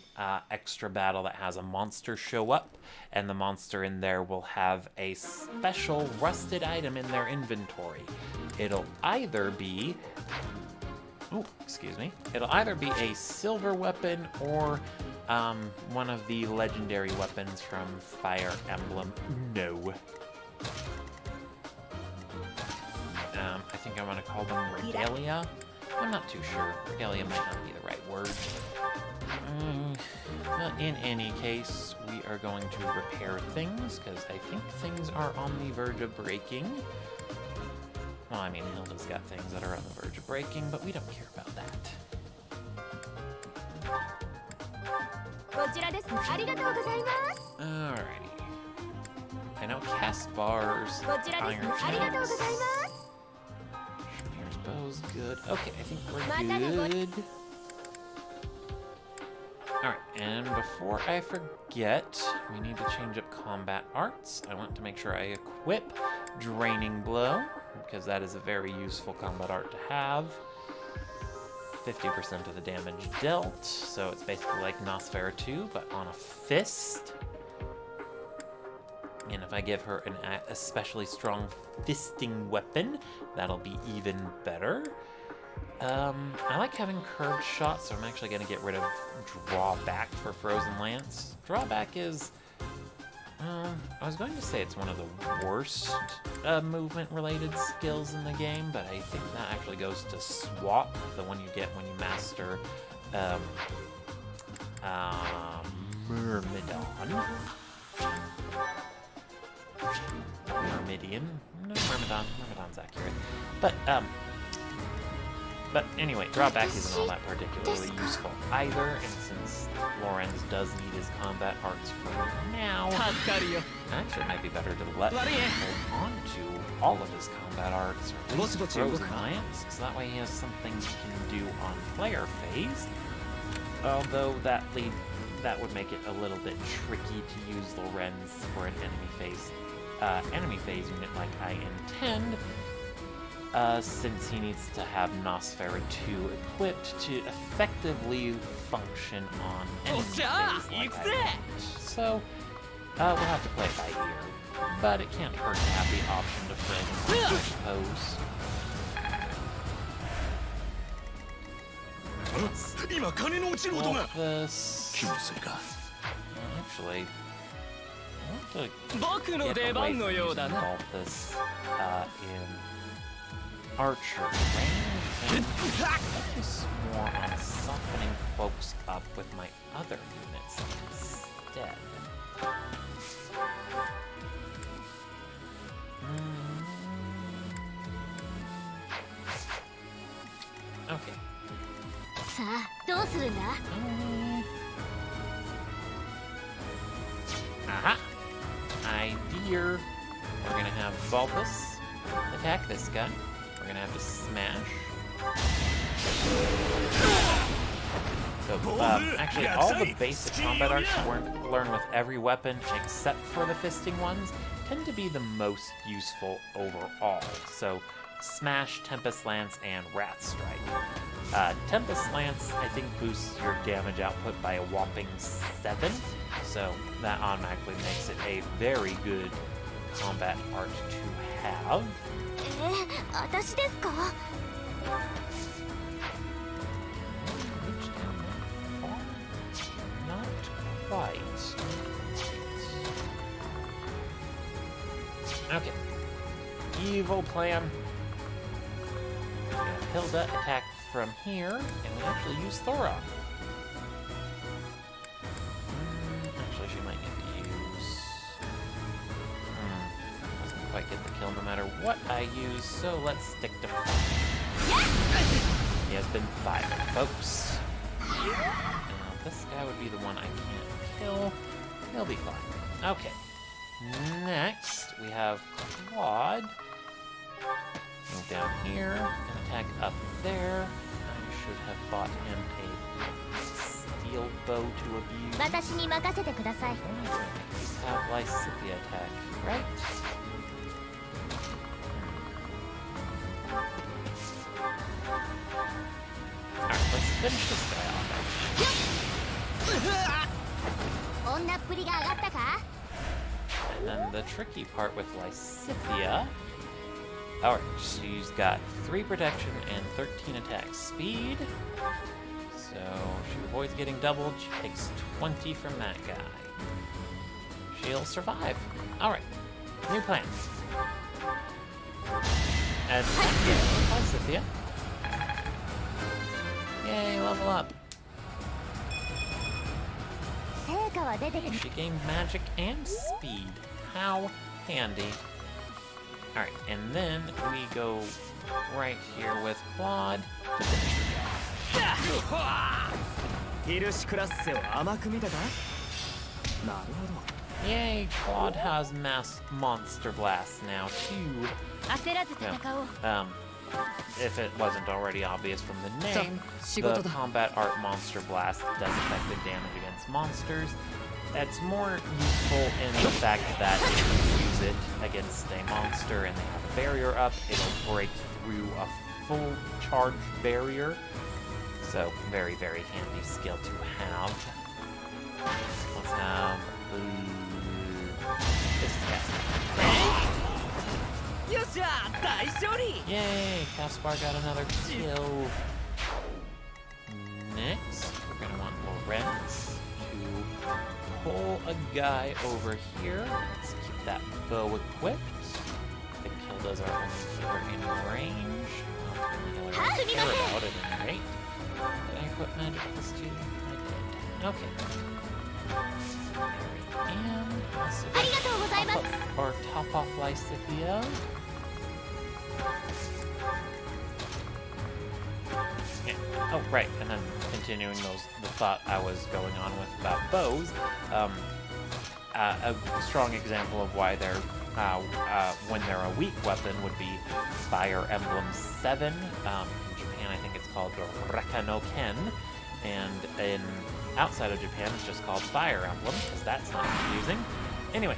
extra battle that has a monster show up, and the monster in there will have a special rusted item in their inventory. It'll either be... Oh, excuse me. It'll either be a silver weapon or one of the legendary weapons from Fire Emblem. No. I think I want to call them Regalia. I'm not too sure. Regalia might not be the right word. But in any case, we are going to repair things, because I think things are on the verge of breaking. Well, I mean, Hilda's got things that are on the verge of breaking, but we don't care about that. Alrighty. I know Caspar's iron gems. Shamir's bow's good. Okay, I think we're good. Alright, and before I forget, we need to change up combat arts. I want to make sure I equip Draining Blow, because that is a very useful combat art to have. 50% of the damage dealt, so it's basically like Nosfera 2, but on a fist. And if I give her an especially strong fisting weapon, that'll be even better. I like having curved shots, so I'm actually going to get rid of Drawback for Frozen Lance. Drawback is... I was going to say it's one of the worst movement-related skills in the game, but I think that actually goes to Swap, the one you get when you master Myrmidon. Myrmidian? No, Myrmidon. Myrmidon's accurate. But anyway, Drawback isn't all that particularly useful either, and since Lorenz does need his combat arts for now, actually it might be better to let him hold on to all of his combat arts, or at least Frozen Lance, so that way he has something he can do on player phase. Although that would make it a little bit tricky to use Lorenz for an enemy phase unit like I intend. Since he needs to have Nosfera 2 equipped to effectively function on enemy phase like I want. So, we'll have to play it by ear. But it can't hurt to have the option to Frozen Lance, I suppose. This... Actually... I want to get away from using Balthus in Archer range, and focus more on softening folks up with my other units instead. Okay. Aha! Idea. We're gonna have Balthus attack this guy. We're gonna have to smash. So, actually, all the basic combat arts you learn with every weapon, except for the fisting ones, tend to be the most useful overall. So, Smash, Tempest Lance, and Wrath Strike. Tempest Lance, I think, boosts your damage output by a whopping 7, so that automatically makes it a very good combat art to have. Not quite. Okay. Evil plan. Hilda attack from here, and we actually use Thora. Actually, she might get to use... doesn't quite get the kill no matter what I use, so let's stick to fire. He has been fired, folks. Now, this guy would be the one I can't kill. He'll be fine. Okay. Next, we have Claude. Move down here and attack up there. I should have bought him a steel bow to abuse. 私に任せてください。 Just have Lysithea attack, right? Alright, let's finish this guy off. 女っぷりが上がったか？ And then the tricky part with Lysithea. Alright, she's got 3 protection and 13 attack speed. So she avoids getting doubled. She takes 20 from that guy. She'll survive. Alright, new plan. And Lysithea. Yay, level up. 成果は出てくる。 She gained magic and speed. How handy. Alright, and then we go right here with Claude to finish the job. ヒルシクラッセを甘く見たか？なるほど。 Yay, Claude has mass monster blast now too. 焦らず戦おう。 If it wasn't already obvious from the name, the 仕事だ。 combat art monster blast does effective damage against monsters. It's more useful in the fact that if you use it against a monster and they have a barrier up, it'll break through a full charged barrier. So, very, very handy skill to have. Let's have this guy. よっしゃ、大勝利。 Yay! Caspar got another kill. Next, we're gonna want Lorenz to pull a guy over here. Let's keep that bow equipped. The kill does our only healer in range. Well, the healer doesn't care about it at any rate. Did I equip magic plus 2? I did. Okay. And let's see. ありがとうございます。 Or top off Lysithea. Yeah. Oh, right, and then continuing the thought I was going on with about bows. A strong example of why they're when they're a weak weapon would be Fire Emblem 7. In Japan, I think it's called Reka no Ken, and outside of Japan, it's just called Fire Emblem because that's not confusing. Anyway.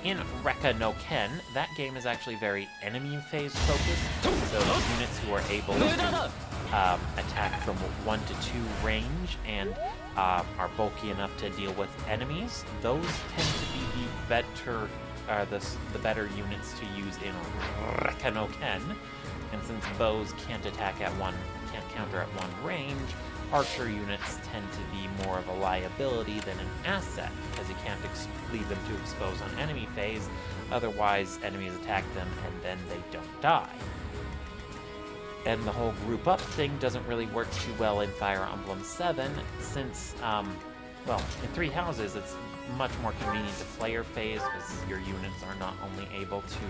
In Reka no Ken, that game is actually very enemy phase focused, so units who are able to attack from 1 to 2 range and are bulky enough to deal with enemies, those tend to be the better units to use in Reka no Ken. And since bows can't counter at 1 range, archer units tend to be more of a liability than an asset, because you can't leave them to expose on enemy phase, otherwise enemies attack them and then they don't die. And the whole group up thing doesn't really work too well in Fire Emblem 7, since, well, in 3 houses it's much more convenient to player phase, because your units are not only able to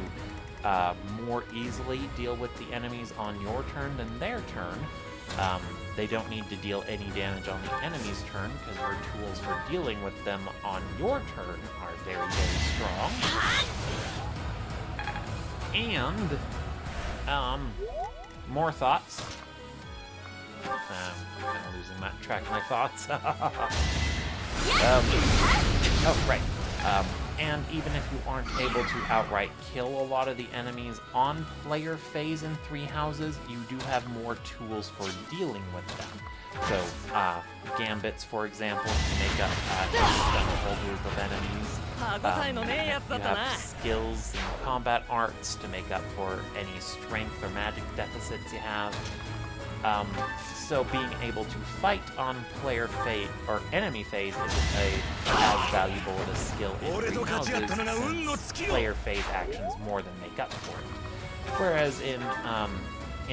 more easily deal with the enemies on your turn than their turn. They don't need to deal any damage on the enemy's turn, because your tools for dealing with them on your turn are very, very strong. And, more thoughts. I'm kind of losing track of my thoughts. Oh, right. And even if you aren't able to outright kill a lot of the enemies on player phase in 3 houses, you do have more tools for dealing with them. So, gambits, for example, to make up a whole group of enemies. You have skills and combat arts to make up for any strength or magic deficits you have. So being able to fight on player phase or enemy phase isn't as valuable of a skill in 3 houses, since player phase actions more than make up for it. Whereas in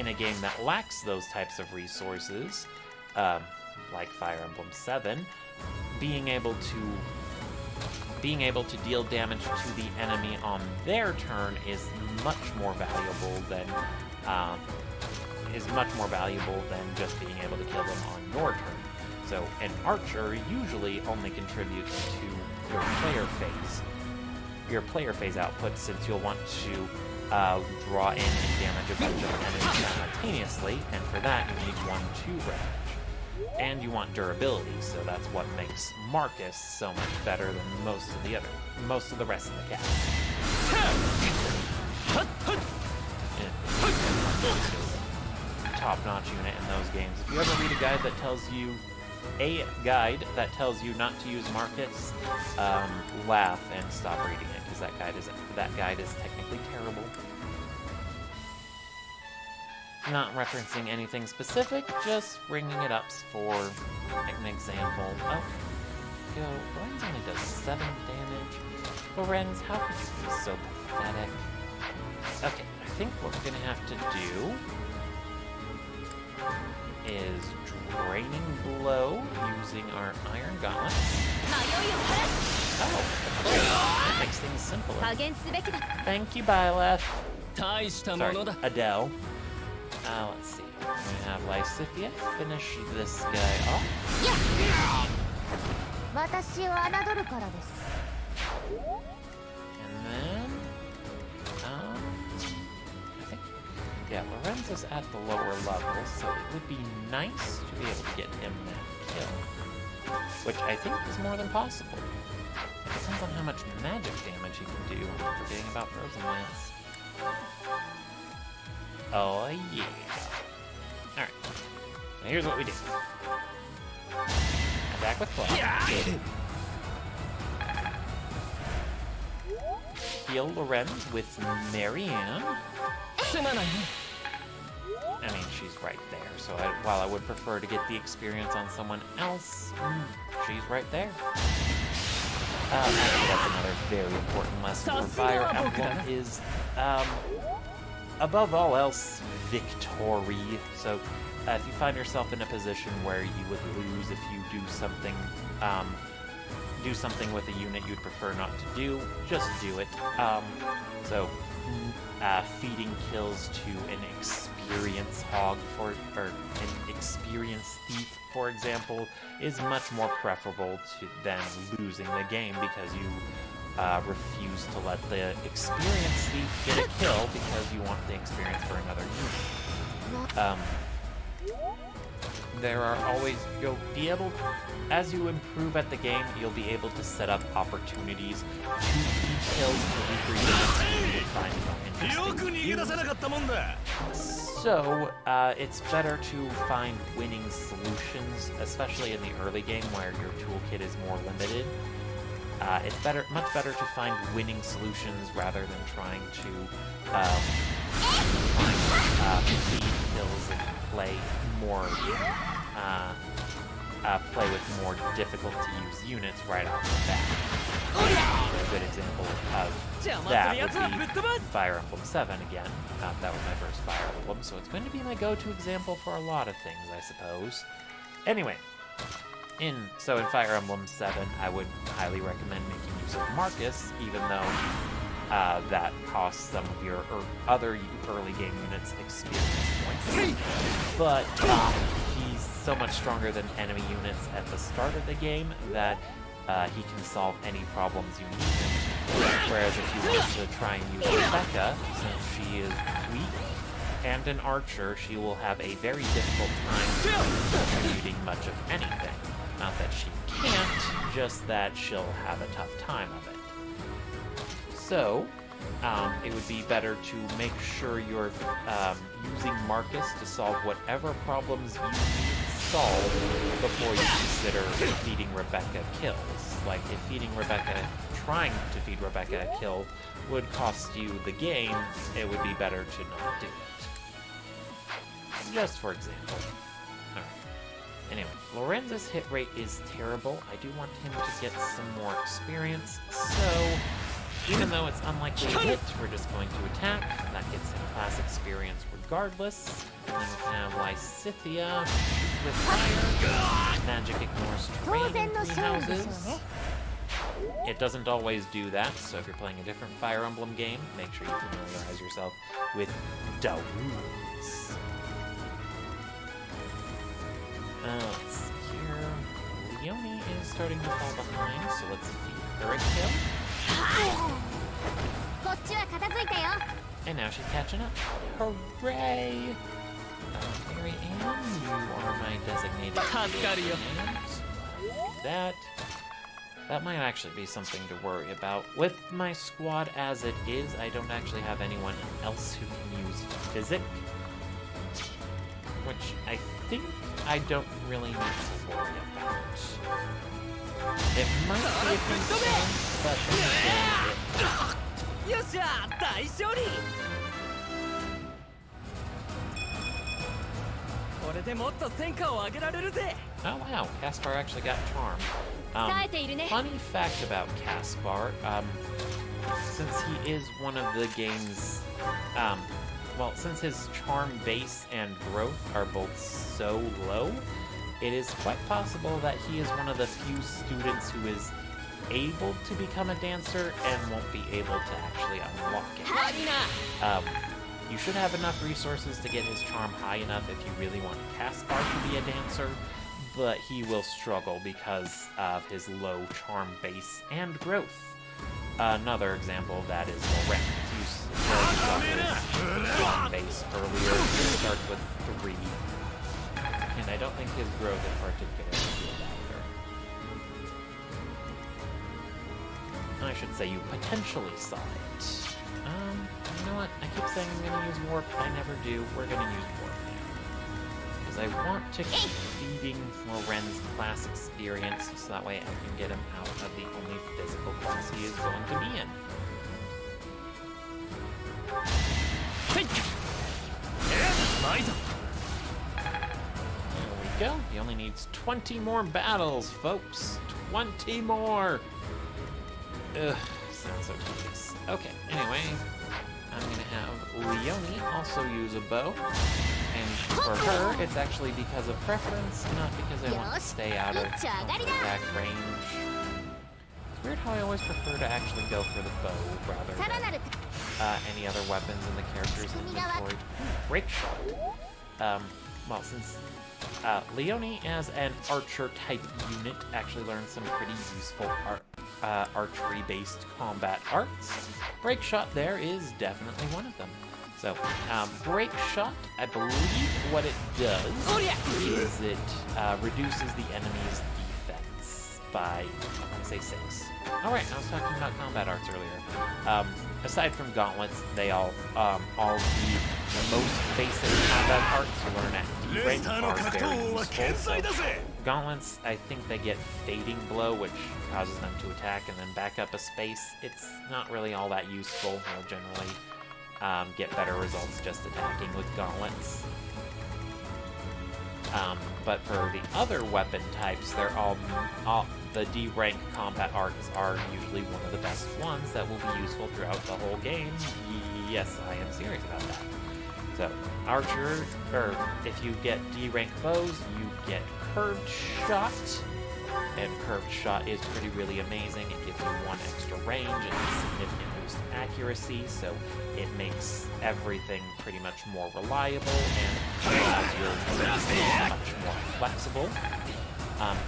a game that lacks those types of resources, like Fire Emblem 7, being able to deal damage to the enemy on their turn is much more valuable than just being able to kill them on your turn. So an archer usually only contributes to your player phase. Your player phase output, since you'll want to draw in and damage a bunch of enemies simultaneously, and for that you need 1/2 range. And you want durability, so that's what makes Marcus so much better than most of the rest of the cast. Top-notch unit in those games. If you ever read a guide that tells you not to use Marcus, laugh and stop reading it, because that guide is technically terrible. Not referencing anything specific, just bringing it up for an example. Oh, Lorenz only does 7 damage. Lorenz, how could you be so pathetic? Okay, I think what we're gonna have to do is Draining Blow using our Iron Gauntlets. Oh, that makes things simpler. Thank you, Byleth. Sorry, Adele. Let's see. We're gonna have Lysithia finish this guy off. And then, I think, yeah, Lorenz is at the lower level, so it would be nice to be able to get him that kill. Which I think is more than possible. It depends on how much magic damage he can do. I'm forgetting about Frozen Lance. Oh, yeah. Alright. So here's what we do. Attack with Claw. Heal Lorenz with Marianne. I mean, she's right there, so while I would prefer to get the experience on someone else, she's right there. Actually, that's another very important lesson for Fire Emblem is, above all else, victory. So, if you find yourself in a position where you would lose if you do something with a unit you'd prefer not to do, just do it. Feeding kills to an experience hog or an experience thief, for example, is much more preferable than losing the game because you refuse to let the experience thief get a kill because you want the experience for another unit. There are always, you'll be able, as you improve at the game, you'll be able to set up opportunities to feed kills to weaker units and find it interesting. So, it's better to find winning solutions, especially in the early game where your toolkit is more limited. It's much better to find winning solutions rather than trying to feed kills and play with more difficult to use units right off the bat. A good example of that would be Fire Emblem 7 again. That was my first Fire Emblem, so it's going to be my go-to example for a lot of things, I suppose. Anyway, in Fire Emblem 7, I would highly recommend making use of Marcus, even though that costs some of your other early game units experience points. But he's so much stronger than enemy units at the start of the game that he can solve any problems you need him to. Whereas if you want to try and use Rebecca, since she is weak and an archer, she will have a very difficult time contributing much of anything. Not that she can't, just that she'll have a tough time of it. So, it would be better to make sure you're using Marcus to solve whatever problems you need solved before you consider feeding Rebecca kills. Like, if trying to feed Rebecca a kill would cost you the game, it would be better to not do it. Just for example. Alright. Anyway, Lorenz's hit rate is terrible. I do want him to get some more experience, so even though it's unlikely to hit, we're just going to attack. That gets him class experience regardless. And then we can have Lysithia with fire. Magic ignores terrain in 3 houses. It doesn't always do that, so if you're playing a different Fire Emblem game, make sure you familiarize yourself with the rules. Let's see here. Leonie is starting to fall behind, so let's feed her a kill. こっちは片付いたよ And now she's catching up. Hooray! Mary Ann, you are my designated lieutenant. That might actually be something to worry about. With my squad as it is, I don't actually have anyone else who can use physic, which I think I don't really need to worry about. It might be a concern, but then again, よっしゃ大勝利これでもっと戦果を上げられるぜ oh wow, Caspar actually got charm. 冴えているね Funny fact about Caspar, since he is one of the game's, well, since his charm base and growth are both so low, it is quite possible that he is one of the few students who is able to become a dancer and won't be able to actually unlock it. You should have enough resources to get his charm high enough if you really want Caspar to be a dancer, but he will struggle because of his low charm base and growth. Another example of that is Laurent. You saw his charm base earlier. It starts with 3, and I don't think his growth in particular is good either. I should say you potentially saw it. You know what? I keep saying I'm gonna use Warp, I never do. We're gonna use Warp now. Because I want to keep feeding Loren's class experience, so that way I can get him out of the only physical class he is going to be in. There we go. He only needs 20 more battles, folks. 20 more! Ugh, sounds so tedious. Okay, anyway, I'm gonna have Leonie also use a bow. And for her, it's actually because of preference, not because I want to stay out of attack range. It's weird how I always prefer to actually go for the bow rather than any other weapons in the character's inventory. Break shot. Well, since Leonie as an archer-type unit actually learns some pretty useful archery-based combat arts, Break Shot there is definitely one of them. So, Break Shot, I believe what it does is it reduces the enemy's defense by, I want to say 6. Alright, I was talking about combat arts earlier. Aside from gauntlets, they all the most basic combat arts you learn at D-rank are very useful. So, gauntlets, I think they get Fading Blow, which causes them to attack and then back up a space. It's not really all that useful. They'll generally get better results just attacking with gauntlets. But for the other weapon types, they're all the D-rank combat arts are usually one of the best ones that will be useful throughout the whole game. Yes, I am serious about that. So, Archer, or if you get D-rank bows, you get Curved Shot. And Curved Shot is really amazing. It gives you 1 extra range and a significant boost in accuracy, so it makes everything pretty much more reliable and allows your moves to be much more flexible.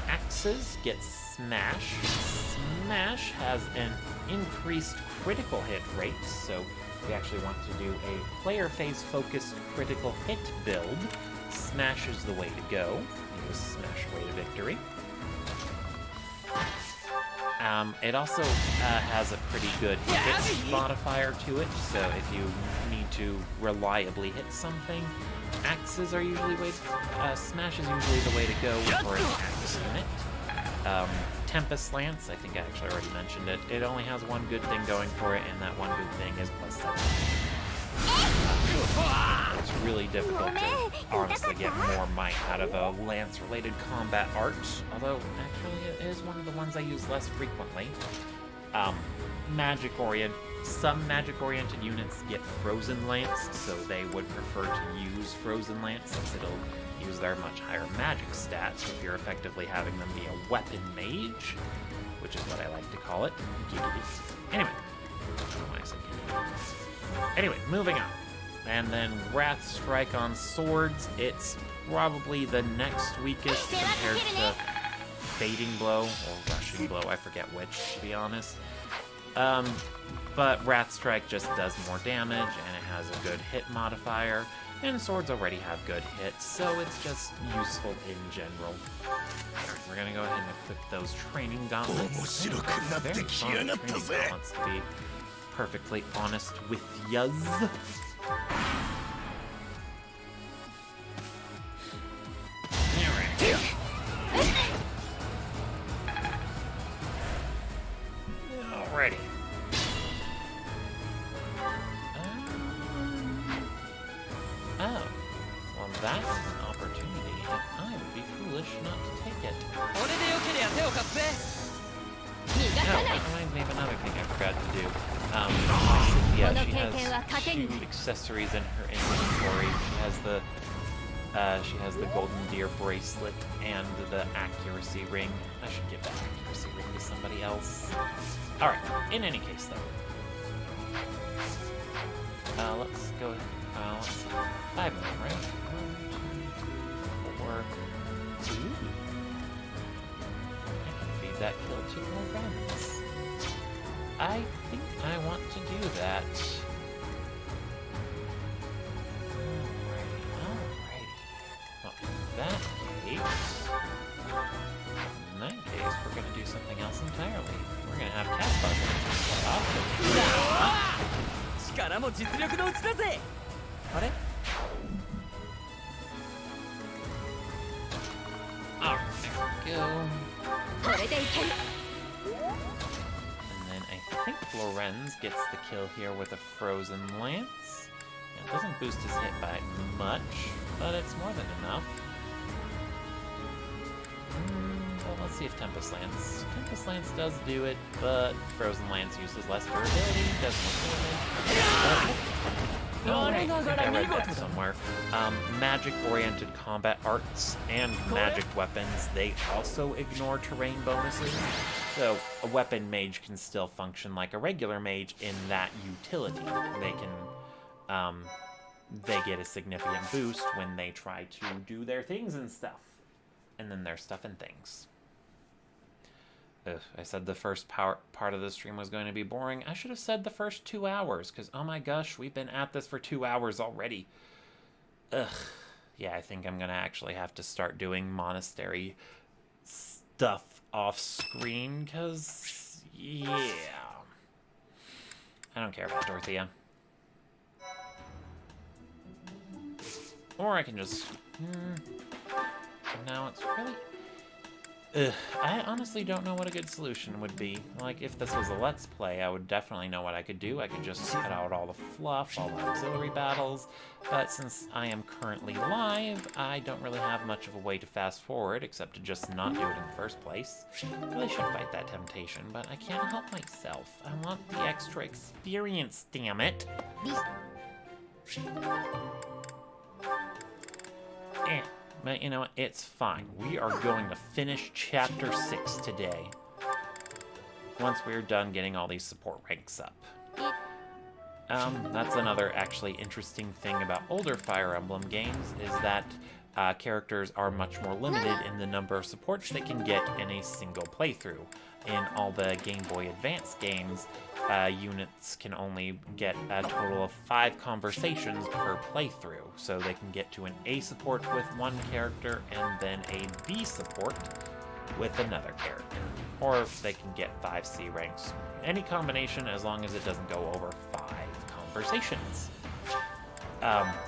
Axes get Smash. Smash has an increased critical hit rate, so if you actually want to do a player phase focused critical hit build, Smash is the way to go. Use Smash way to victory. It also has a pretty good hit modifier to it, so if you need to reliably hit something, axes are usually Smash is usually the way to go for an axe unit. Tempest Lance, I think I actually already mentioned it. It only has one good thing going for it, and that one good thing is +7. It's really difficult to honestly get more might out of a lance-related combat art, although actually it is one of the ones I use less frequently. Some magic-oriented units get Frozen Lance, so they would prefer to use Frozen Lance since it'll use their much higher magic stats if you're effectively having them be a weapon mage, which is what I like to call it. Anyway, Anyway, moving on. And then Wrath Strike on swords. It's probably the next weakest compared to Fading Blow or Rushing Blow, I forget which, to be honest. But Wrath Strike just does more damage, and it has a good hit modifier, and swords already have good hits, so it's just useful in general. Alright, we're gonna go ahead and equip those training gauntlets. Very fun training gauntlets, to be perfectly honest with yuz. Alrighty. Oh. Well, that is an opportunity, and I would be foolish not to take it. Oh, that reminds me of another thing I forgot to do. Yeah, she has 2 accessories in her inventory. She has the golden deer bracelet and the accuracy ring. I should give that accuracy ring to somebody else. Alright, in any case though. Let's go, let's see. 5 million, right? 1, 2, 3, 4. Ooh. I can feed that kill 2 more guns. I think I want to do that. In that case, we're going to do something else entirely. We're going to have cat Oh, there we go. And then I think Lorenz gets the kill here with a Frozen Lance. It doesn't boost his hit by much, but it's more than enough. Well, let's see if Tempest Lance. Tempest Lance does do it, but Frozen Lance uses less durability, does more damage. Oh, wait, I think I read that somewhere. Magic-oriented combat arts and magic weapons, they also ignore terrain bonuses. So, a weapon mage can still function like a regular mage in that utility. They get a significant boost when they try to do their things and stuff. And then their stuff and things. Ugh, I said the first part of the stream was going to be boring. I should have said the first 2 hours, because oh my gosh, we've been at this for 2 hours already. Ugh. Yeah, I think I'm going to actually have to start doing monastery stuff off screen, because, yeah. I don't care about Dorothea. Or I can just... Now it's really... I honestly don't know what a good solution would be. Like, if this was a Let's Play, I would definitely know what I could do. I could just cut out all the fluff, all the auxiliary battles. But since I am currently live, I don't really have much of a way to fast forward, except to just not do it in the first place. I really should fight that temptation, but I can't help myself. I want the extra experience, damn it! But you know what? It's fine. We are going to finish Chapter 6 today. Once we're done getting all these support ranks up. That's another actually interesting thing about older Fire Emblem games, is that characters are much more limited in the number of supports they can get in a single playthrough. In all the Game Boy Advance games, units can only get a total of 5 conversations per playthrough, so they can get to an A support with one character and then a B support with another character. Or they can get 5 C ranks. Any combination, as long as it doesn't go over 5 conversations.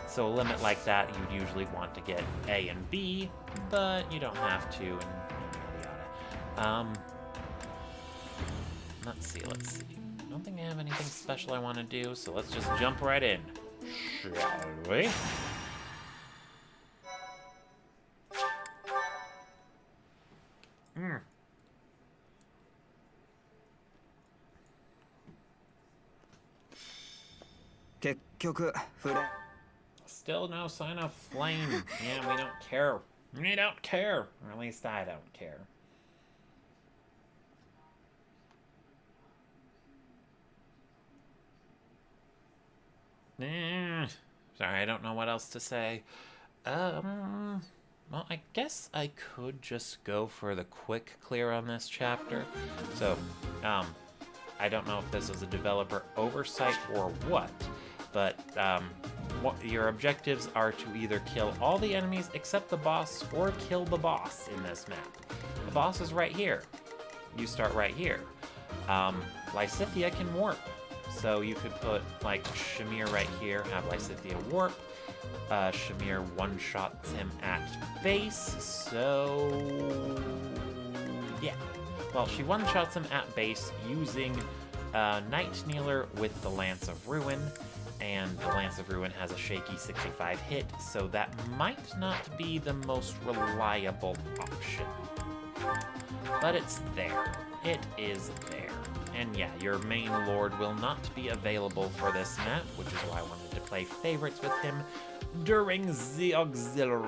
So a limit like that, you'd usually want to get A and B, but you don't have to, and yada yada. Let's see. I don't think I have anything special I want to do, so let's just jump right in. Shall we? Still no sign of flame. Yeah, we don't care. We don't care. Or at least I don't care. Sorry, I don't know what else to say. Well, I guess I could just go for the quick clear on this chapter. So, I don't know if this was a developer oversight or what, but what your objectives are to either kill all the enemies except the boss or kill the boss in this map. The boss is right here. You start right here. Lysithea can warp. So you could put, like, Shamir right here, have Lysithea warp. Shamir one-shots him at base, so... yeah. Well, she one-shots him at base using Night Kneeler with the Lance of Ruin, and the Lance of Ruin has a shaky 65 hit, so that might not be the most reliable option. But it's there. It is there. And yeah, your main lord will not be available for this map, which is why I wanted to play favorites with him during the auxiliary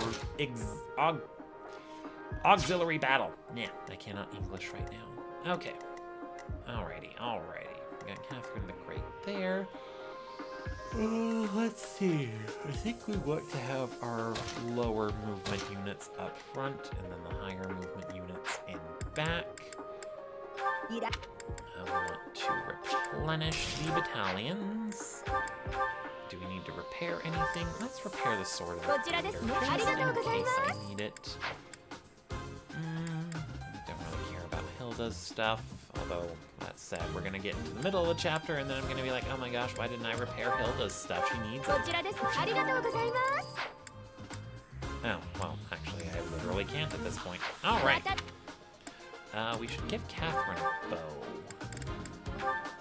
battle. Yeah, I cannot English right now. Okay. Alrighty. We got Catherine the Great there. Let's see. I think we want to have our lower movement units up front, and then the higher movement units in back. I want to replenish the battalions. Do we need to repair anything? Let's repair the sword of the just in case I need it. Don't really care about Hilda's stuff, although that said, we're gonna get into the middle of the chapter and then I'm gonna be like, oh my gosh, why didn't I repair Hilda's stuff? She needs it. Oh, well, actually, I literally can't at this point. Alright. We should give Catherine a bow.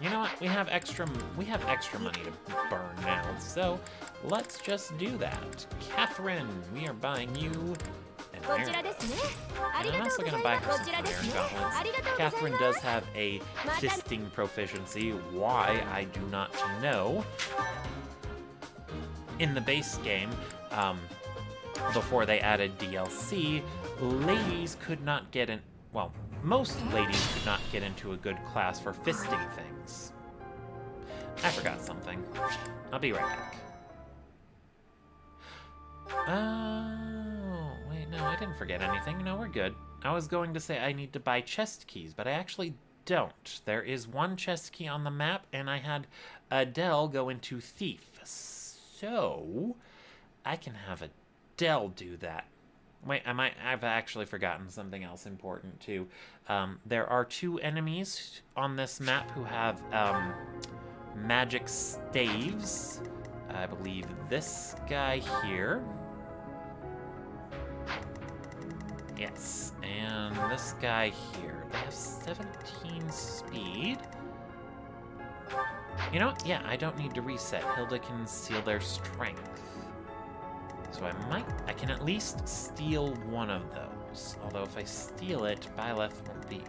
You know what? We have extra money to burn now, so let's just do that. Catherine, we are buying you an iron. And I'm also gonna buy her some iron gauntlets. Catherine does have a fisting proficiency. Why, I do not know. In the base game, before they added DLC, ladies could not get in. Well, most ladies could not get into a good class for fisting things. I forgot something. I'll be right back. Oh, wait, no, I didn't forget anything. No, we're good. I was going to say I need to buy chest keys, but I actually don't. There is one chest key on the map, and I had Adele go into Thief. So, I can have Adele do that. Wait, I've actually forgotten something else important, too. There are two enemies on this map who have, magic staves. I believe this guy here. Yes, and this guy here. They have 17 speed. You know what? Yeah, I don't need to reset. Hilda can seal their strength. So I can at least steal one of those. Although if I steal it, Byleth won't be.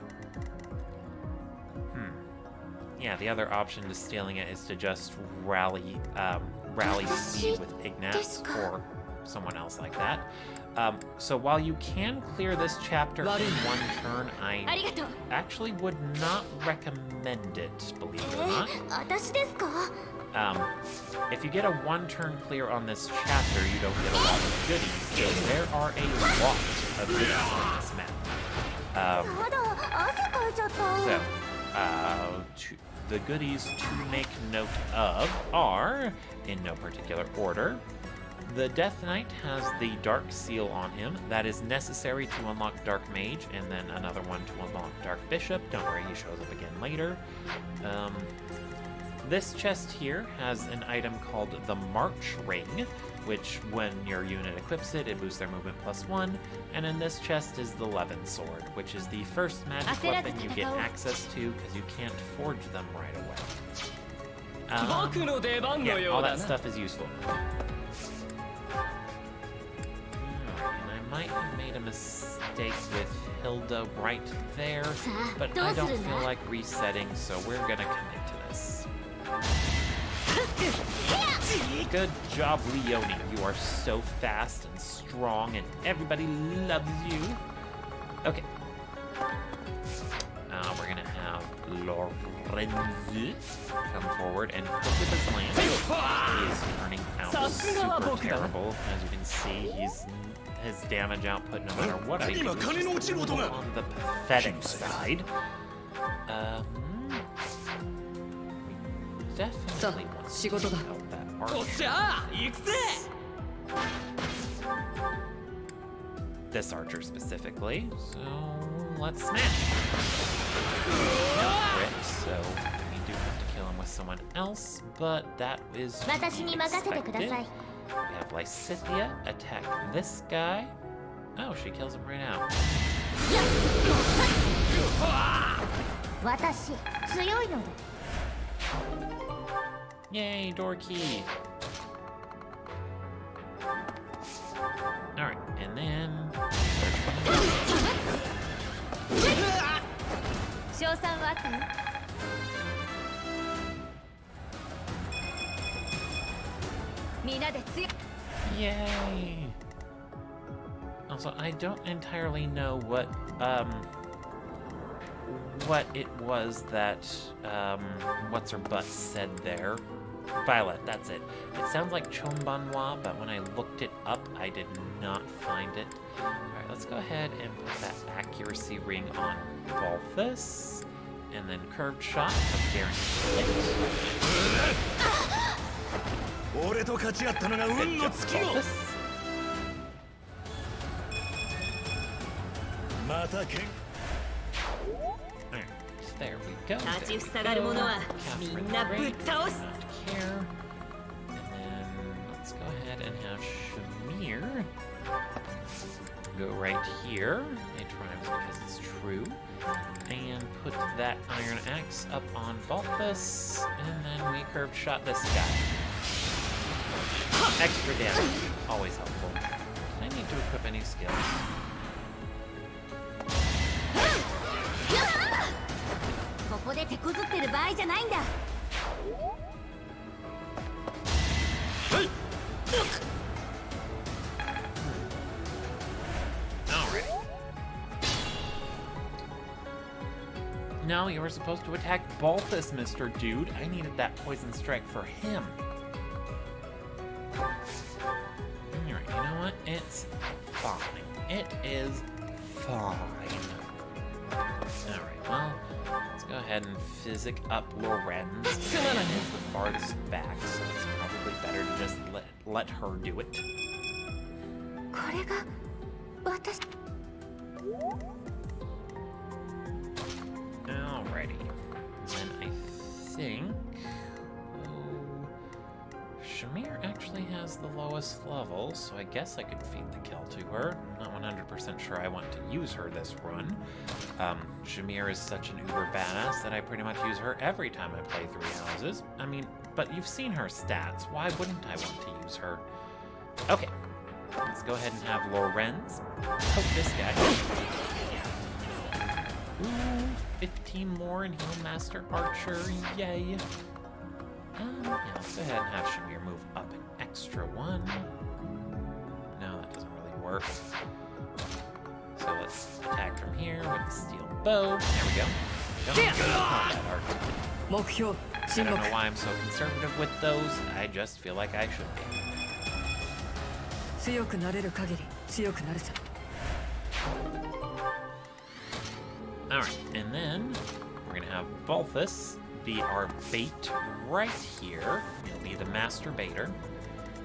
Yeah, the other option to stealing it is to just rally speed with Ignatz or someone else like that. So while you can clear this chapter in one turn, I actually would not recommend it, believe it or not. If you get a one-turn clear on this chapter, you don't get a lot of goodies. So there are a lot of goodies on this map. The goodies to make note of are, in no particular order, the Death Knight has the Dark Seal on him. That is necessary to unlock Dark Mage, and then another one to unlock Dark Bishop. Don't worry, he shows up again later. This chest here has an item called the March Ring, which when your unit equips it, it boosts their movement +1. And in this chest is the Levin Sword, which is the first magic weapon you get access to because you can't forge them right away. Yeah, all that stuff is useful. And I might have made a mistake with Hilda right there, but I don't feel like resetting, so we're gonna commit to this. Good job, Leone. You are so fast and strong, and everybody loves you. Okay. We're gonna have Lorenzo come forward and look with his lance. He is turning out super terrible. As you can see, he's his damage output no matter what I do.今It's金の落ちる音が on the pathetic side. Definitely want to 仕事だ。 help that おっ archer. しゃー行くぜ This archer specifically. So let's smash. No crit, so we do have to kill him with someone else, but that is to 私 be に任せてくだ expected. さい We have Lysithia attack this guy. Oh, she kills him right out. 私強いので Yay, door key. Alright, and then... 賞賛はあったの皆で強い Yay! Also, I don't entirely know what it was that, what's her butt said there. Violet, that's it. It sounds like Chombanwa, but when I looked it up, I did not find it. Alright, let's go ahead and put that accuracy ring on Balthus. And then curved shot from guaranteed hit. 俺と勝ち合ったのが運の尽きよ Balthus. またけん Alright, there we go. 立ち There ふ we さがる go. 者は Catherine みんなぶっ the Great, 倒す not care. And then let's go ahead and have Shamir go right here. It rhymes because it's true. And put that iron axe up on Balthus. And then we curved shot this guy. Extra damage. Always helpful. I need to equip any skills. ここで手こずってる場合じゃないんだ Alright. No, you were supposed to attack Balthus, Mr. Dude. I needed that poison strike for him. Alright, you know what? It's fine. It is fine. Alright, well, let's go ahead and physic up Lorenz. Loren is the farthest back, so it's probably better to just let her do it. これが私 Alrighty. Then I think... Shamir actually has the lowest level, so I guess I could feed the kill to her. I'm not 100% sure I want to use her this run. Shamir is such an uber badass that I pretty much use her every time I play Three Houses. I mean, but you've seen her stats. Why wouldn't I want to use her? Okay. Let's go ahead and have Lorenz poke this guy. Ooh, 15 more and he'll master Archer. Yay. Yeah, let's go ahead and have Shamir move up an extra one. No, that doesn't really work. So let's attack from here with the steel bow. There we go. Don't combat art. 目標 I 沈 don't 黙 know why I'm so conservative with those. I just feel like I should be. 強くなれる限り強くなるさ Alright, and then we're gonna have Balthus be our bait right here. He'll be the master baiter.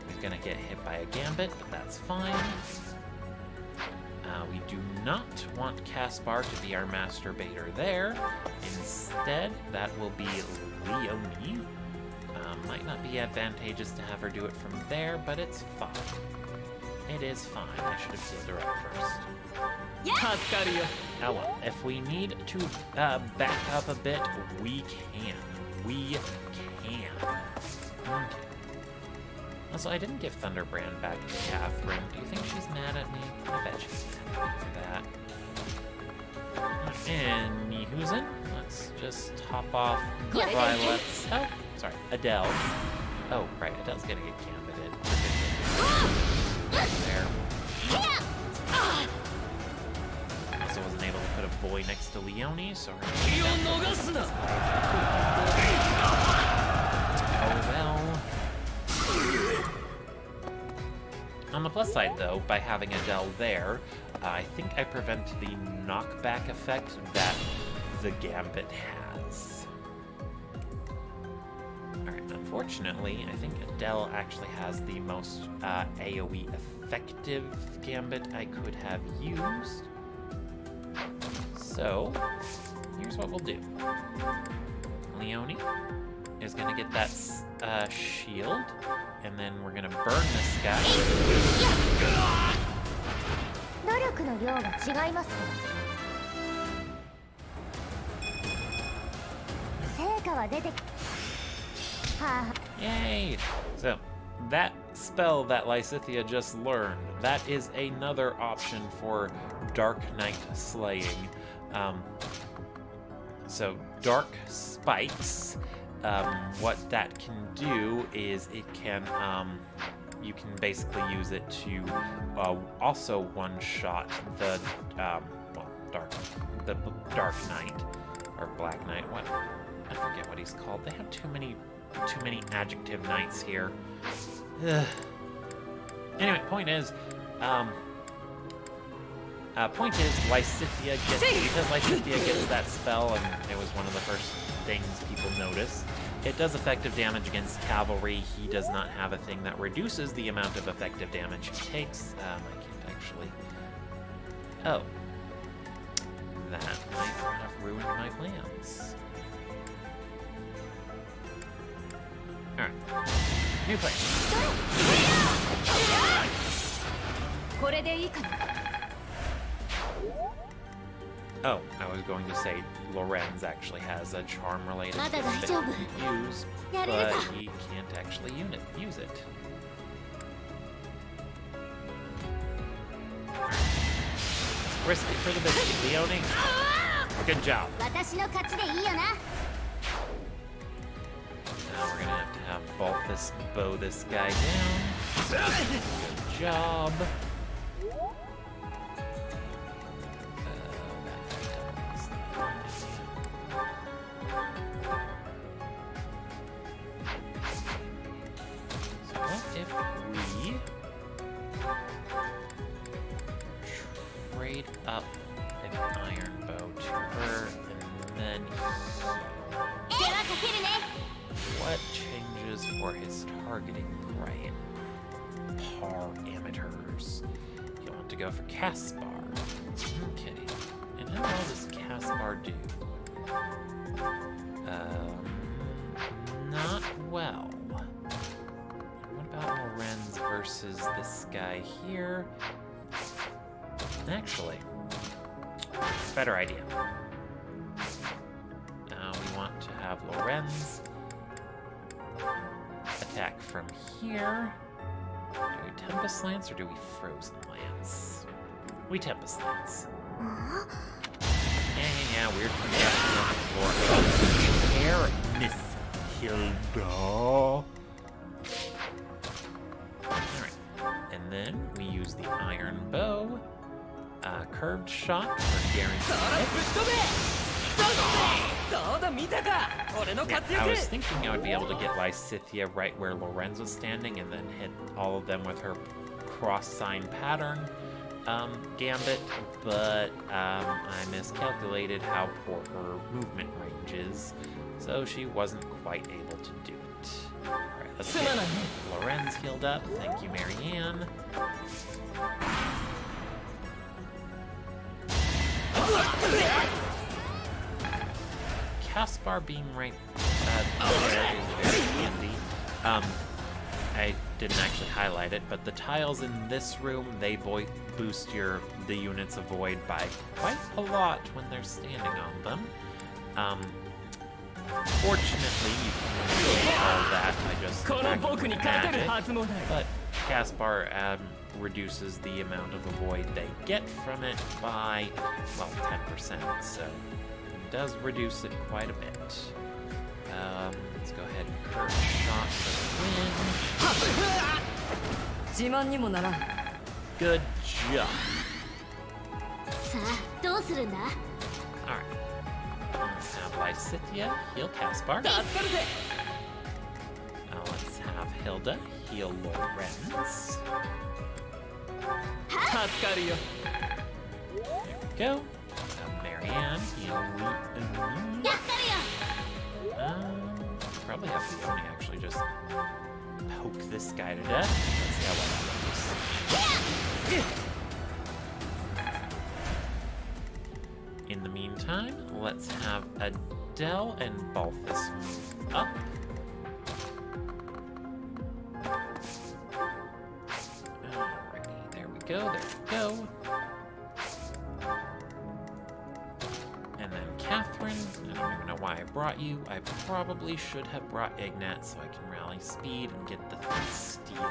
He's gonna get hit by a gambit, but that's fine. We do not want Caspar to be our master baiter there. Instead, that will be Leonie. Might not be advantageous to have her do it from there, but it's fine. It is fine. I should have healed her up first. 助かるよ Oh well, if we need to back up a bit, we can. We can. Okay. Also, I didn't give Thunderbrand back to Catherine. Do you think she's mad at me? I bet she's mad at me for that. And Nihusen, let's just top off Violet's. Oh, sorry, Adele's. Oh, right, Adele's gonna get gambited. There. Also wasn't able to put a boy next to Leonie, so her. 気を逃すな Oh well. On the plus side, though, by having Adele there, I think I prevent the knockback effect that the Gambit has. Alright, unfortunately, I think Adele actually has the most AoE effective Gambit I could have used. So, here's what we'll do. Leone is gonna get that shield, and then we're gonna burn this guy. 努力の量が違います成果は出てはあ Yay! So, that spell that Lysithea just learned, that is another option for Dark Knight slaying. So, Dark Spikes, what that can do is it can, you can basically use it to also one-shot the, the Dark Knight, or Black Knight, what? I forget what he's called. They have too many adjective knights here. Ugh. Anyway, point is Lysithea because Lysithea gets that spell, and it was one of the first things people noticed. It does effective damage against cavalry. He does not have a thing that reduces the amount of effective damage he takes. I can't actually. Oh, that might have ruined my plans. Alright. New plan. これでいいかな Oh, I was going to say Lorenz actually has a charm-related thing that he can use, but he can't actually use it. Risk it for the biscuit, Leone. Good job. 私の勝ちでいいよな Now we're gonna have to Balthus bow this guy down. Good job. So what if we trade up an iron bow to her and then heal? What changes for his targeting right? Parameters. You want to go for Caspar. Okay. And how well does Caspar do? Not well. What about Lorenz versus this guy here? Actually, better idea. We want to have Lorenz attack from here. Do we Tempest Lance or do we Frozen Lance? We Tempest Lance. Yeah, weird congestion on the floor. Air Miss Hilda. Alright. And then we use the Iron Bow. Curved shot for guaranteed. I was thinking I would be able to get Lysithea right where Lorenz was standing and then hit all of them with her cross-sign pattern gambit, but I miscalculated how poor her movement range is, so she wasn't quite able to do it. Alright, let's get Lorenz healed up. Thank you, Marianne. Caspar being right there is very handy. I didn't actually highlight it, but the tiles in this room, they boost the units of Void by quite a lot when they're standing on them. Fortunately, you can do all that by just attacking with magic, but Caspar reduces the amount of the Void they get from it by, well, 10%, so it does reduce it quite a bit. Let's go ahead and curve shot for the win. Good job. さあどうするんだ Alright. Let's have Lysithea heal Caspar. Now let's have Hilda heal Lorenz. 助かるよ。 Go. Marianne. Probably have Leone actually just poke this guy to death. Let's see how well that goes. In the meantime, let's have Adele and Balthus move up. Alrighty, there we go, there we go. And then Catherine, I don't even know why I brought you. I probably should have brought Ignat so I can rally speed and get the steal.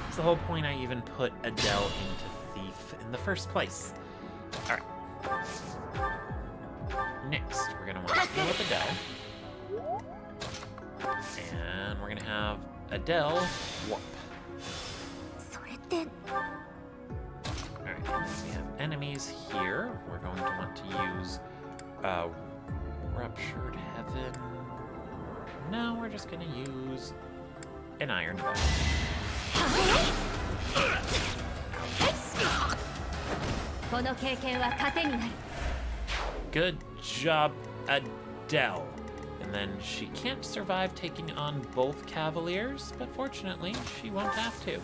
It's the whole point I even put Adele into Thief in the first place. Alright. Next, we're going to want to deal with Adele. And we're going to have Adele warp. それって Alright, we have enemies here. We're going to want to use Ruptured Heaven. No, we're just going to use an Iron Bow. この経験は糧になる Good job, Adele. And then she can't survive taking on both Cavaliers, but fortunately, she won't have to.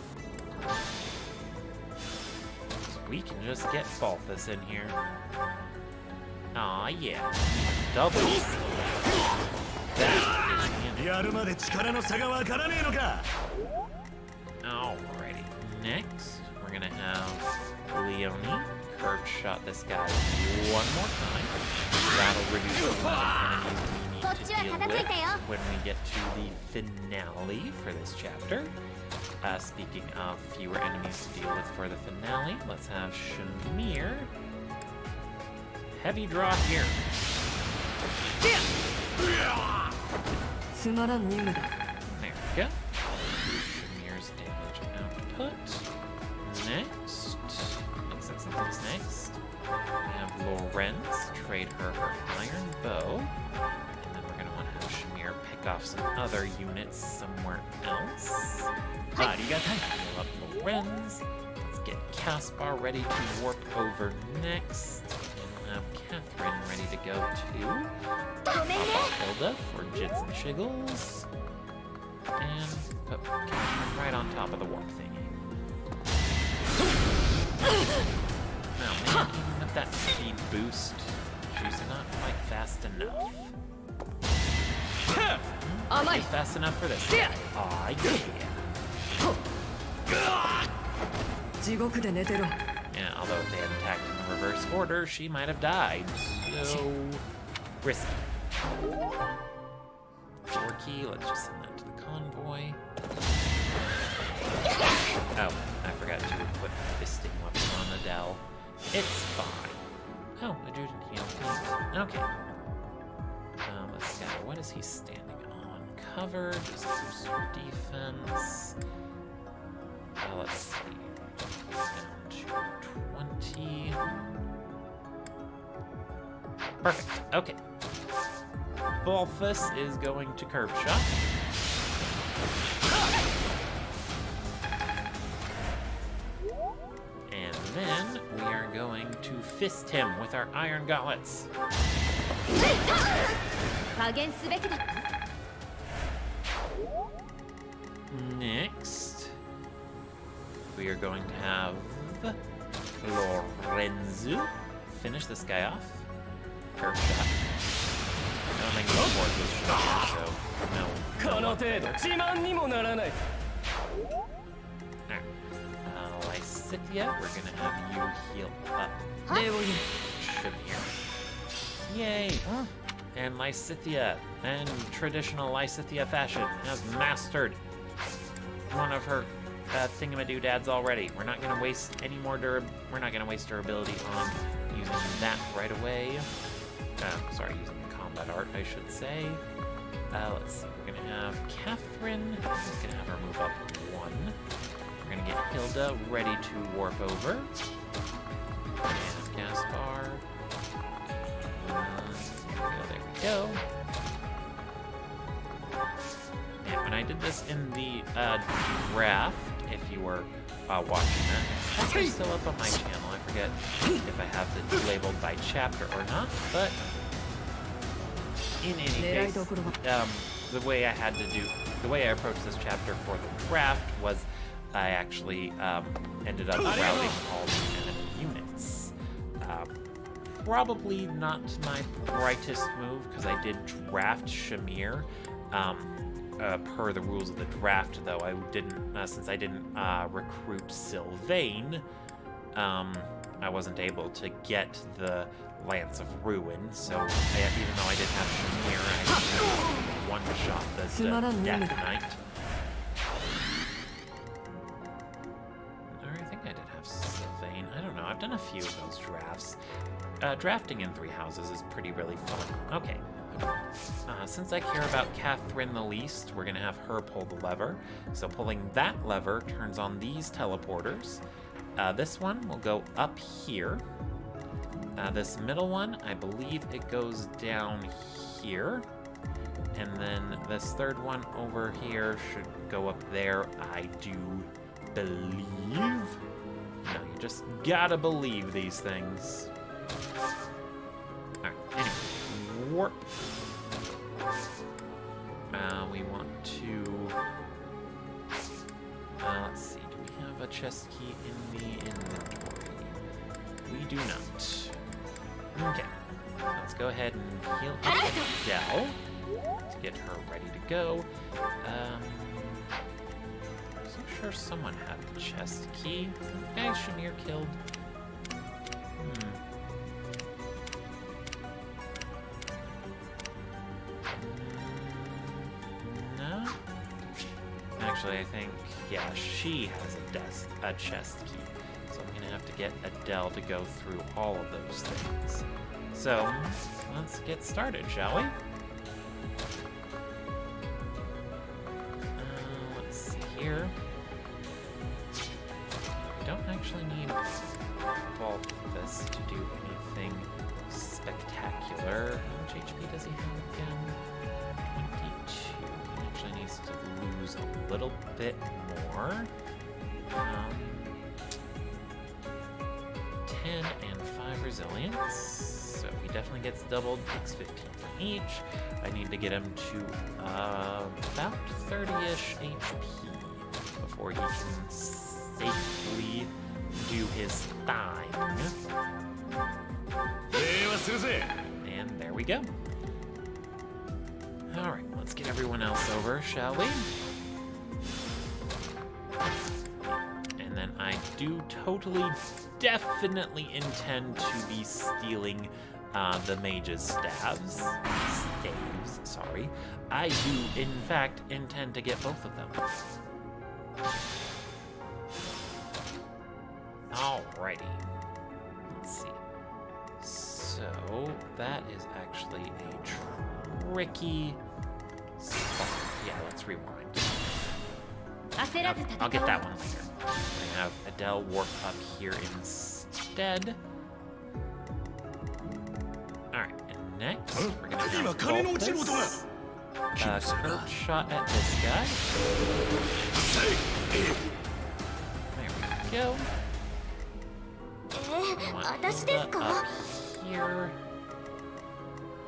So we can just get Balthus in here. Aw, yeah. Double. That is handy. やるまで力の差がわからねえのか。 Alrighty. Next, we're gonna have Leone curve shot this guy one more time. That'll reduce the amount of enemies we need to deal with when we get to the finale for this chapter. Speaking of fewer enemies to deal with for the finale, let's have Shamir. Heavy draw here. つまらん任務だ There we go. Shamir's damage output. Next. What's next? We have Lorenz. Trade her iron bow. And then we're going to want to have Shamir pick off some other units somewhere else. Heal up Lorenz. Let's get Caspar ready to warp over next. And have Catherine ready to go too. Hilda for jits and shiggles. And put Catherine right on top of the warp thingy. Now, man, even with that speed boost, she's not quite fast enough. Not fast enough for this guy. Aw, yeah. 地獄で寝てろ Yeah, although if they had attacked in the reverse order, she might have died. So risky. Forky, let's just send that to the convoy. Oh, I forgot to equip fisting weapon on Adele. It's fine. Oh, Adjutant heal. Okay. This guy, what is he standing on? Cover, just boost your defense. Let's see. Down to 20. Perfect. Okay. Balthus is going to curve shot. And then we are going to fist him with our iron gauntlets. 加減すべきだ Next, we are going to have Lorenzo finish this guy off. Curve shot. I don't think he's bored with shot, so no. この程度自慢にもならない。 Lysithia, we're gonna have you heal up. 礼を言う Shamir. Yay! And Lysithia, in traditional Lysithia fashion, has mastered one of her thingamadoodads already. We're not gonna waste any more we're not gonna waste her ability on using that right away. Sorry, using combat art, I should say. Let's see, we're gonna have Catherine. We're gonna have her move up one. We're gonna get Hilda ready to warp over. And Gaspar. There we go. And when I did this in the draft, if you were watching that. It's actually still up on my channel. I forget if I have it labeled by chapter or not, but in any case, the way I approached this chapter for the draft was I actually ended up routing all the enemy units. Probably not my brightest move, because I did draft Shamir. Per the rules of the draft, though, I didn't, since I didn't recruit Sylvain, I wasn't able to get the Lance of Ruin, so even though I did have Shamir, I one-shot the Death Knight. Or I think I did have Sylvain. I don't know, I've done a few of those drafts. Drafting in 3 houses is really fun. Okay. Since I care about Catherine the least, we're going to have her pull the lever. So pulling that lever turns on these teleporters. This one will go up here. This middle one, I believe it goes down here. And then this third one over here should go up there, I do believe. No, you just gotta believe these things. Alright, anyway. Warp. We want to... let's see, do we have a chest key in the inventory? We do not. Okay, let's go ahead and heal up Adele to get her ready to go. I'm sure someone had the chest key. Okay, Shamir killed. Actually, I think, yeah, she has a chest key. So I'm gonna have to get Adele to go through all of those things. So, let's get started, shall we? Let's see here. We don't actually need Balthus to do anything spectacular. How much HP does he have again? 22. He actually needs to lose a little bit more. 10 and 5 resilience. So he definitely gets doubled, takes 15 from each. I need to get him to about 30-ish HP before he can safely do his thing. And there we go. Alright, let's get everyone else over, shall we? And then I do definitely intend to be stealing the mage's staves, sorry. I do, in fact, intend to get both of them. Alrighty. Let's see. So, that is actually a tricky spot. Yeah, let's rewind. I'll get that one later. We're gonna have Adele warp up here instead. Alright, and next, we're gonna have Balthus, curved shot at this guy. There we go. Up here.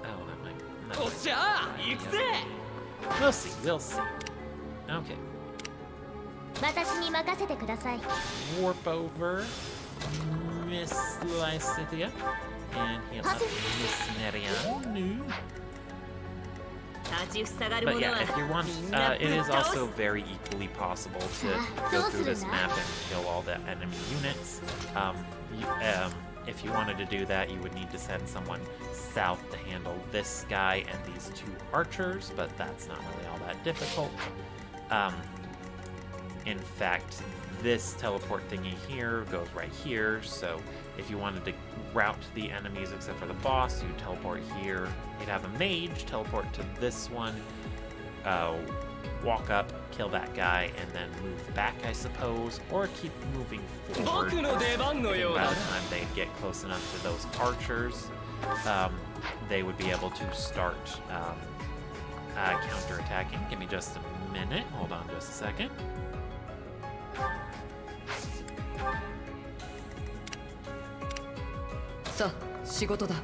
Oh, that might... We'll see, we'll see. Okay. Warp over Miss Lysithia and heal up Miss Nerian. But yeah, if you want, it is also very equally possible to go through this map and kill all the enemy units. If you wanted to do that, you would need to send someone south to handle this guy and these 2 archers, but that's not really all that difficult. In fact, this teleport thingy here goes right here, so if you wanted to route the enemies except for the boss, you teleport here. You'd have a mage teleport to this one, walk up, kill that guy, and then move back, I suppose, or keep moving forward. By the time they get close enough to those archers, they would be able to start counterattacking. Give me just a minute. Hold on just a second. さあ仕事だ。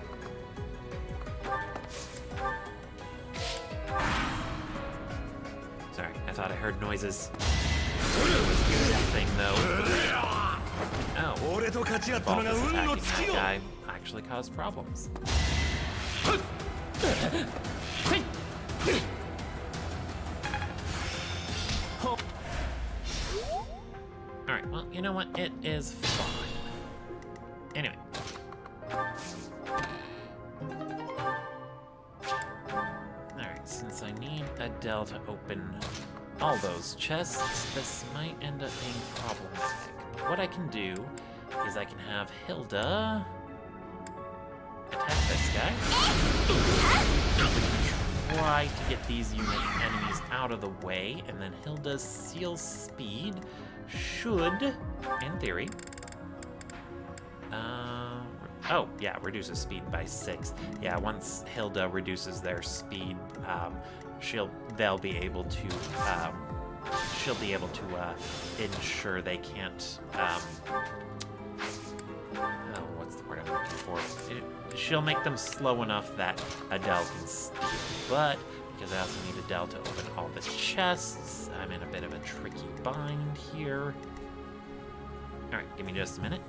Sorry, I thought I heard noises. Thing though. Oh, 俺と勝ち合ったのが Balthus 運の attacking 尽き that よ。 guy actually caused problems. Alright, well, you know what? It is fine. Anyway. Alright, since I need Adele to open all those chests, this might end up being problematic. But what I can do is I can have Hilda attack this guy. Try to get these enemies out of the way, and then Hilda's seal speed should, in theory, oh yeah, reduces speed by 6. Yeah, once Hilda reduces their speed, they'll be able to, she'll be able to ensure they can't, oh, what's the word I'm looking for? She'll make them slow enough that Adele can steal, but because I also need Adele to open all the chests, I'm in a bit of a tricky bind here. Alright, give me just a minute.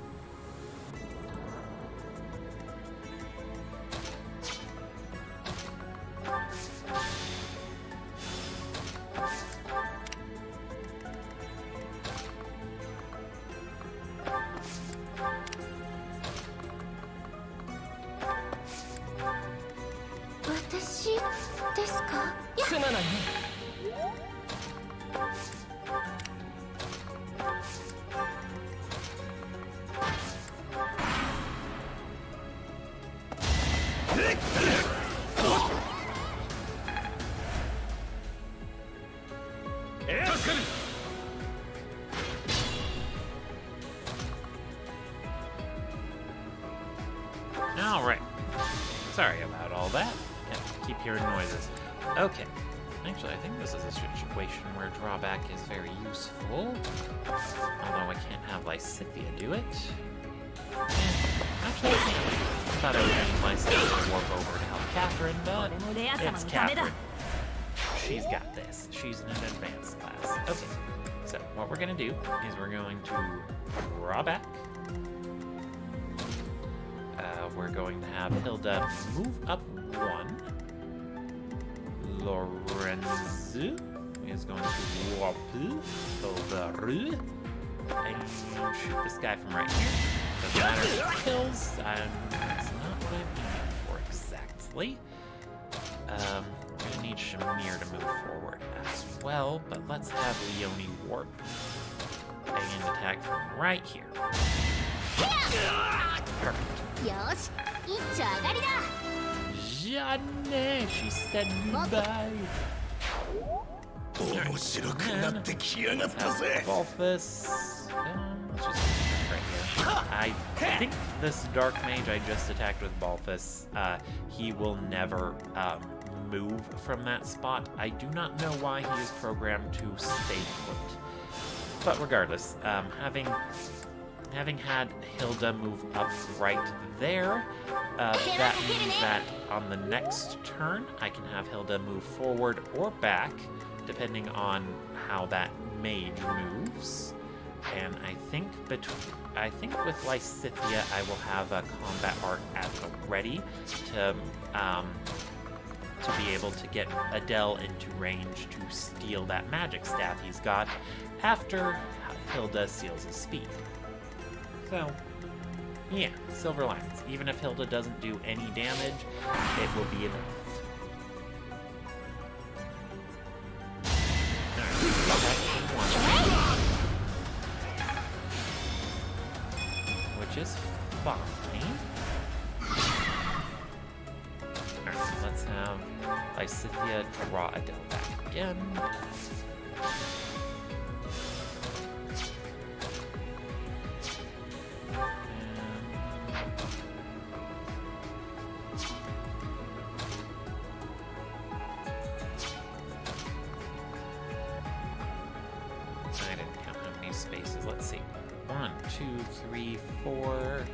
Alright. Sorry about all that. Keep hearing noises. Okay. Actually, I think this is a situation where drawback is very useful. Although I can't have Lysithia do it. Actually, I thought I would need Lysithia to warp over to help Catherine, but it's Catherine. She's got this. She's in an advanced class. Okay. So, what we're going to do is we're going to draw back. We're going to have Hilda move up 1. Lorenzo is going to warp over and shoot this guy from right here. Doesn't matter if he kills. That's not what I'm aiming for exactly. We're going to need Shamir to move forward as well, but let's have Leonie warp and attack from right here. Perfect. よし一丁上がりだ Janne, she said goodbye. 面白くなってきやがったぜ。 Balthus. Let's just right here. I think this dark mage I just attacked with Balthus, he will never move from that spot. I do not know why he is programmed to stay put. But regardless, having had Hilda move up right there, that means that on the next turn, I can have Hilda move forward or back, depending on how that mage moves. And I think with Lysithia, I will have a combat art at the ready to be able to get Adele into range to steal that magic staff he's got after Hilda seals his speed. So, yeah, silver linings. Even if Hilda doesn't do any damage, it will be enough. Alright, which is fine. Alright, let's have Lysithia draw Adele back again. spaces. Let's see. 1, 2, 3, 4.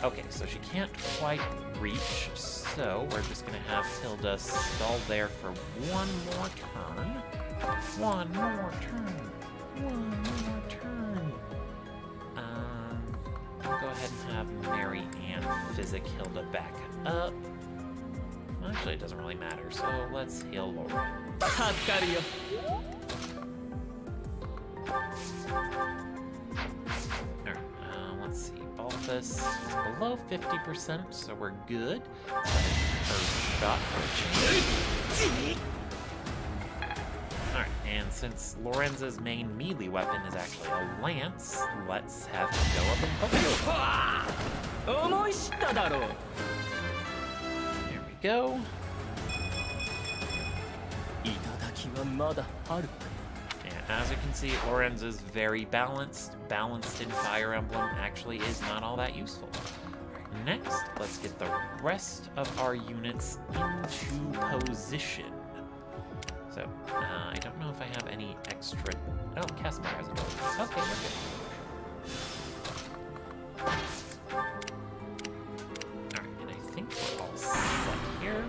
Okay, so she can't quite reach, so we're just gonna have Hilda stall there for one more turn. One more turn. One more turn. I'll go ahead and have Mary Ann physic Hilda back up. Actually, it doesn't really matter, so let's heal Laura. 助かるよ。 Alright, let's see. Balthus is below 50%, so we're good. First shot for a change. Alright, and since Lorenza's main melee weapon is actually a lance, let's have him go up and poke. 思い知っただろう。 There we go. 頂はまだある。 And as you can see, Lorenza's very balanced. Balanced in Fire Emblem actually is not all that useful. Next, let's get the rest of our units into position. So, I don't know if I have any extra... Oh, Casimir has a gold. Okay, we're good. Alright, and I think we're all set here.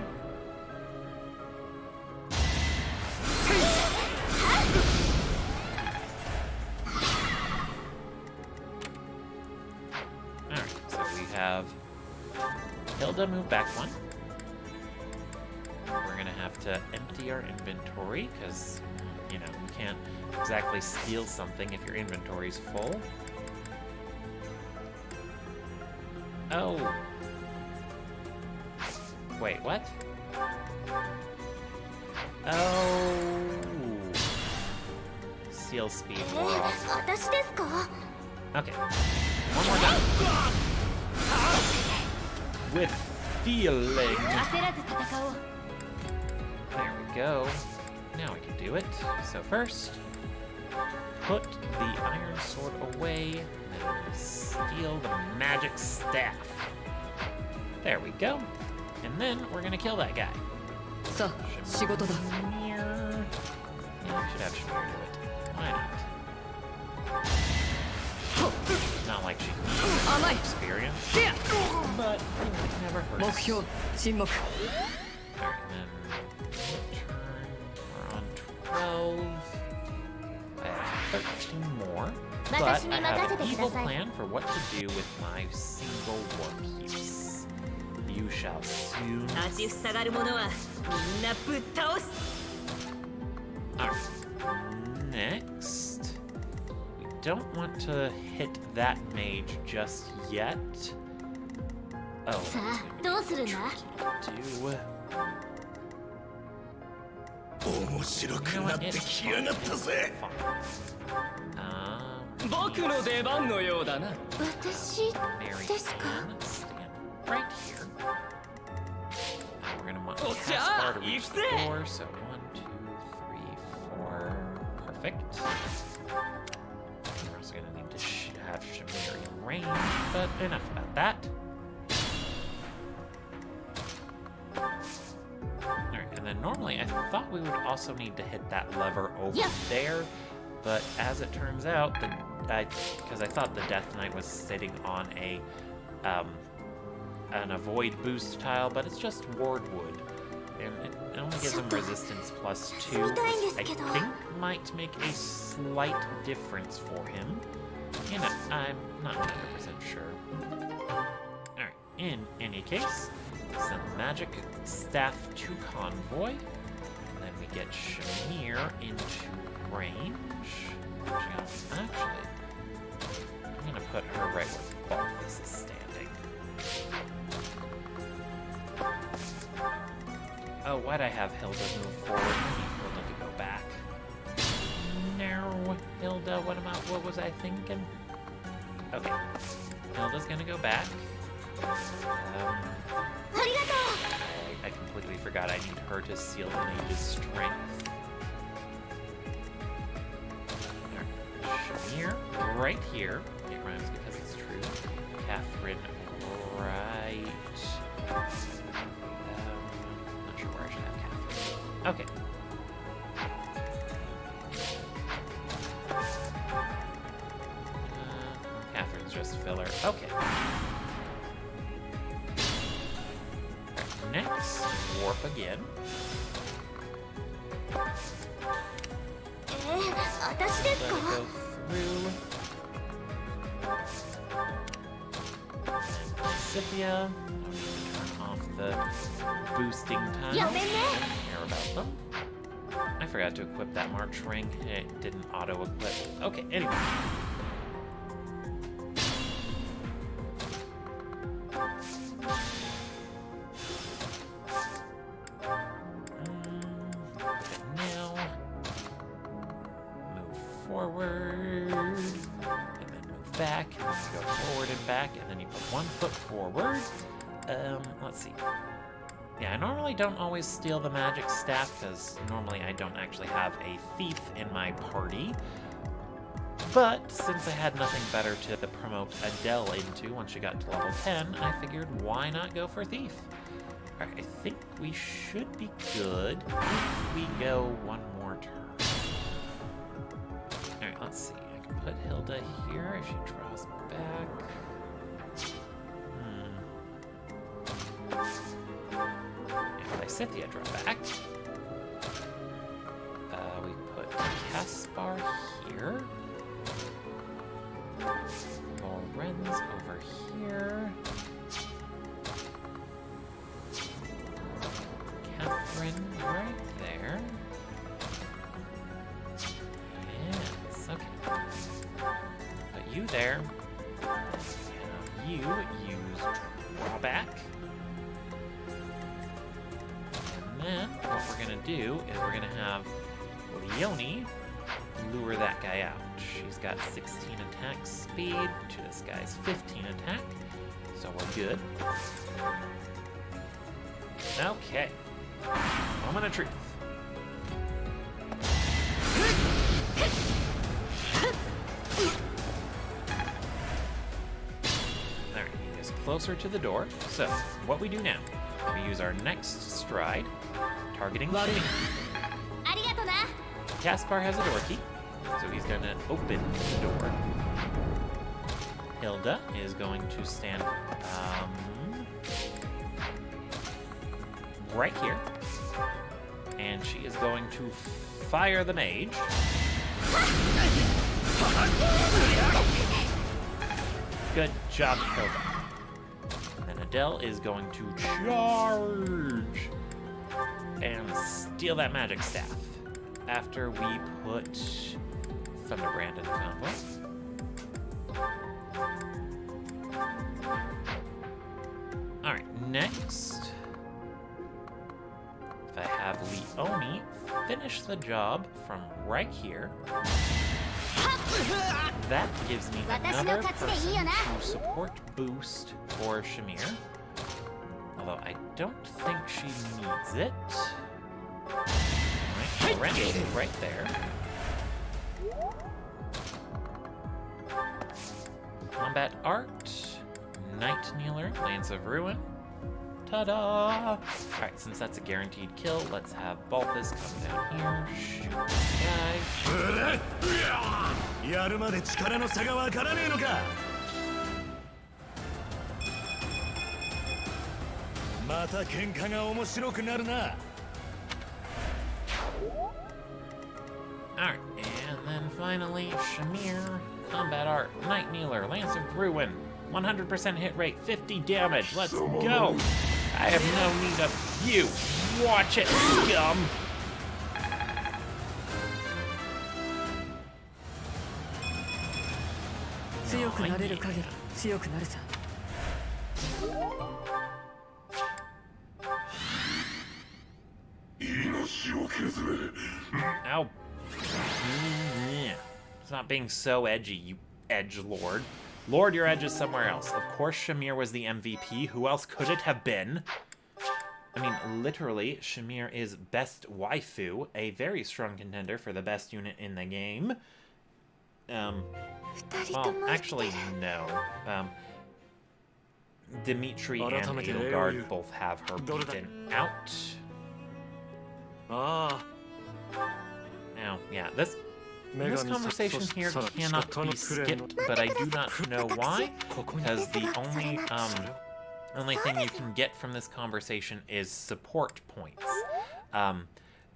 Alright, so we have Hilda move back one. We're gonna have to empty our inventory because, you know, you can't exactly steal something if your inventory's full. Oh. Wait, what? Oh. Seal speed wore off. 私ですか？ Okay. One more time. With feeling. 焦らず戦おう。 There we go. Now we can do it. So first, put the iron sword away, and then steal the magic staff. There we go. And then we're gonna kill that guy. さあ仕事だ。 Shamir. Yeah, we should have Shamir do it. Why not? Not like she needs experience, but you know, it never 目 hurts. 標沈黙。 Alright, and then we're on 12. I have 13 more. But I have an evil plan for what to do with my single one piece. You shall soon 立ちふさがる者はみんなぶっ倒す。 Alright, next. We don't want to hit that mage just yet. Oh, さあどうするんだ？ do. 面白くなってきやがったぜ。 僕の出番のようだな。私 Mary ですか？ Ann, stand right here. We're gonna want Oh, Caspar to yeah, reach the you door, so 1, 2, 3, 4. Perfect. We're also gonna need to have Shamir in range, but enough about that. Alright, and then normally I thought we would also need to hit that lever over there, but as it turns out, because I thought the Death Knight was sitting on an avoid boost tile, but it's just Ward Wood, and it only gives him resistance +2. I think might make a slight difference for him. You know, I'm not 100% sure. Alright, in any case, send magic staff to Convoy, and then we get Shamir into range. Actually, I'm gonna put her right where Balthus is standing. Oh, why'd I have Hilda move forward? I need Hilda to go back. No, Hilda, what was I thinking? Okay, Hilda's gonna go back. I completely forgot I need her to seal the mage's strength. Shamir, right here. It rhymes because it's true. Catherine, right. Not sure where I should have Catherine. Okay. こ just filler. Okay. Next, warp again. 私です Let か it go through. And Scythia. No need to turn off the boosting time. やめね Care about them. I forgot to equip that March ring. It didn't auto-equip. Okay, anyway. Now, move forward, and then move back, and then you go forward and back, and then you put 1 foot forward. Let's see. Yeah, I normally don't always steal the magic staff, because normally I don't actually have a thief in my party. But since I had nothing better to promote Adele into once she got to level 10, I figured why not go for thief? Alright, I think we should be good if we go 1 more turn. Alright, let's see. I can put Hilda here if she draws back. And by Scythia draw back. We put Caspar here. Lorenz over here. Catherine right there. Yes, okay. Put you there. And you use drawback. And then what we're gonna do is we're gonna have Leonie lure that guy out. She's got 16 attack speed to this guy's 15 attack, so we're good. Okay. Moment of truth. Alright, he is closer to the door. So, what we do now, we use our next stride, targeting Shimmy. ありがとな Caspar has a door key, so he's gonna open the door. Hilda is going to stand right here. And she is going to fire the mage. Good job, Hilda. And then Adele is going to charge and steal that magic staff after we put Thunderbrand in the combo. Alright, next, if I have Leonie finish the job from right here, that gives me another person to support boost for Shamir. Although I don't think she needs it. Alright, Lorenz right there. Combat Art, Night Kneeler, Lance of Ruin. Ta-da! Alright, since that's a guaranteed kill, let's have Balthus come down here, shoot this guy. やるまで力の差がわからねえのか。また喧嘩が面白くなるな。 Alright, and then finally, Shamir, Combat Art, Night Kneeler, Lance of Ruin, 100% hit rate, 50 damage, let's go! I have no need of you! Watch it, scum! 強くなれる限り強くなるさ。 Ow. Yeah. Stop being so edgy, you edge lord. Lord, your edge is somewhere else. Of course Shamir was the MVP. Who else could it have been? I mean, literally, Shamir is best waifu, a very strong contender for the best unit in the game. Well, actually, no. Dimitri and Edelgard both have her beaten out. Ah. Now, yeah, this This conversation here cannot be skipped, but I do not know why, because the only thing you can get from this conversation is support points.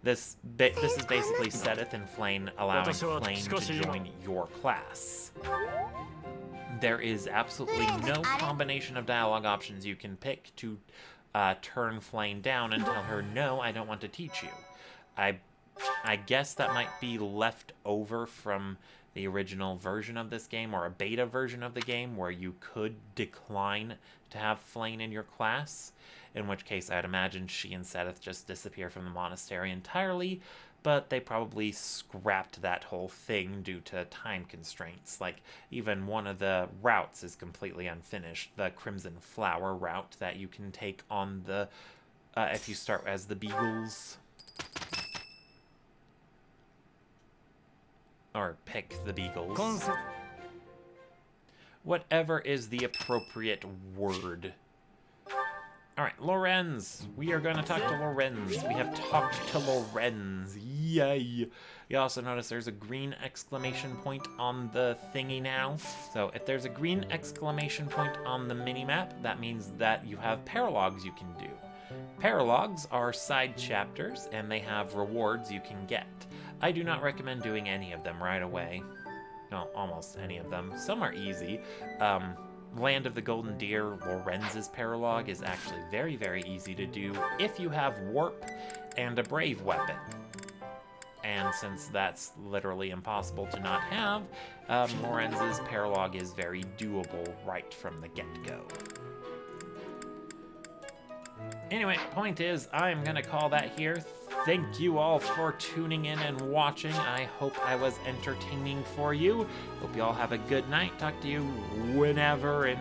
This is basically Seteth and Flame allowing Flame to join your class. There is absolutely no combination of dialogue options you can pick to turn Flame down and tell her, no, I don't want to teach you. I guess that might be left over from the original version of this game, or a beta version of the game, where you could decline to have Flame in your class, in which case I'd imagine she and Seteth just disappear from the monastery entirely, but they probably scrapped that whole thing due to time constraints. Like, even one of the routes is completely unfinished, the Crimson Flower route that you can take on the, if you start as the Beagles. Or pick the Beagles. Whatever is the appropriate word. Alright, Lorenz. We are going to talk to Lorenz. We have talked to Lorenz. Yay! You also notice there's a green exclamation point on the thingy now. So if there's a green exclamation point on the minimap, that means that you have paralogs you can do. Paralogs are side chapters, and they have rewards you can get. I do not recommend doing any of them right away. No, almost any of them. Some are easy. Land of the Golden Deer, Lorenz's paralog, is actually very, very easy to do if you have Warp and a Brave weapon. And since that's literally impossible to not have, Lorenz's paralog is very doable right from the get-go. Anyway, point is, I'm gonna call that here. Thank you all for tuning in and watching. I hope I was entertaining for you. Hope you all have a good night. Talk to you whenever, and